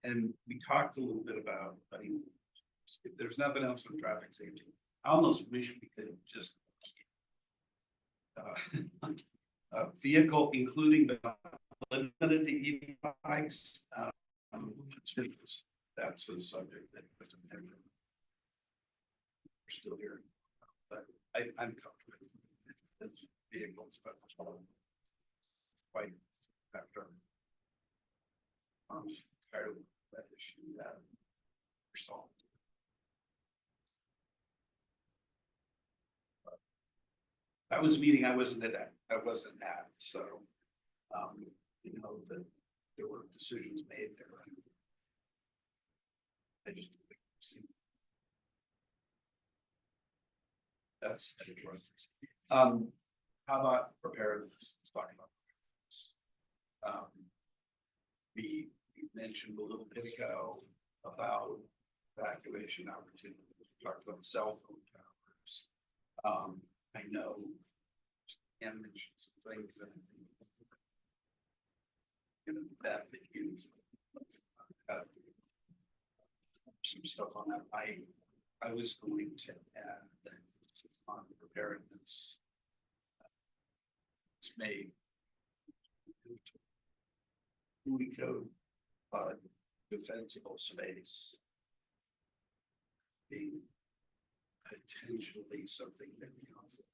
And we talked a little bit about, I mean, if there's nothing else on traffic safety, I almost wish we could just vehicle, including but limited to EV bikes. That's a subject that doesn't have. We're still here, but I'm comfortable with this vehicles, but quite after. I'm tired of that issue that we're solved. That was a meeting I wasn't at, so, you know, that there were decisions made there. I just see. That's interesting. How about preparedness? Let's talk about preparedness. We mentioned a little bit ago about evacuation opportunities. We talked about cell phone towers. I know and mentioned some things that that you some stuff on that. I was going to add on preparedness. It's made we code defensible space being potentially something that the council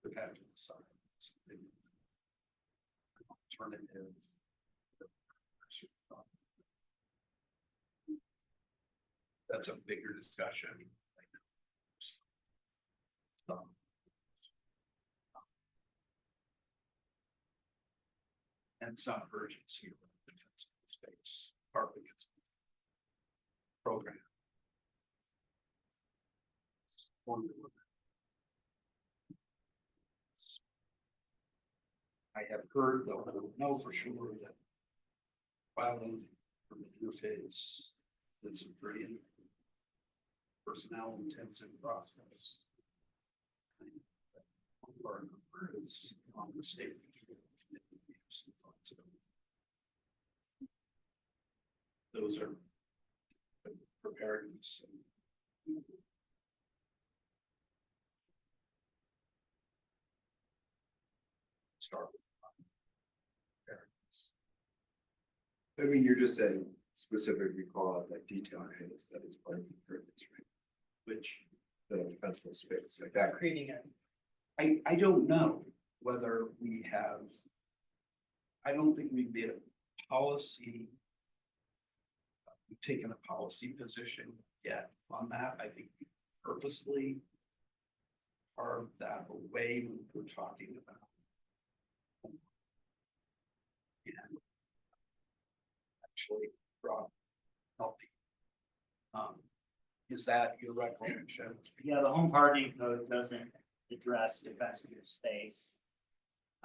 would have to decide, something alternative. That's a bigger discussion. And some urgency around defensible space, partly because program. I have heard, though, I don't know for sure that filing from the interface is a pretty personnel intensive process. Our number is on the state. Those are preparedness. Start with. I mean, you're just saying specifically call out like detail areas that is part of the purpose, right? Which The defensible space like that. Creating a. I don't know whether we have. I don't think we've made a policy. We've taken a policy position yet on that. I think we purposely carved that away when we're talking about. And actually brought healthy. Is that your recollection? Yeah, the home parking code doesn't address defensive space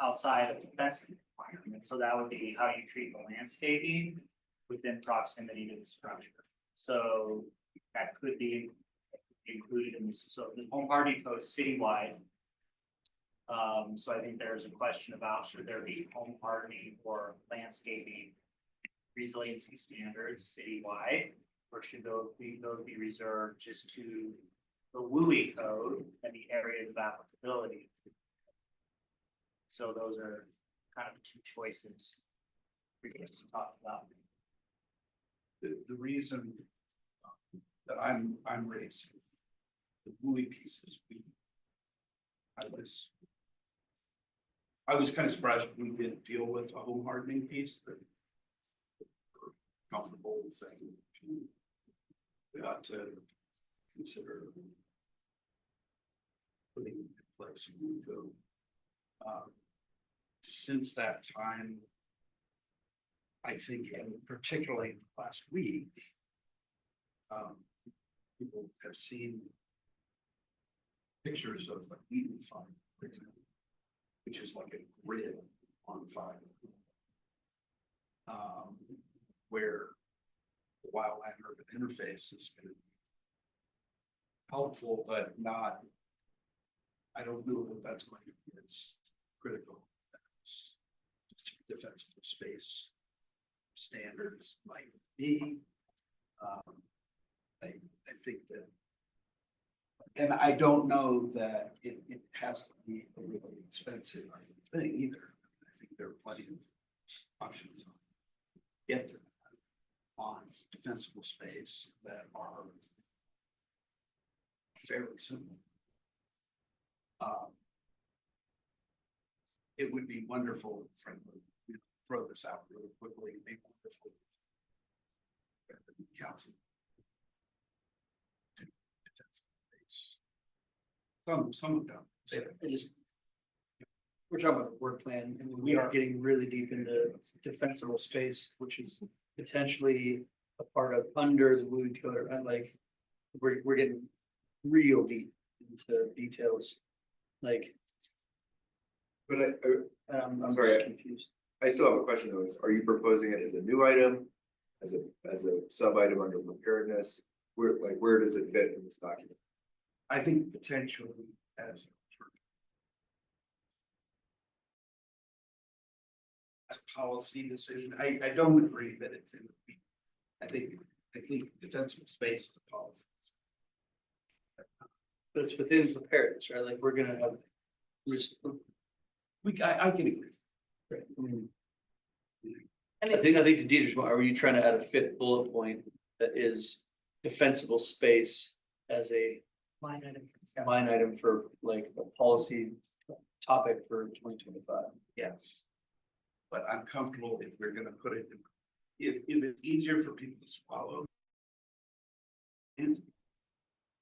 outside of defensive requirements, so that would be how you treat the landscaping within proximity to the structure. So that could be included in this, so the home parking code is citywide. So I think there's a question about should there be home parking or landscaping resiliency standards citywide? Or should those be reserved just to the WUI code and the areas of applicability? So those are kind of the two choices we can talk about. The reason that I'm raising the WUI pieces, I was kind of surprised we didn't deal with a home hardening piece that we're comfortable with saying we ought to consider putting in place when we go. Since that time, I think, and particularly last week, people have seen pictures of like Eden Farm, for example, which is like a grid on fire, where the wildland urban interface is going to be helpful, but not. I don't know that that's going to be as critical as defensible space standards might be. I think that, and I don't know that it has to be a really expensive thing either. I think there are plenty of options on get to that on defensible space that are fairly simple. It would be wonderful, frankly, throw this out really quickly, it'd be wonderful if the council. Some of them. We're talking about a work plan and we are getting really deep into defensible space, which is potentially a part of under the WUI code, and like we're getting real deep into details. Like, But I'm sorry, confused. I still have a question though, is, are you proposing it as a new item? As a sub item under preparedness? Where does it fit in this document? I think potentially as a policy decision, I don't agree that it's in the. I think defensible space is a policy. But it's within preparedness, right? Like we're gonna have. I can agree. Right. I think to Deidre's point, are you trying to add a fifth bullet point that is defensible space as a Line item for discussion. line item for like a policy topic for 2025? Yes. But I'm comfortable if we're gonna put it, if it's easier for people to swallow. And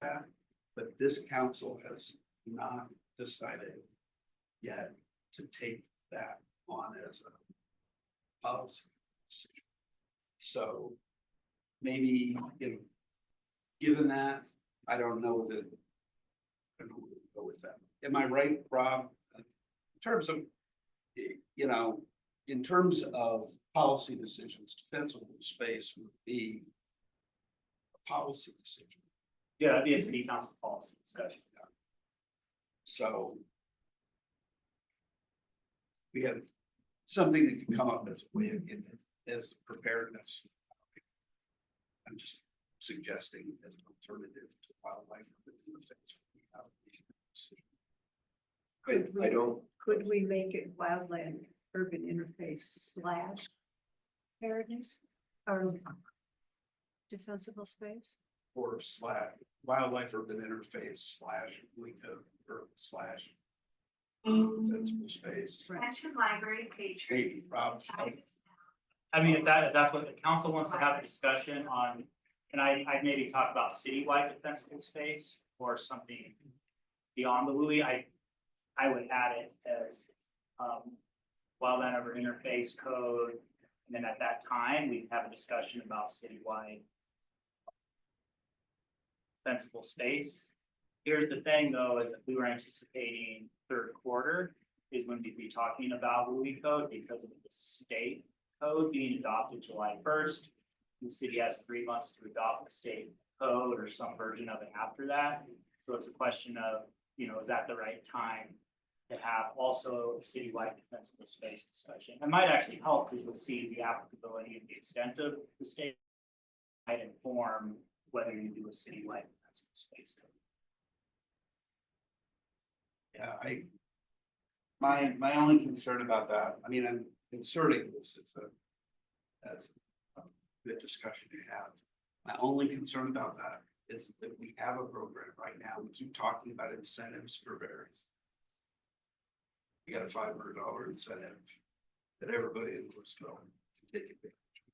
that, but this council has not decided yet to take that on as a policy decision. So maybe, given that, I don't know that I don't know where to go with that. Am I right, Rob? In terms of you know, in terms of policy decisions, defensible space would be a policy decision. Yeah, that'd be a city council policy discussion. So we have something that could come up as a way of, as preparedness. I'm just suggesting as an alternative to wildlife. I don't, Could we make it wildland urban interface / preparedness or defensible space? Or / wildlife urban interface / WICA or / defensible space. Library page. Maybe, Rob. I mean, if that's what the council wants to have a discussion on, and I'd maybe talk about citywide defensible space or something beyond the Louis, I would add it as wildland urban interface code. And then at that time, we have a discussion about citywide defensible space. Here's the thing though, is that we were anticipating third quarter is when we'd be talking about Louis code because of the state code being adopted July 1st. The city has 3 months to adopt the state code or some version of it after that. So it's a question of, you know, is that the right time to have also a citywide defensible space discussion? It might actually help because you'll see the applicability and the extent of the state might inform whether you do a citywide defensible space code. Yeah, my only concern about that, I mean, I'm inserting this as a good discussion to have. My only concern about that is that we have a program right now. We keep talking about incentives for various. We got a $500 incentive that everybody in Louisville can take advantage of.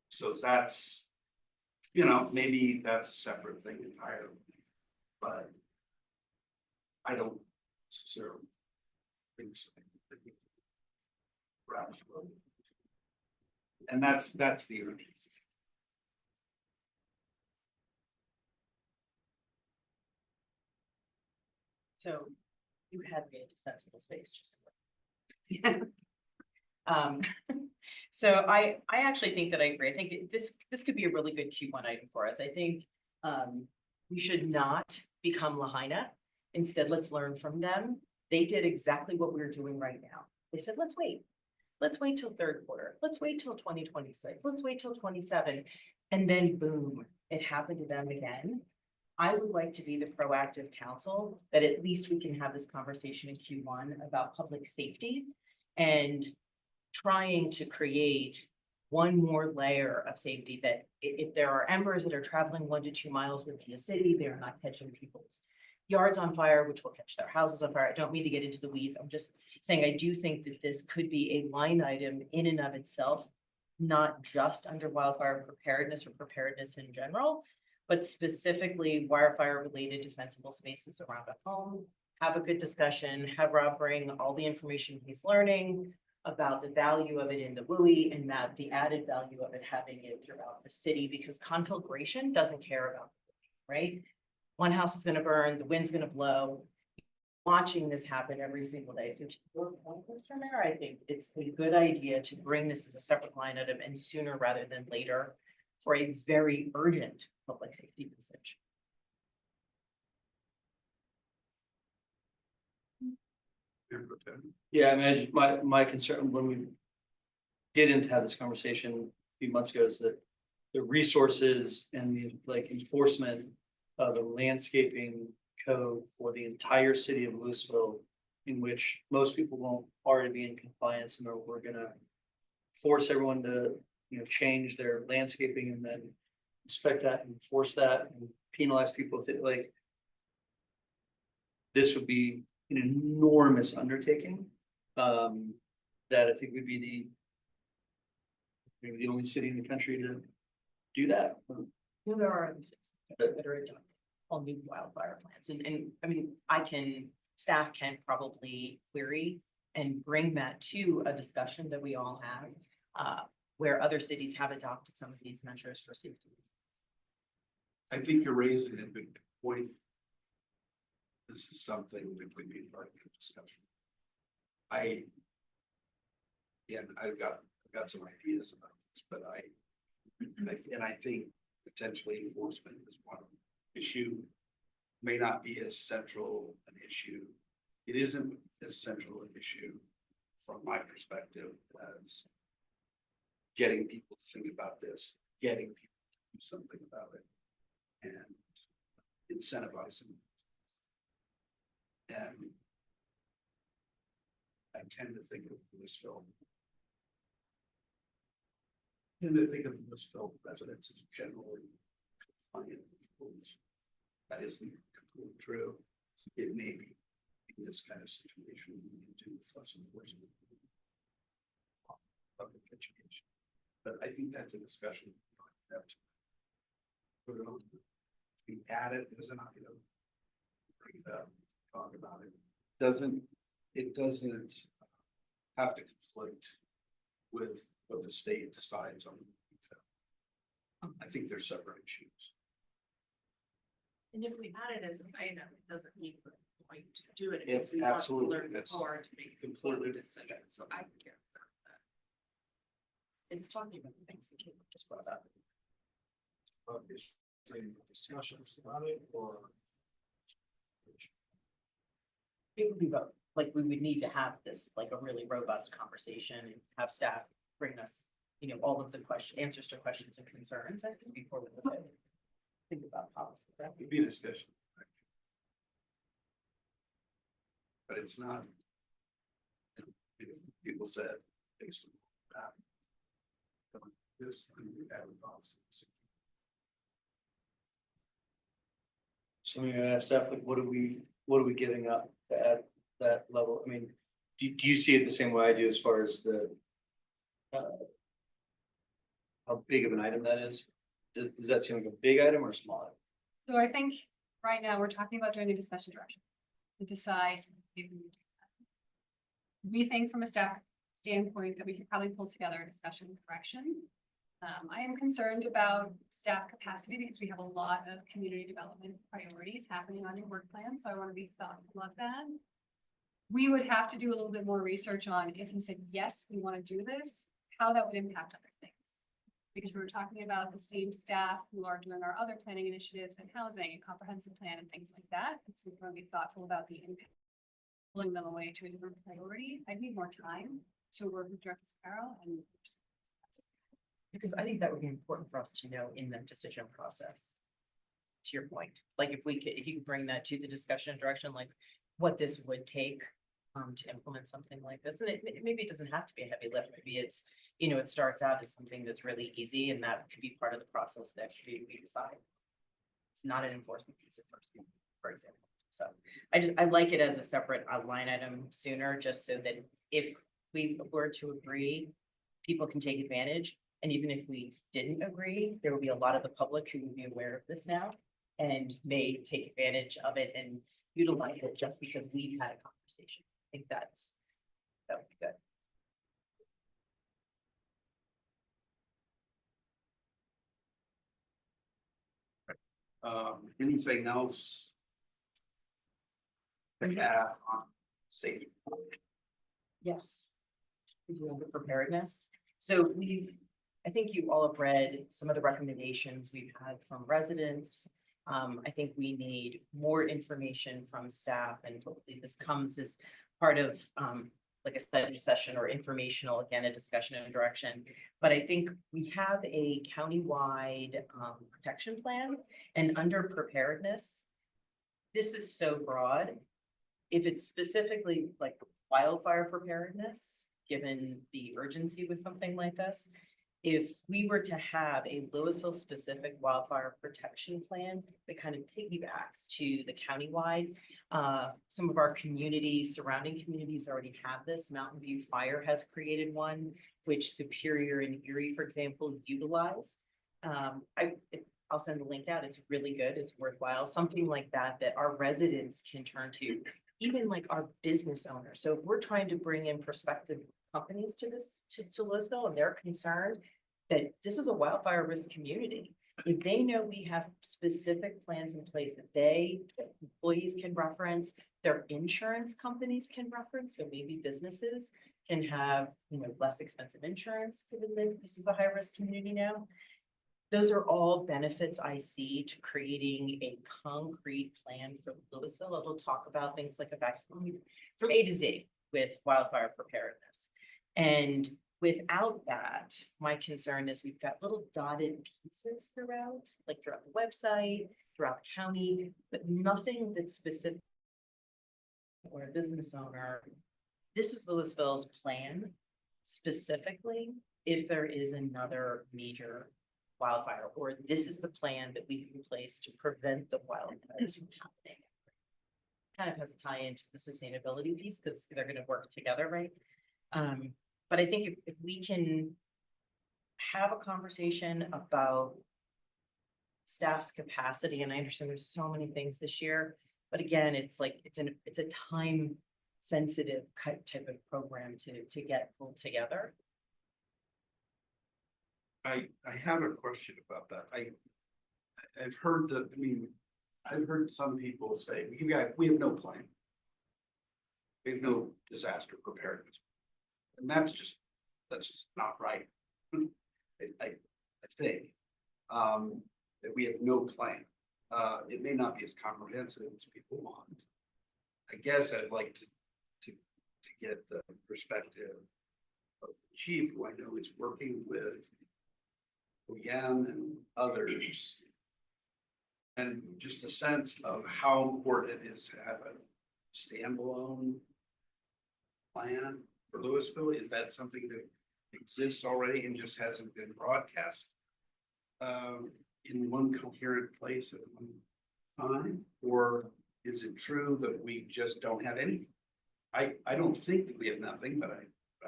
So that's, you know, maybe that's a separate thing entirely, but I don't necessarily think so. And that's the urgency. So you had me at defensible space just. So I actually think that I agree. I think this could be a really good Q1 item for us. I think we should not become Lahaina. Instead, let's learn from them. They did exactly what we're doing right now. They said, let's wait. Let's wait till third quarter. Let's wait till 2026. Let's wait till 27. And then boom, it happened to them again. I would like to be the proactive council that at least we can have this conversation in Q1 about public safety and trying to create one more layer of safety that if there are embers that are traveling 1 to 2 miles within a city, they're not catching people's yards on fire, which will catch their houses on fire. I don't mean to get into the weeds. I'm just saying, I do think that this could be a line item in and of itself, not just under wildfire preparedness or preparedness in general, but specifically wildfire related defensible spaces around a home. Have a good discussion, have Rob bring all the information he's learning about the value of it in the WUI and that the added value of it having it throughout the city, because conflagration doesn't care about the WUI, right? One house is gonna burn, the wind's gonna blow. Watching this happen every single day. So to your point, Mr. Mayor, I think it's a good idea to bring this as a separate line item and sooner rather than later for a very urgent public safety message. Yeah, I mean, my concern when we didn't have this conversation a few months ago is that the resources and the enforcement of a landscaping code for the entire city of Louisville, in which most people won't already be in compliance, and we're gonna force everyone to, change their landscaping and then inspect that and enforce that and penalize people if it this would be an enormous undertaking. That I think would be maybe the only city in the country to do that. Well, there are other cities that are adopting all new wildfire plans, and I mean, staff can probably query and bring that to a discussion that we all have, where other cities have adopted some of these measures for safety reasons. I think you're raising a good point. This is something that would be part of the discussion. Yeah, I've got some ideas about this, but I think potentially enforcement is one issue. May not be as central an issue. It isn't as central an issue from my perspective as getting people to think about this, getting people to do something about it, and incentivizing. And I tend to think of Louisville. Residents as generally compliant with rules. That isn't completely true. It may be in this kind of situation, we need to do with less enforcement. Public education. But I think that's a discussion. We have to put it on. If we add it as an item, bring it up, talk about it. It doesn't have to conflict with what the state decides on. I think they're separate issues. And if we had it as an item, it doesn't mean we're going to do it. It's because we want to absolutely, learn that's more to make completely informed decisions, so I care about that. It's talking about the things that Kate just brought up. Discussions about it, or It would be both, like, we would need to have this, like, a really robust conversation and have staff bring us, all of the answers to questions and concerns, I think, before we look at think about policy. That would be a discussion. But it's not. People said based on that. This, we have a policy. So I'm gonna ask Steph, like, what are we giving up at that level? I mean, do you see it the same way I do as far as the how big of an item that is? Does that seem like a big item or a small item? So I think right now we're talking about doing a discussion direction to decide if we do that. We think from a staff standpoint that we could probably pull together a discussion direction. I am concerned about staff capacity because we have a lot of community development priorities happening on your work plan, so I want to be thoughtful of that. We would have to do a little bit more research on if you said, yes, we want to do this, how that would impact other things. Because we were talking about the same staff who are doing our other planning initiatives and housing and comprehensive plan and things like that. And so we want to be thoughtful about the impact, pulling them away to a different priority. I need more time to work with Director Sparrow and. Because I think that would be important for us to know in the decision process. To your point, like if you could bring that to the discussion direction, like what this would take to implement something like this. And maybe it doesn't have to be a heavy lift. Maybe it's, it starts out as something that's really easy and that could be part of the process that we decide. It's not an enforcement piece at first, for example. So I like it as a separate line item sooner, just so that if we were to agree, people can take advantage. And even if we didn't agree, there will be a lot of the public who will be aware of this now and may take advantage of it and utilize it just because we've had a conversation. I think that would be good. Anything else? Yeah, on safety. Yes. We do have the preparedness. So I think you all have read some of the recommendations we've had from residents. I think we need more information from staff and hopefully this comes as part of like a study session or informational, again, a discussion and direction. But I think we have a countywide protection plan and under preparedness, this is so broad. If it's specifically like wildfire preparedness, given the urgency with something like this, if we were to have a Louisville specific wildfire protection plan that kind of piggybacks to the countywide, some of our communities, surrounding communities already have this. Mountain View Fire has created one, which Superior and Erie, for example, utilize. I'll send the link out. It's really good. It's worthwhile. Something like that our residents can turn to, even like our business owners. So if we're trying to bring in prospective companies to this, to Louisville, and they're concerned that this is a wildfire risk community. If they know we have specific plans in place that employees can reference, their insurance companies can reference, so maybe businesses can have, less expensive insurance, given that this is a high-risk community now. Those are all benefits I see to creating a concrete plan for Louisville. It'll talk about things like evacuation from A to Z with wildfire preparedness. And without that, my concern is we've got little dotted pieces throughout, like throughout the website, throughout the county, but nothing that's specific or a business owner. This is Louisville's plan specifically if there is another major wildfire, or this is the plan that we have in place to prevent the wildfires from happening. Kind of has a tie into the sustainability piece because they're going to work together, right? But I think if we can have a conversation about staff's capacity, and I understand there's so many things this year, but again, it's like it's a time sensitive type of program to get pulled together. I have a question about that. I've heard that, I've heard some people say, we have no plan. We have no disaster preparedness. And that's just not right. I think, that we have no plan. It may not be as comprehensive as people want. I guess I'd like to get the perspective of the chief, who I know is working with OEM and others. And just a sense of how important it is to have a standalone plan for Louisville. Is that something that exists already and just hasn't been broadcast in one coherent place at one time? Or is it true that we just don't have anything? I don't think that we have nothing, but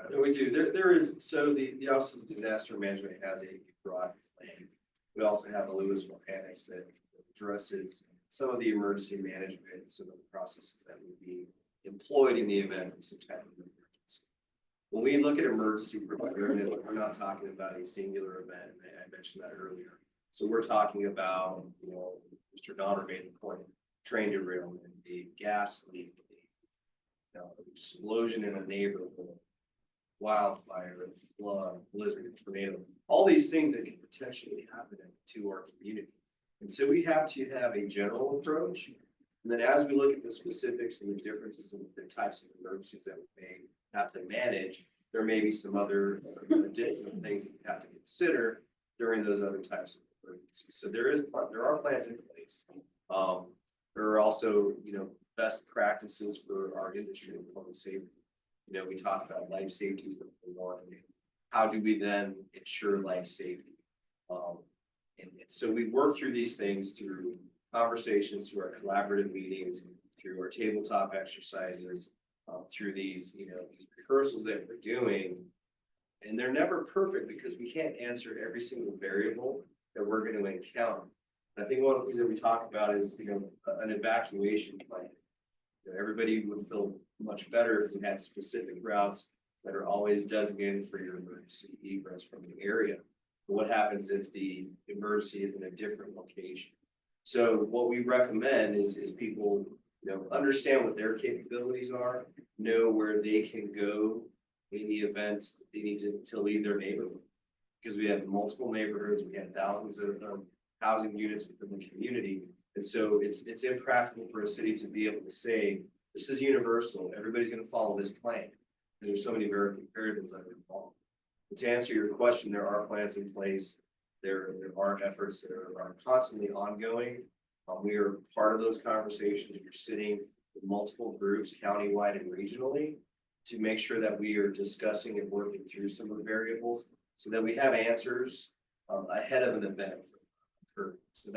No, we do. There is, so the Office of Disaster Management has a broad plan. We also have a Louisville annex that addresses some of the emergency management, some of the processes that would be employed in the event of some type of emergency. When we look at emergency preparedness, we're not talking about a singular event. I mentioned that earlier. So we're talking about, Mr. Donner made the point, train derailment, a gas leak, an explosion in a neighborhood, wildfire, flood, blizzard, tornado, all these things that could potentially happen to our community. And so we have to have a general approach. And then as we look at the specifics and the differences in the types of emergencies that we may have to manage, there may be some other additional things that you have to consider during those other types of emergencies. So there are plans in place. There are also, best practices for our industry and public safety. We talk about life safety is number one. How do we then ensure life safety? And so we work through these things through conversations, through our collaborative meetings, through our tabletop exercises, through these, these rehearsals that we're doing. And they're never perfect because we can't answer every single variable that we're going to encounter. And I think one of the things that we talk about is, an evacuation plan. Everybody would feel much better if we had specific routes that are always designated for your emergency egress from the area. But what happens if the emergency is in a different location? So what we recommend is people, understand what their capabilities are, know where they can go in the event they need to leave their neighborhood. Because we have multiple neighborhoods, we have thousands of housing units within the community. And so it's impractical for a city to be able to say, this is universal, everybody's going to follow this plan. Because there's so many variables that are involved. But to answer your question, there are plans in place. There are efforts that are constantly ongoing. We are part of those conversations. We're sitting with multiple groups, countywide and regionally, to make sure that we are discussing and working through some of the variables so that we have answers ahead of an event occurring. So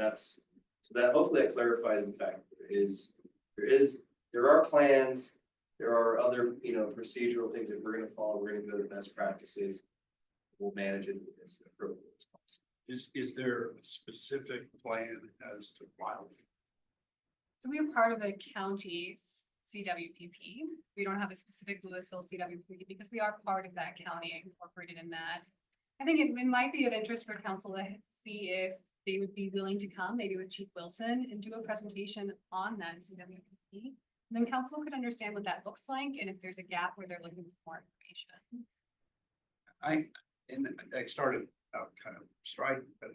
that hopefully that clarifies the fact that there are plans, there are other procedural things that we're going to follow. We're going to go to best practices. We'll manage it as appropriate as possible. Is there a specific plan as to wildfire? So we are part of the county's CWPP. We don't have a specific Louisville CWPP because we are part of that county incorporated in that. I think it might be of interest for council to see if they would be willing to come, maybe with Chief Wilson, and do a presentation on that CWPP. Then council could understand what that looks like and if there's a gap where they're looking for more information. I started out kind of strident, but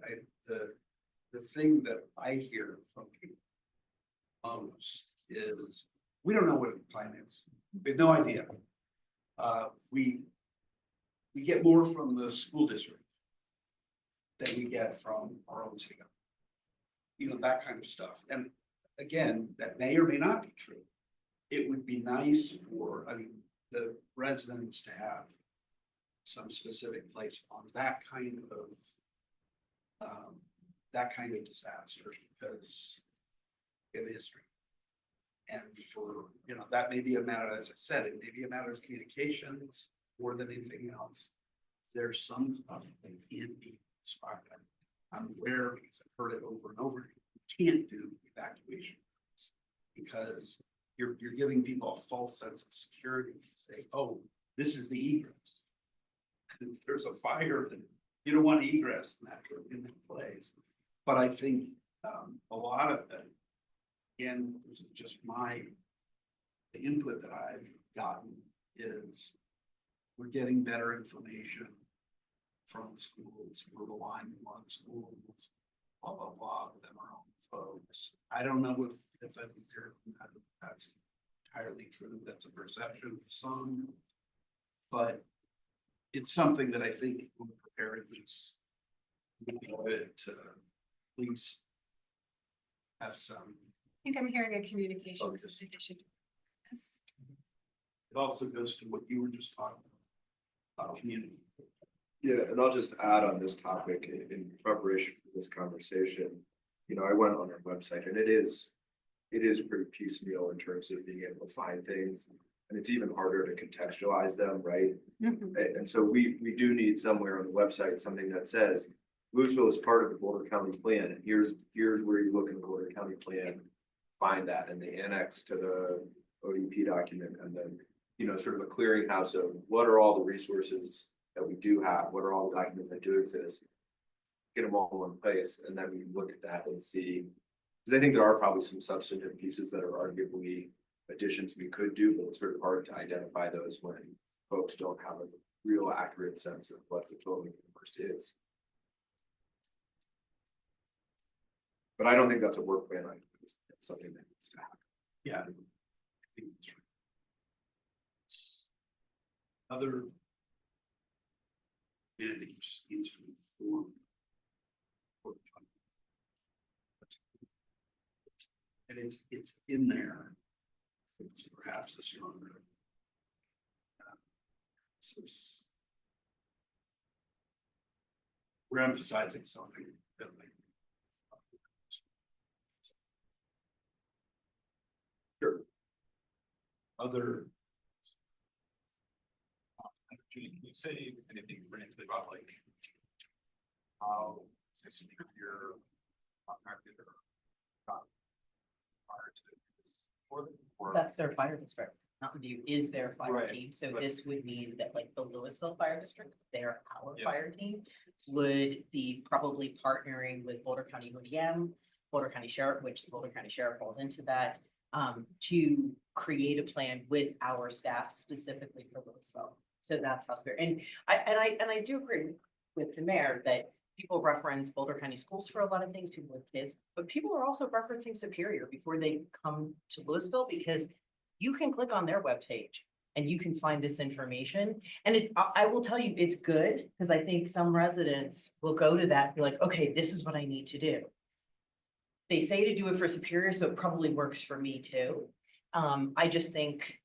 the thing that I hear from people most is, we don't know what the plan is. We have no idea. We get more from the school district than we get from our own city government. You know, that kind of stuff. And again, that may or may not be true. It would be nice for, I mean, the residents to have some specific place on that kind of disaster, because of history. And for, you know, that may be a matter, as I said, it may be a matter of communications more than anything else. There's some stuff that can't be described. I'm aware, because I've heard it over and over, you can't do evacuation because you're giving people a false sense of security if you say, oh, this is the egress. And if there's a fire, then you don't want to egress in that place. But I think a lot of it, again, this is just the input that I've gotten is we're getting better information from schools, we're relying on schools, blah, blah, blah, than our own folks. I don't know if, as I've heard, that's entirely true, that's a perception of some, but it's something that I think when preparedness would be good to at least have some. I think I'm hearing a communication Focus. issue. Yes. It also goes to what you were just talking about community. Yeah, and I'll just add on this topic in preparation for this conversation. You know, I went on our website and it is pretty piecemeal in terms of being able to find things. And it's even harder to contextualize them, right? And so we do need somewhere on the website, something that says Louisville is part of the Boulder County plan. And here's where you look in the Boulder County plan, find that in the annex to the ODP document. And then, you know, sort of a clearinghouse of what are all the resources that we do have, what are all the documents that do exist, get them all in one place, and then we look at that and see, because I think there are probably some substantive pieces that are arguably additions we could do, but it's sort of hard to identify those when folks don't have a real accurate sense of what the total universe is. But I don't think that's a work plan item. It's something that needs to happen. Yeah. I think that's right. Other. And I think it just needs to inform. And it's in there. It's perhaps a stronger. We're emphasizing something that like. Sure. Other. Can you say anything briefly about like how say superior contracted or not prior to this or That's their fire district. Mountain View is their fire Right, team, so but- this would mean that like the Louisville Fire District, they're our Yeah. fire team, would be probably partnering with Boulder County ODM, Boulder County Sheriff, which the Boulder County Sheriff falls into that, to create a plan with our staff specifically for Louisville. So that's how spirit, and I do agree with the mayor that people reference Boulder County schools for a lot of things, people with kids, but people are also referencing Superior before they come to Louisville, because you can click on their webpage and you can find this information. And I will tell you, it's good, because I think some residents will go to that and be like, okay, this is what I need to do. They say to do it for Superior, so it probably works for me too. I just think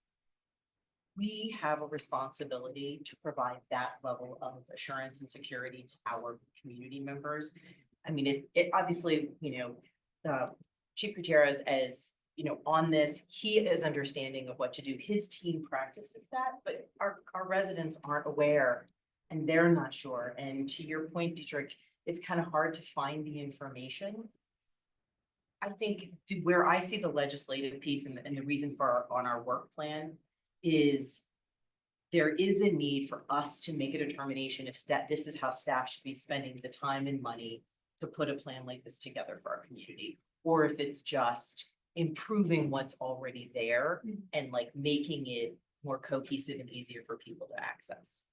we have a responsibility to provide that level of assurance and security to our community members. I mean, it obviously, you know, Chief Gutierrez, as you know, on this, he is understanding of what to do. His team practices that, but our residents aren't aware and they're not sure. And to your point, Dietrich, it's kind of hard to find the information. I think where I see the legislative piece and the reason for on our work plan is there is a need for us to make a determination if this is how staff should be spending the time and money to put a plan like this together for our community, or if it's just improving what's already there and like making it more cohesive and easier for people to access.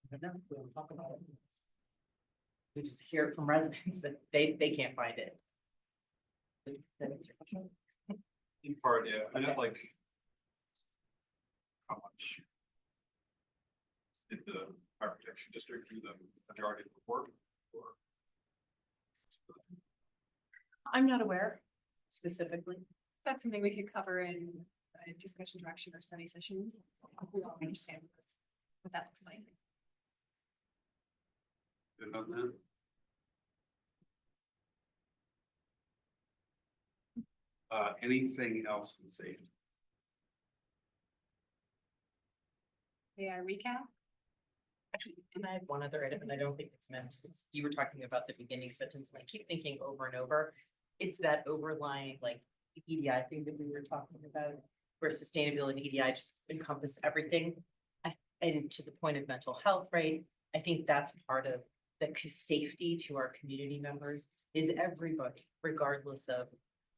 I don't know, we don't talk about it. We just hear it from residents that they can't find it. Did that answer your question? In part, yeah, I know like. How much? Did the fire protection district do the majority of the work or? I'm not aware specifically. That's something we could cover in a discussion direction or study session. We all understand what that looks like. Good on that? Anything else in safety? May I recap? Actually, and I have one other item, and I don't think it's meant, it's, you were talking about the beginning sentence, and I keep thinking over and over. It's that overlying like EDI thing that we were talking about, where sustainability and EDI just encompass everything. And to the point of mental health, right? I think that's part of the safety to our community members is everybody, regardless of,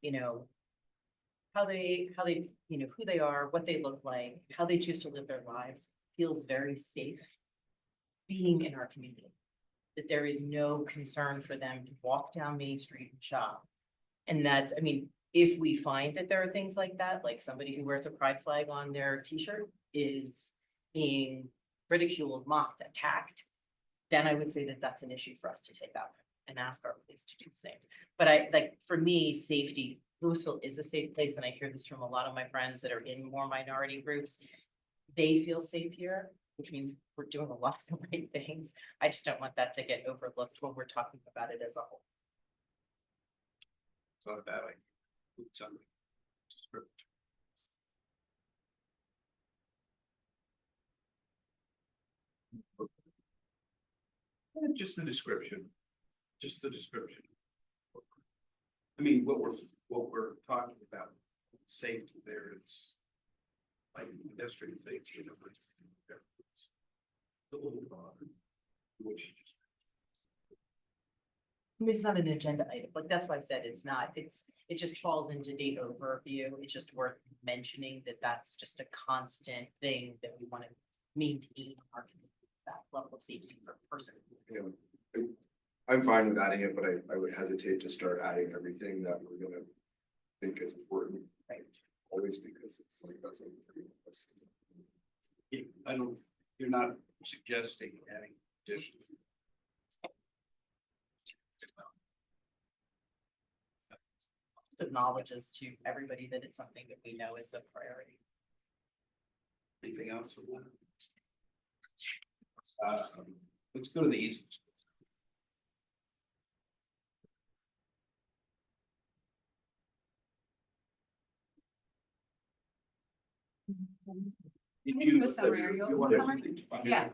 you know, how they, you know, who they are, what they look like, how they choose to live their lives, feels very safe being in our community. That there is no concern for them to walk down Main Street and shop. And that's, I mean, if we find that there are things like that, like somebody who wears a pride flag on their t-shirt is being ridiculed, mocked, attacked, then I would say that that's an issue for us to take up and ask our police to do the same. But I, like, for me, safety, Louisville is a safe place, and I hear this from a lot of my friends that are in more minority groups. They feel safe here, which means we're doing a lot of the right things. I just don't want that to get overlooked when we're talking about it as a whole. It's not bad, like. Something. Just the description, just the description. I mean, what we're talking about, safety there is like pedestrian safety. A little broader, which you just. I mean, it's not an agenda item, like that's why I said it's not, it just falls into the overview. It's just worth mentioning that that's just a constant thing that we want to maintain in our community, that level of safety for a person. Yeah, I'm fine with adding it, but I would hesitate to start adding everything that we're gonna think is important. Right. Always, because it's like, that's a list. I don't, you're not suggesting adding additions. Just acknowledges to everybody that it's something that we know is a priority. Anything else? Let's go to the east. I can do a summary. Are you open to summary? Yeah.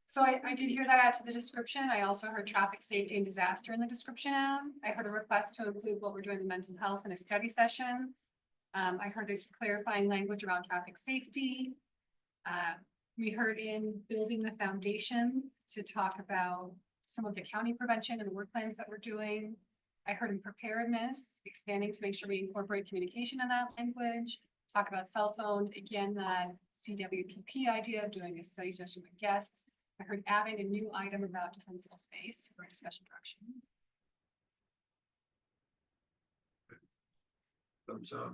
So I did hear that add to the description. I also heard traffic safety and disaster in the description add. I heard a request to include what we're doing in mental health in a study session. I heard a clarifying language around traffic safety. We heard in building the foundation to talk about some of the county prevention and the work plans that we're doing. I heard in preparedness, expanding to make sure we incorporate communication in that language. Talk about cell phone, again, that CWPP idea of doing a study session with guests. I heard adding a new item about defensible space for a discussion direction. Thumbs up.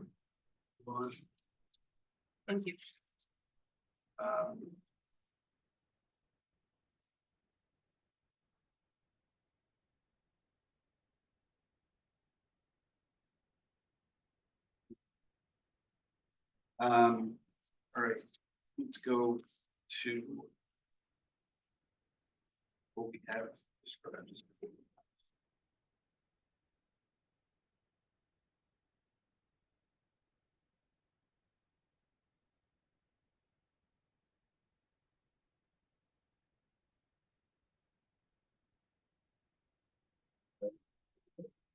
Thank you. All right, let's go to. What we have described as.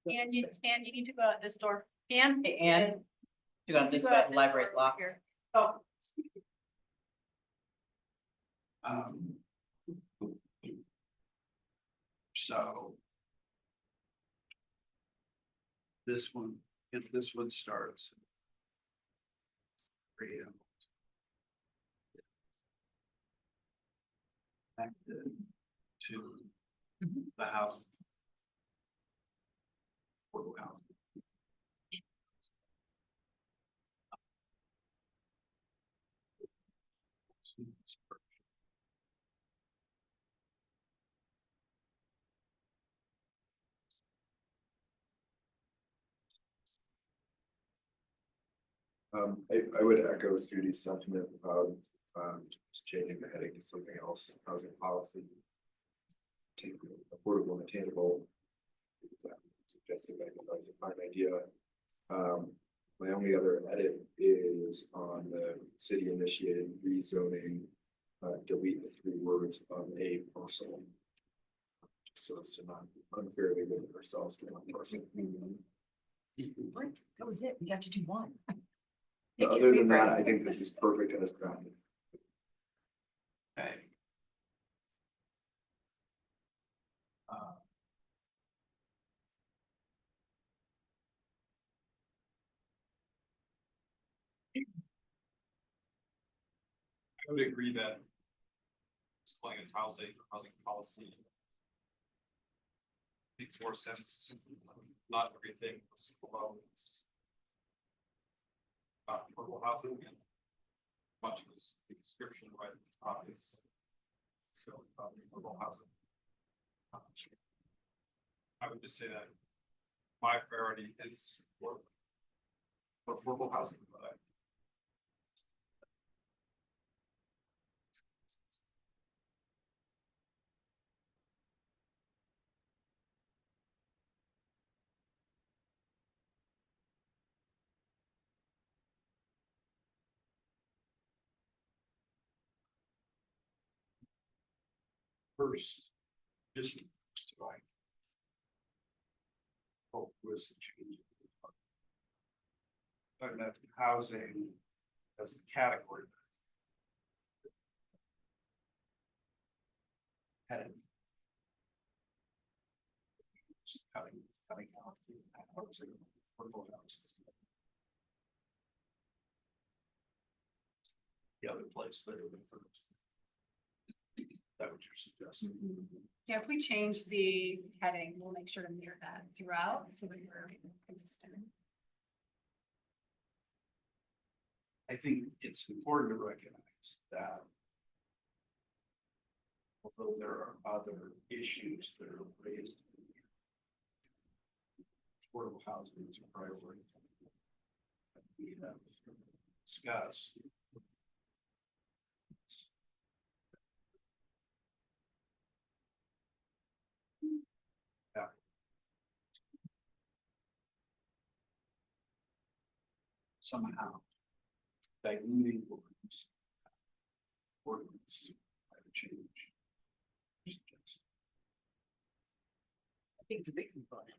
And you need to go out this door. And. And to go out this way, the library's locked. Oh. So. this one, if this one starts. Connected to the house. Affordable housing. I would echo Judy's sentiment about, just changing the heading to something else, housing policy. Take affordable and attainable. Suggested by a fine idea. My only other edit is on the city initiated rezoning, delete the 3 words of a parcel. So as to not unfairly limit ourselves to one parcel. What? That was it. We got to do one. Other than that, I think this is perfect as drafted. Okay. I would agree that displaying a housing policy makes more sense. Not everything was below is affordable housing, and much of the description right at the top is still affordable housing. I would just say that my priority is for affordable housing, but First, just like. Hope was the change. talking about housing as the category. Heading. Just cutting out housing, affordable houses. The other place that are the first. That what you're suggesting? Yeah, if we change the heading, we'll make sure to mirror that throughout so that we're consistent. I think it's important to recognize that. Although there are other issues that are raised. Affordable housing is a priority. That we have discussed. Yeah. Somehow. Diluting words. Ordinance. Change. I think it's a big component.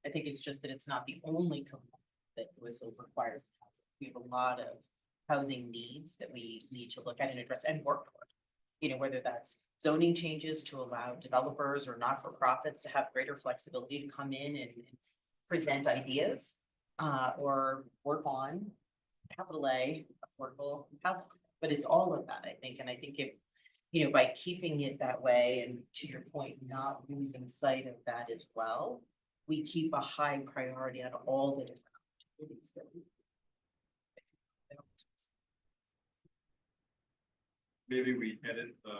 I think it's just that it's not the only component that Louisville requires. In housing. We have a lot of housing needs that we need to look at and address and work toward. You know, whether that's zoning changes to allow developers or not-for-profits to have greater flexibility to come in and present ideas, or work on capital A affordable housing. But it's all of that, I think, and I think if, you know, by keeping it that way, and to your point, not losing sight of that as well, we keep a high priority on all the different opportunities that we. maybe we edit the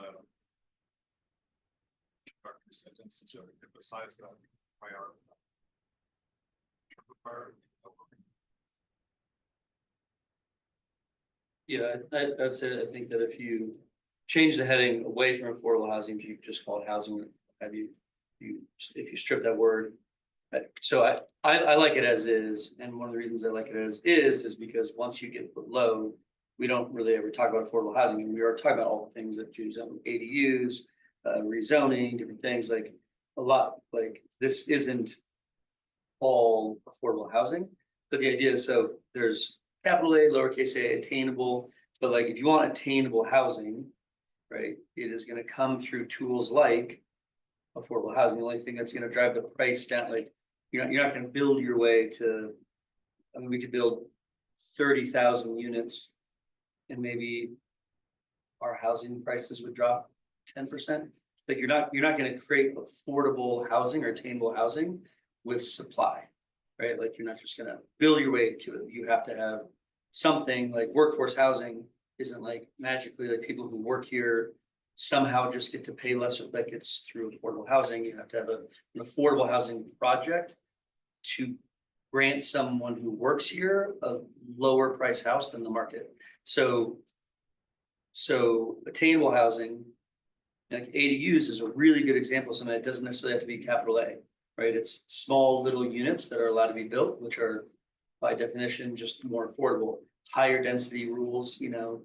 sentence to emphasize that priority. Yeah, I'd say, I think that if you change the heading away from affordable housing, if you just call it housing, if you strip that word. So I like it as is, and one of the reasons I like it as is because once you get below, we don't really ever talk about affordable housing, and we are talking about all the things that you zone, ADUs, rezoning, different things, like a lot, like this isn't all affordable housing, but the idea is, so there's capital A, lowercase a, attainable, but like if you want attainable housing, right, it is gonna come through tools like affordable housing. The only thing that's gonna drive the price down, like you're not gonna build your way to, I mean, we could build 30,000 units. And maybe our housing prices would drop 10%. Like you're not gonna create affordable housing or attainable housing with supply. Right, like you're not just gonna build your way to it, you have to have something like workforce housing isn't like magically like people who work here somehow just get to pay less, like it's through affordable housing, you have to have an affordable housing project to grant someone who works here a lower price house than the market. So attainable housing, like ADUs is a really good example of something that doesn't necessarily have to be capital A, right? It's small little units that are allowed to be built, which are by definition just more affordable. Higher density rules,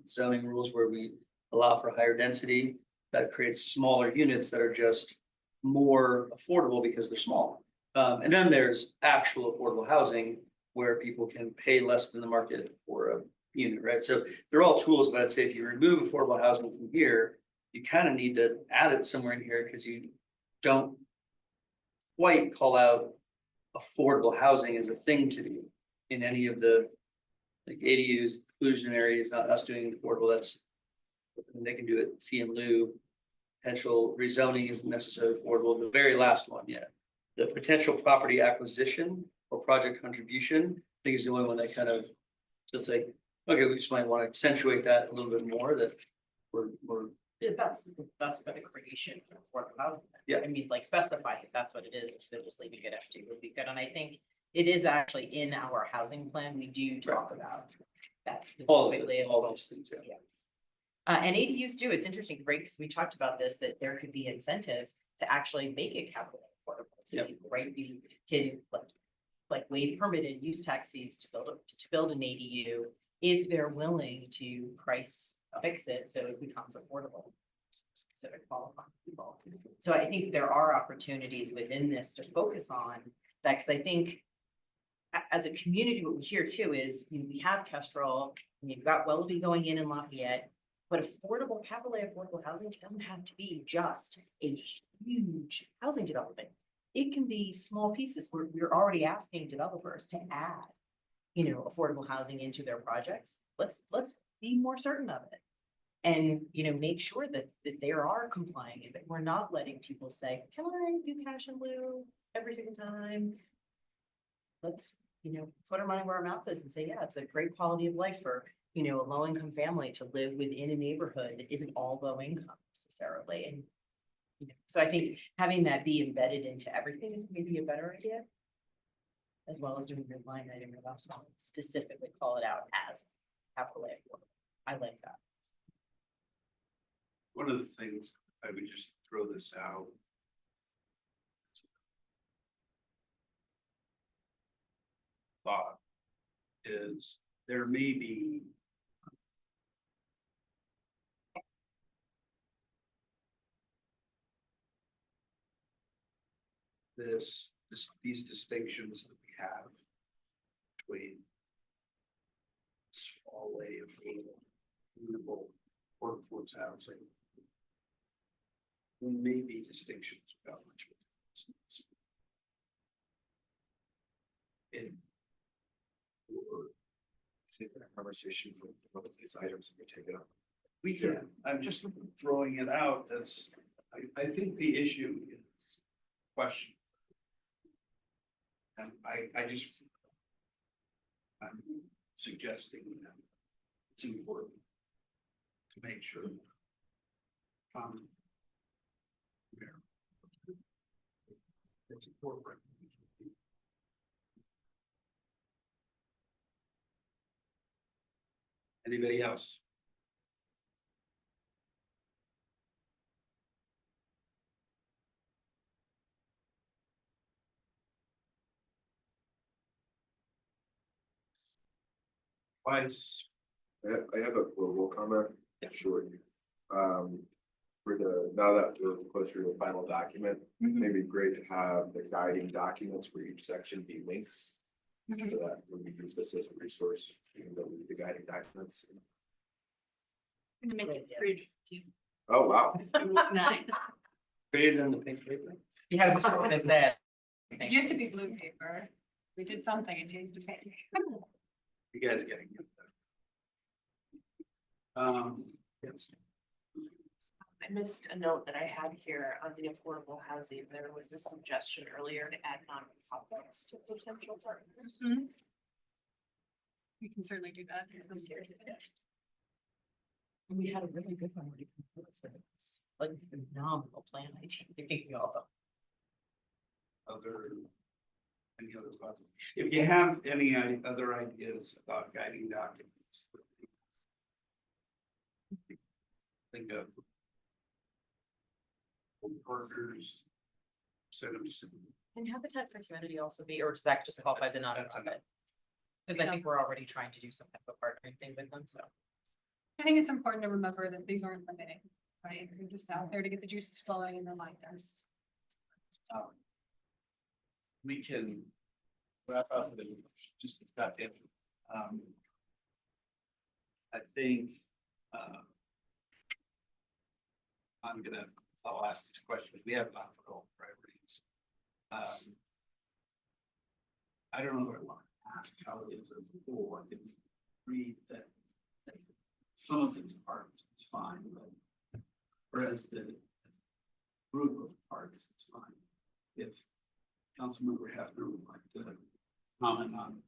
zoning rules where we allow for higher density, that creates smaller units that are just more affordable because they're small. And then there's actual affordable housing where people can pay less than the market for a unit, right? So they're all tools, but I'd say if you remove affordable housing from here, you kind of need to add it somewhere in here because you don't quite call out affordable housing as a thing to do in any of the like ADUs, inclusionary, it's not us doing affordable, that's, they can do it fee and lieu. Potential rezoning isn't necessarily affordable, the very last one, yeah. The potential property acquisition or project contribution, I think is the only one that kind of, so it's like, okay, we just might want to accentuate that a little bit more, that we're That's for the creation of affordable housing. Yeah. I mean, like specify if that's what it is, instead of just leaving it empty would be good, and I think it is actually in our housing plan, we do talk about that specifically as all well. those things, yeah. And ADUs do, it's interesting, right, because we talked about this, that there could be incentives to actually make it capital affordable to Yep. people, right? You can like waive permitted use tax fees to build an ADU if they're willing to price fix it so it becomes affordable. Specific qualifying people. So I think there are opportunities within this to focus on that, because I think as a community, what we hear too is, we have Kestrel, and you've got Wellesley going in Lafayette, but affordable, capital A affordable housing doesn't have to be just a huge housing development. It can be small pieces where we're already asking developers to add, affordable housing into their projects. Let's be more certain of it. And, make sure that they are complying and that we're not letting people say, can I do cash in lieu every single time? Let's, put our money where our mouth is and say, yeah, it's a great quality of life for, a low income family to live within a neighborhood that isn't all low income necessarily. And, so I think having that be embedded into everything is maybe a better idea. As well as doing your line item or last one, specifically call it out as capital A affordable. I like that. One of the things I would just throw this out. Thought is there may be these distinctions that we have between small A affordable workforce housing. Maybe distinctions about much. In Save that conversation for one of these items we take it up. we can, I'm just throwing it out as, I think the issue is question. And I'm suggesting that it's important to make sure. It's important. Anybody else? Twice. I have a global comment, short. Now that we're closer to the final document, maybe great to have the guiding documents for each section be links. So that when we use this as a resource, you can go read the guiding documents. I'm gonna make it pretty too. Oh, wow. Nice. Created in the pink paper. Yeah, I was just gonna say, It used to be blue paper. We did something and changed the name. You guys getting it. Yes. I missed a note that I had here on the affordable housing. There was a suggestion earlier to add non-profits to potential partners. We can certainly do that. We had a really good one. Where you can put this, like phenomenal plan. I think we all. Any other thoughts? If you have any other ideas about guiding documents. Think of. Partners. Incentives. Can Habitat for Humanity also be, or does that just qualify as a nonprofit? Because I think we're already trying to do some type of partnering thing with them, so. I think it's important to remember that these aren't limiting, right? You're just out there to get the juices flowing and remind us. We can wrap up with just a second. I think I'll ask these questions. We have not for all priorities. I don't know what I want to ask how it is as a whole. I think we read that some of its parts, it's fine, but whereas the group of parts, it's fine. If Councilmember Hefner would like to comment on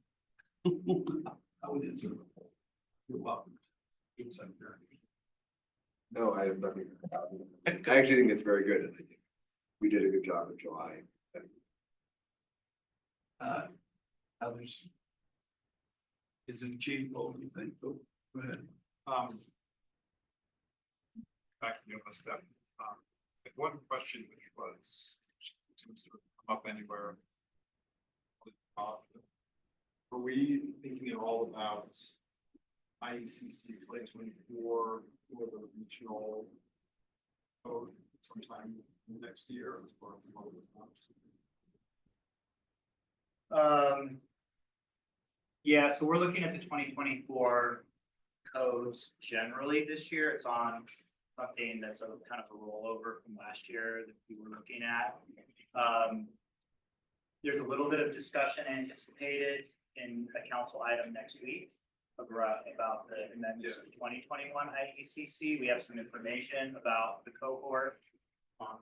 how it is as a whole, you're welcome. It's under. No, I have nothing. I actually think it's very good, and I think we did a good job in July. Others? Is it achievable, you think? Go ahead. Back to a step. One question which was seems to come up anywhere. Are we thinking at all about IECC 2024 or the regional code sometime next year as part of the mobile Yeah, so we're looking at the 2024 codes generally this year. It's on something that's a kind of a rollover from last year that we were looking at. There's a little bit of discussion anticipated in a council item next week about the amendments to 2021 IECC. We have some information about the cohort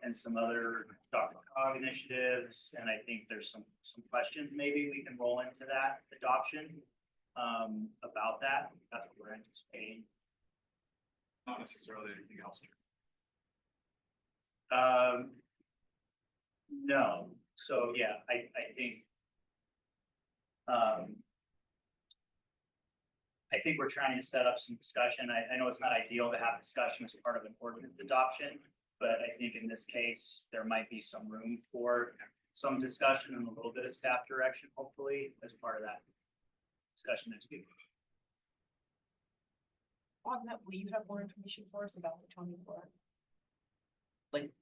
and some other Dr. Cog initiatives, and I think there's some questions maybe we can roll into that adoption about that. That's what we're anticipating. Not necessarily anything else. No. So yeah, I think we're trying to set up some discussion. I know it's not ideal to have discussion as part of an ordinance adoption, but I think in this case, there might be some room for some discussion and a little bit of staff direction, hopefully, as part of that discussion next week. On that, will you have more information for us about the 24? Like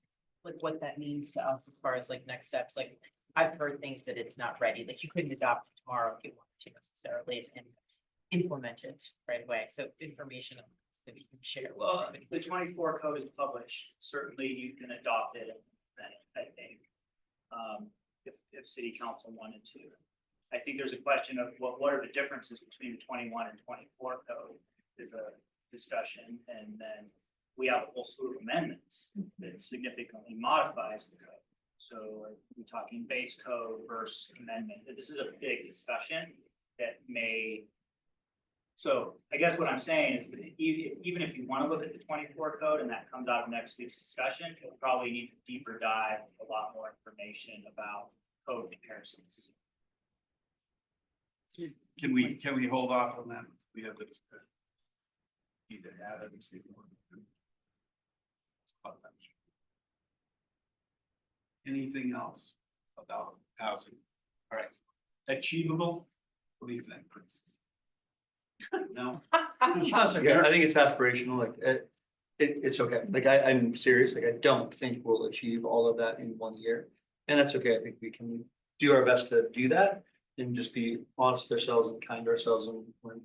what that means to us as far as like next steps? Like I've heard things that it's not ready, like you couldn't adopt it tomorrow if you wanted to necessarily and implement it right away. So information that we can share. Well, the 24 code is published. Certainly you can adopt it, I think, if city council wanted to. I think there's a question of what are the differences between the 21 and 24 code is a discussion, and then we have a whole slew of amendments that significantly modifies the code. So are we talking base code versus amendment? This is a big discussion that may. So I guess what I'm saying is even if you want to look at the 24 code and that comes out of next week's discussion, you'll probably need to deeper dive a lot more information about code comparisons. Can we hold off on that? We have the discussion. Need to add it and see more. Anything else about housing? All right, achievable? What do you think, Chris? No. That's okay. I think it's aspirational. Like it's okay. Like I'm serious. Like I don't think we'll achieve all of that in 1 year, and that's okay. I think we can do our best to do that and just be honest with ourselves and kind to ourselves when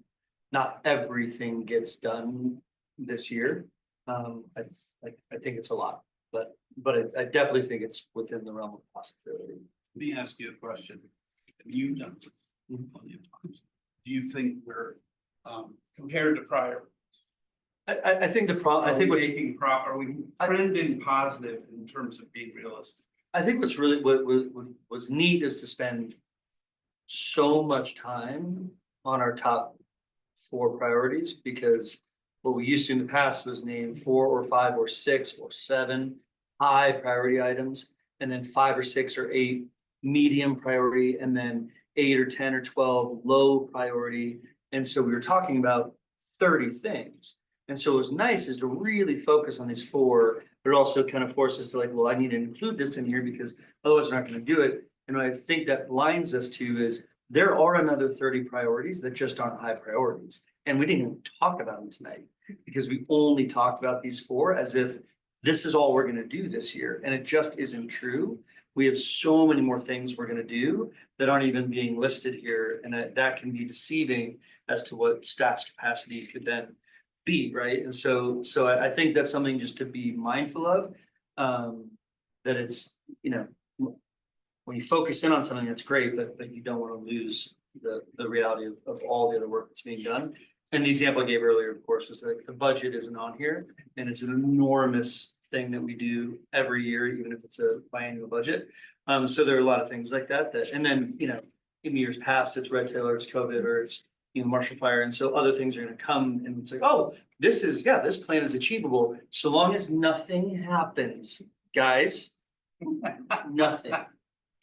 not everything gets done this year. I think it's a lot, but I definitely think it's within the realm of possibility. Let me ask you a question. Have you done this plenty of times? Do you think we're, compared to prior? I think I think what's, Are we trending positive in terms of being realistic? I think what's really, what was neat is to spend so much time on our top 4 priorities, because what we used to in the past was name 4 or 5 or 6 or 7 high priority items, and then 5 or 6 or 8 medium priority, and then 8 or 10 or 12 low priority. And so we were talking about 30 things. And so it was nice is to really focus on these 4, but it also kind of forced us to like, well, I need to include this in here because otherwise we're not going to do it. And what I think that blinds us to is there are another 30 priorities that just aren't high priorities. And we didn't even talk about them tonight because we only talked about these 4 as if this is all we're going to do this year. And it just isn't true. We have so many more things we're going to do that aren't even being listed here. And that can be deceiving as to what staff's capacity could then be, right? And so I think that's something just to be mindful of, that it's, you know, when you focus in on something that's great, but you don't want to lose the reality of all the other work that's being done. And the example I gave earlier, of course, was like the budget isn't on here, and it's an enormous thing that we do every year, even if it's a biannual budget. So there are a lot of things like that, and then, you know, in years past, it's red tail or it's COVID or it's, you know, Marshall Fire. And so other things are going to come and it's like, oh, this plan is achievable. So long as nothing happens, guys, nothing,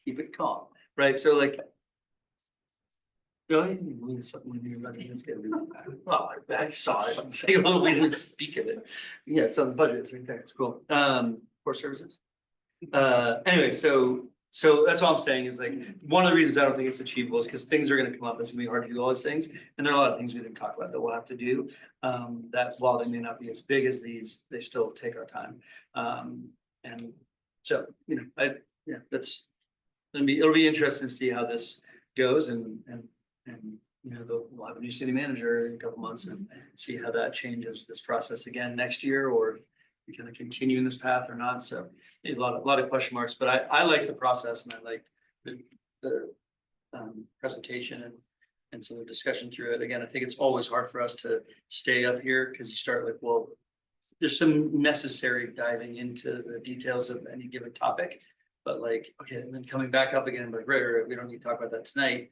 keep it calm, right? So like, really, well, I saw it, it's like a little, we didn't speak of it. Yeah, it's on the budget, it's right there, it's cool. Core services. Anyway, so that's all I'm saying is like, one of the reasons I don't think it's achievable is because things are gonna come up, it's gonna be hard to do all those things. And there are a lot of things we didn't talk about that we'll have to do. That while they may not be as big as these, they still take our time. And so, you know, it'll be interesting to see how this goes and you know, we'll have a new city manager in a couple months and see how that changes this process again next year, or if we kind of continue in this path or not. So there's a lot of question marks, but I like the process and I like the presentation and some of the discussion through it. Again, I think it's always hard for us to stay up here because you start like, well, there's some necessary diving into the details of any given topic, but like, okay, and then coming back up again, like, right, we don't need to talk about that tonight.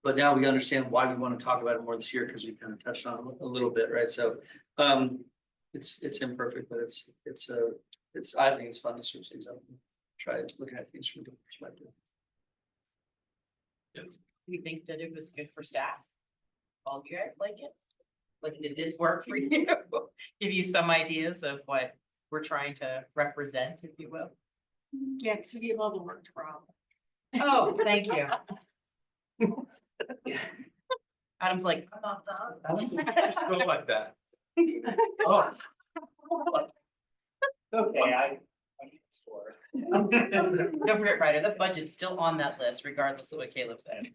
But now we understand why we want to talk about it more this year because we kind of touched on it a little bit, right? So it's imperfect, but it's I think it's fun to switch things up and try looking at things from a different perspective. Do you think that it was good for staff? All you guys like it? Like, did this work for you? Give you some ideas of what we're trying to represent, if you will? Yeah, because you gave all the work to Rob. Oh, thank you. Adam's like, I'm not done. Go like that. Oh. Okay, I need to score. Don't forget, Ryder, the budget's still on that list regardless of what Caleb said.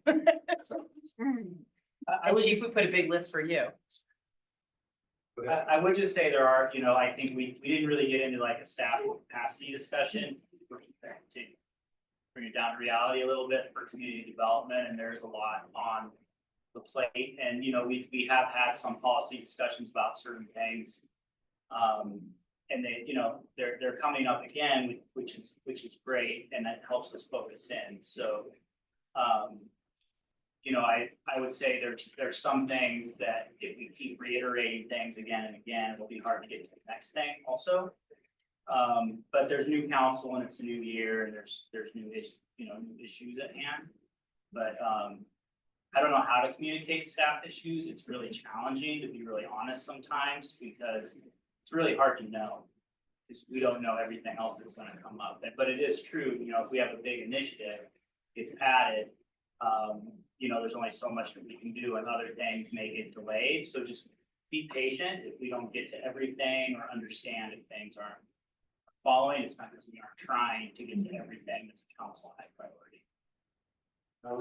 So, and Chief would put a big lift for you. I would just say there are, you know, I think we didn't really get into like a staff capacity discussion. To bring it down to reality a little bit for community development, and there's a lot on the plate. And, you know, we have had some policy discussions about certain things. And they, you know, they're coming up again, which is great, and that helps us focus in. So, you know, I would say there's some things that if we keep reiterating things again and again, it'll be hard to get to the next thing also. But there's new council and it's a new year and there's new issues at hand. But I don't know how to communicate staff issues. It's really challenging, to be really honest sometimes, because it's really hard to know. Because we don't know everything else that's going to come up. But it is true, you know, if we have a big initiative, it's added. You know, there's only so much that we can do, and other things may get delayed. So just be patient if we don't get to everything, or understand if things aren't following. It's not because we aren't trying to get to everything that's a council high priority. I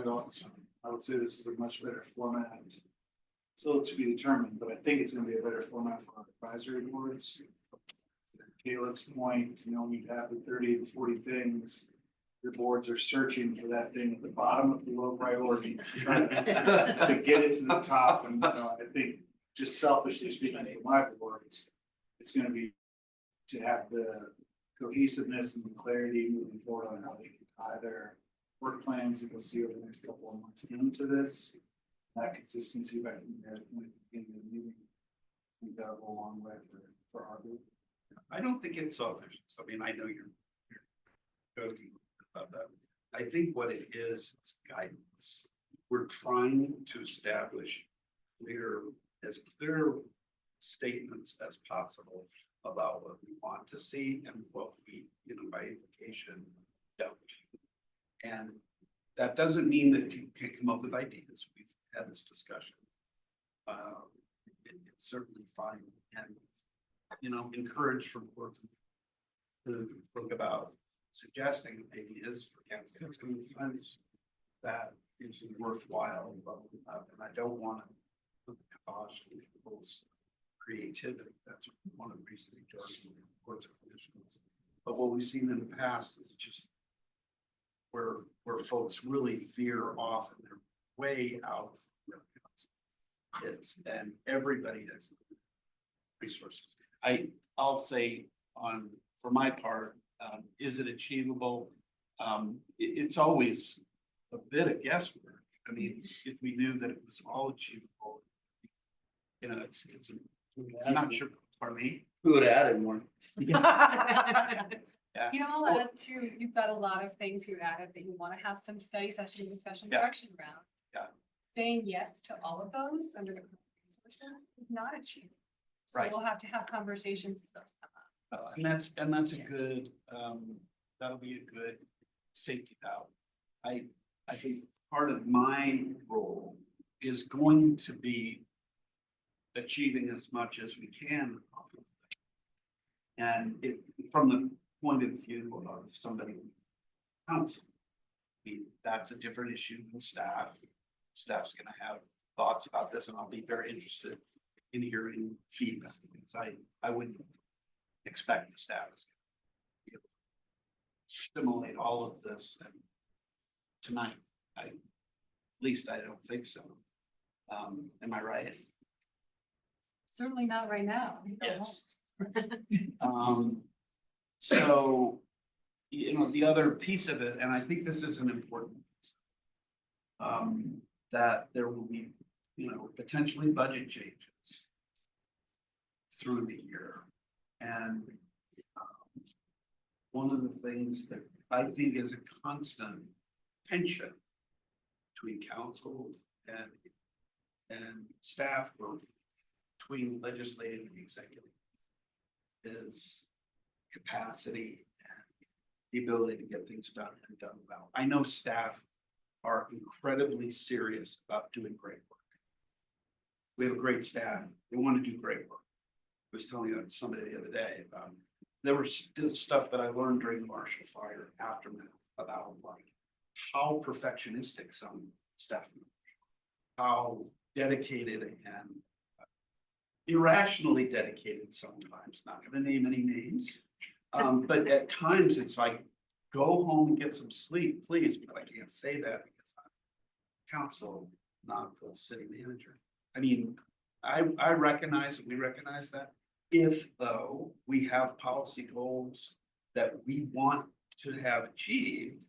would say this is a much better format. Still to be determined, but I think it's going to be a better format for our advisory boards. Caleb's point, you know, we'd have the 30 to 40 things your boards are searching for that thing at the bottom of the low priority to try to get it to the top. And I think just selfishly speaking for my board, it's gonna be to have the cohesiveness and the clarity moving forward on how they can tie their work plans that we'll see over the next couple of months into this. That consistency back in the beginning of the meeting. I think that'll go a long way for our group. I don't think it's selfish. I mean, I know you're joking about that. I think what it is guidance. We're trying to establish as clear statements as possible about what we want to see and what we, by implication, don't. And that doesn't mean that people can't come up with ideas. We've had this discussion. It's certainly fine and, encourage from boards to think about suggesting ideas for council. It's going to be times that is worthwhile, and I don't want to kibosh people's creativity. That's one of the reasons we joined boards of commissions. But what we've seen in the past is just where folks really veer off and they're way out from their council. And everybody has resources. I'll say for my part, is it achievable? It's always a bit of guesswork. I mean, if we knew that it was all achievable, I'm not sure. Pardon me. Who would add it more? Yeah. I'll add too, you've got a lot of things you added that you want to have some study session, discussion, direction around. Yeah. Saying yes to all of those under the current resources is not achievable. So Right. we'll have to have conversations as those come up. And that's a good, that'll be a good safety valve. I think part of my role is going to be achieving as much as we can. And from the point of view of somebody in council, that's a different issue than staff. Staff's gonna have thoughts about this, and I'll be very interested in hearing feedback, because I wouldn't expect the staff is gonna be able to assimilate all of this and tonight. At least I don't think so. Am I right? Certainly not right now. Yes. So, the other piece of it, and I think this is an important piece, that there will be, potentially budget changes through the year. And one of the things that I think is a constant tension between council and staff, or between legislative and executive, is capacity and the ability to get things done and done well. I know staff are incredibly serious about doing great work. We have a great staff. They want to do great work. I was telling somebody the other day about, there was still stuff that I learned during the Marshall Fire aftermath about how perfectionistic some staff members, how dedicated and irrationally dedicated sometimes, not going to name any names. But at times it's like, go home and get some sleep, please, but I can't say that because I'm council, not the city manager. I mean, I recognize that we recognize that. If though we have policy goals that we want to have achieved,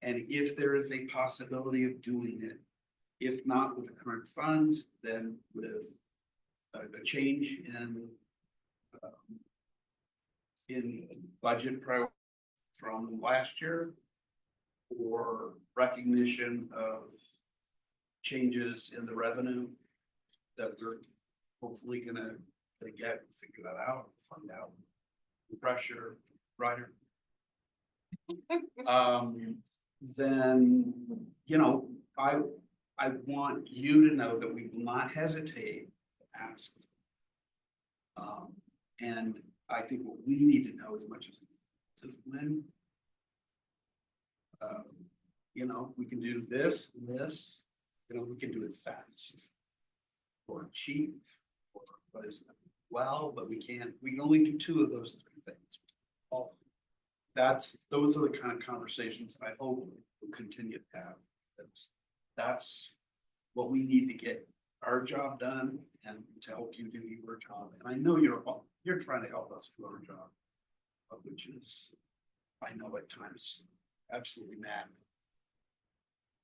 and if there is a possibility of doing it, if not with the current funds, then with a change in budget priority from last year, or recognition of changes in the revenue that we're hopefully gonna figure that out, find out the pressure, Ryder. Then, I want you to know that we will not hesitate to ask. And I think what we need to know as much as when, we can do this, and this, we can do it fast or cheap, or what is it? Well, but we can only do two of those three things. those are the kind of conversations I hope we'll continue to have. That's what we need to get our job done and to help you do your job. And I know you're trying to help us do our job, which is, I know at times, absolutely mad.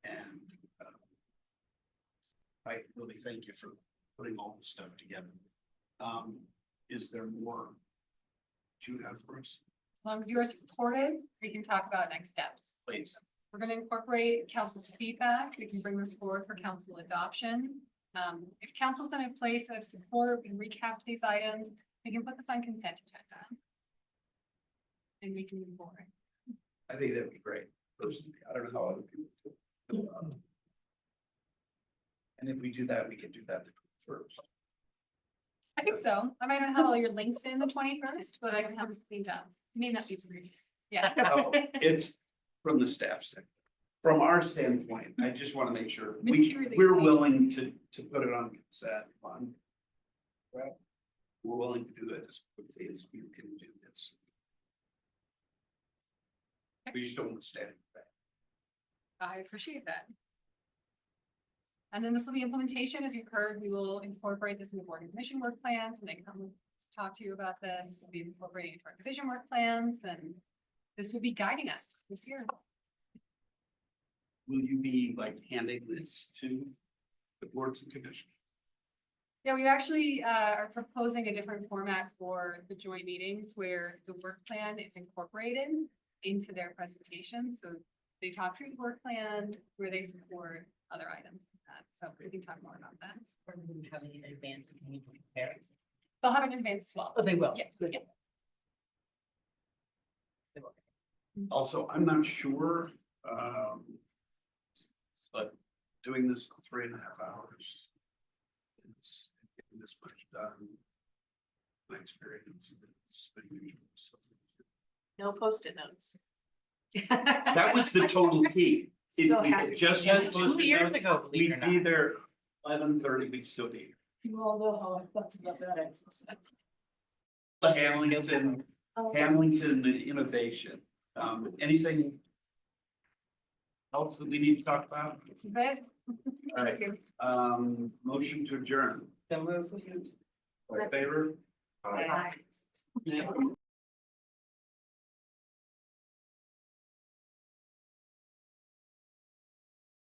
And I really thank you for putting all this stuff together. Is there more that you have for us? As long as you are supported, we can talk about next steps. Please. We're gonna incorporate council's feedback. We can bring this forward for council adoption. If council's in a place of support, we can recap these items. We can put this on consent agenda. And we can move forward. I think that'd be great, personally. I don't know how other people feel. And if we do that, we can do that first. I think so. I might not have all your links in the 21st, but I can have this cleaned up. It may not be free. Yes. Oh, it's from the staff standpoint. From our standpoint, I just want to make sure Materially we're based. willing to put it on consent. Well, we're willing to do it as quickly as we can do this. We just don't want to stand back. I appreciate that. And then this will be implementation. As you've heard, we will incorporate this in the board and commission work plans when they come to talk to you about this. We'll be incorporating into our division work plans, and this will be guiding us this year. Will you be like handing this to the boards and commission? Yeah, we actually are proposing a different format for the joint meetings where the work plan is incorporated into their presentation. So they talk through the work plan where they support other items like that. So we can talk more about that. Or we wouldn't have any advance if we compare it. They'll have an advance as well. Oh, they will. Yes, yeah. Also, I'm not sure, but doing this 3.5 hours is getting this much done. My experience is unusual. So No Post-it notes. that was the total key. If So we had happy. just That was used 2 Post-it years notes, ago, believe it or we'd be not. there 11:30, we'd still be here. You all know how I felt about that exercise. Hamilton Innovation. Anything else that we need to talk about? This is it. All right. Motion to adjourn. All in favor? Bye. Yeah.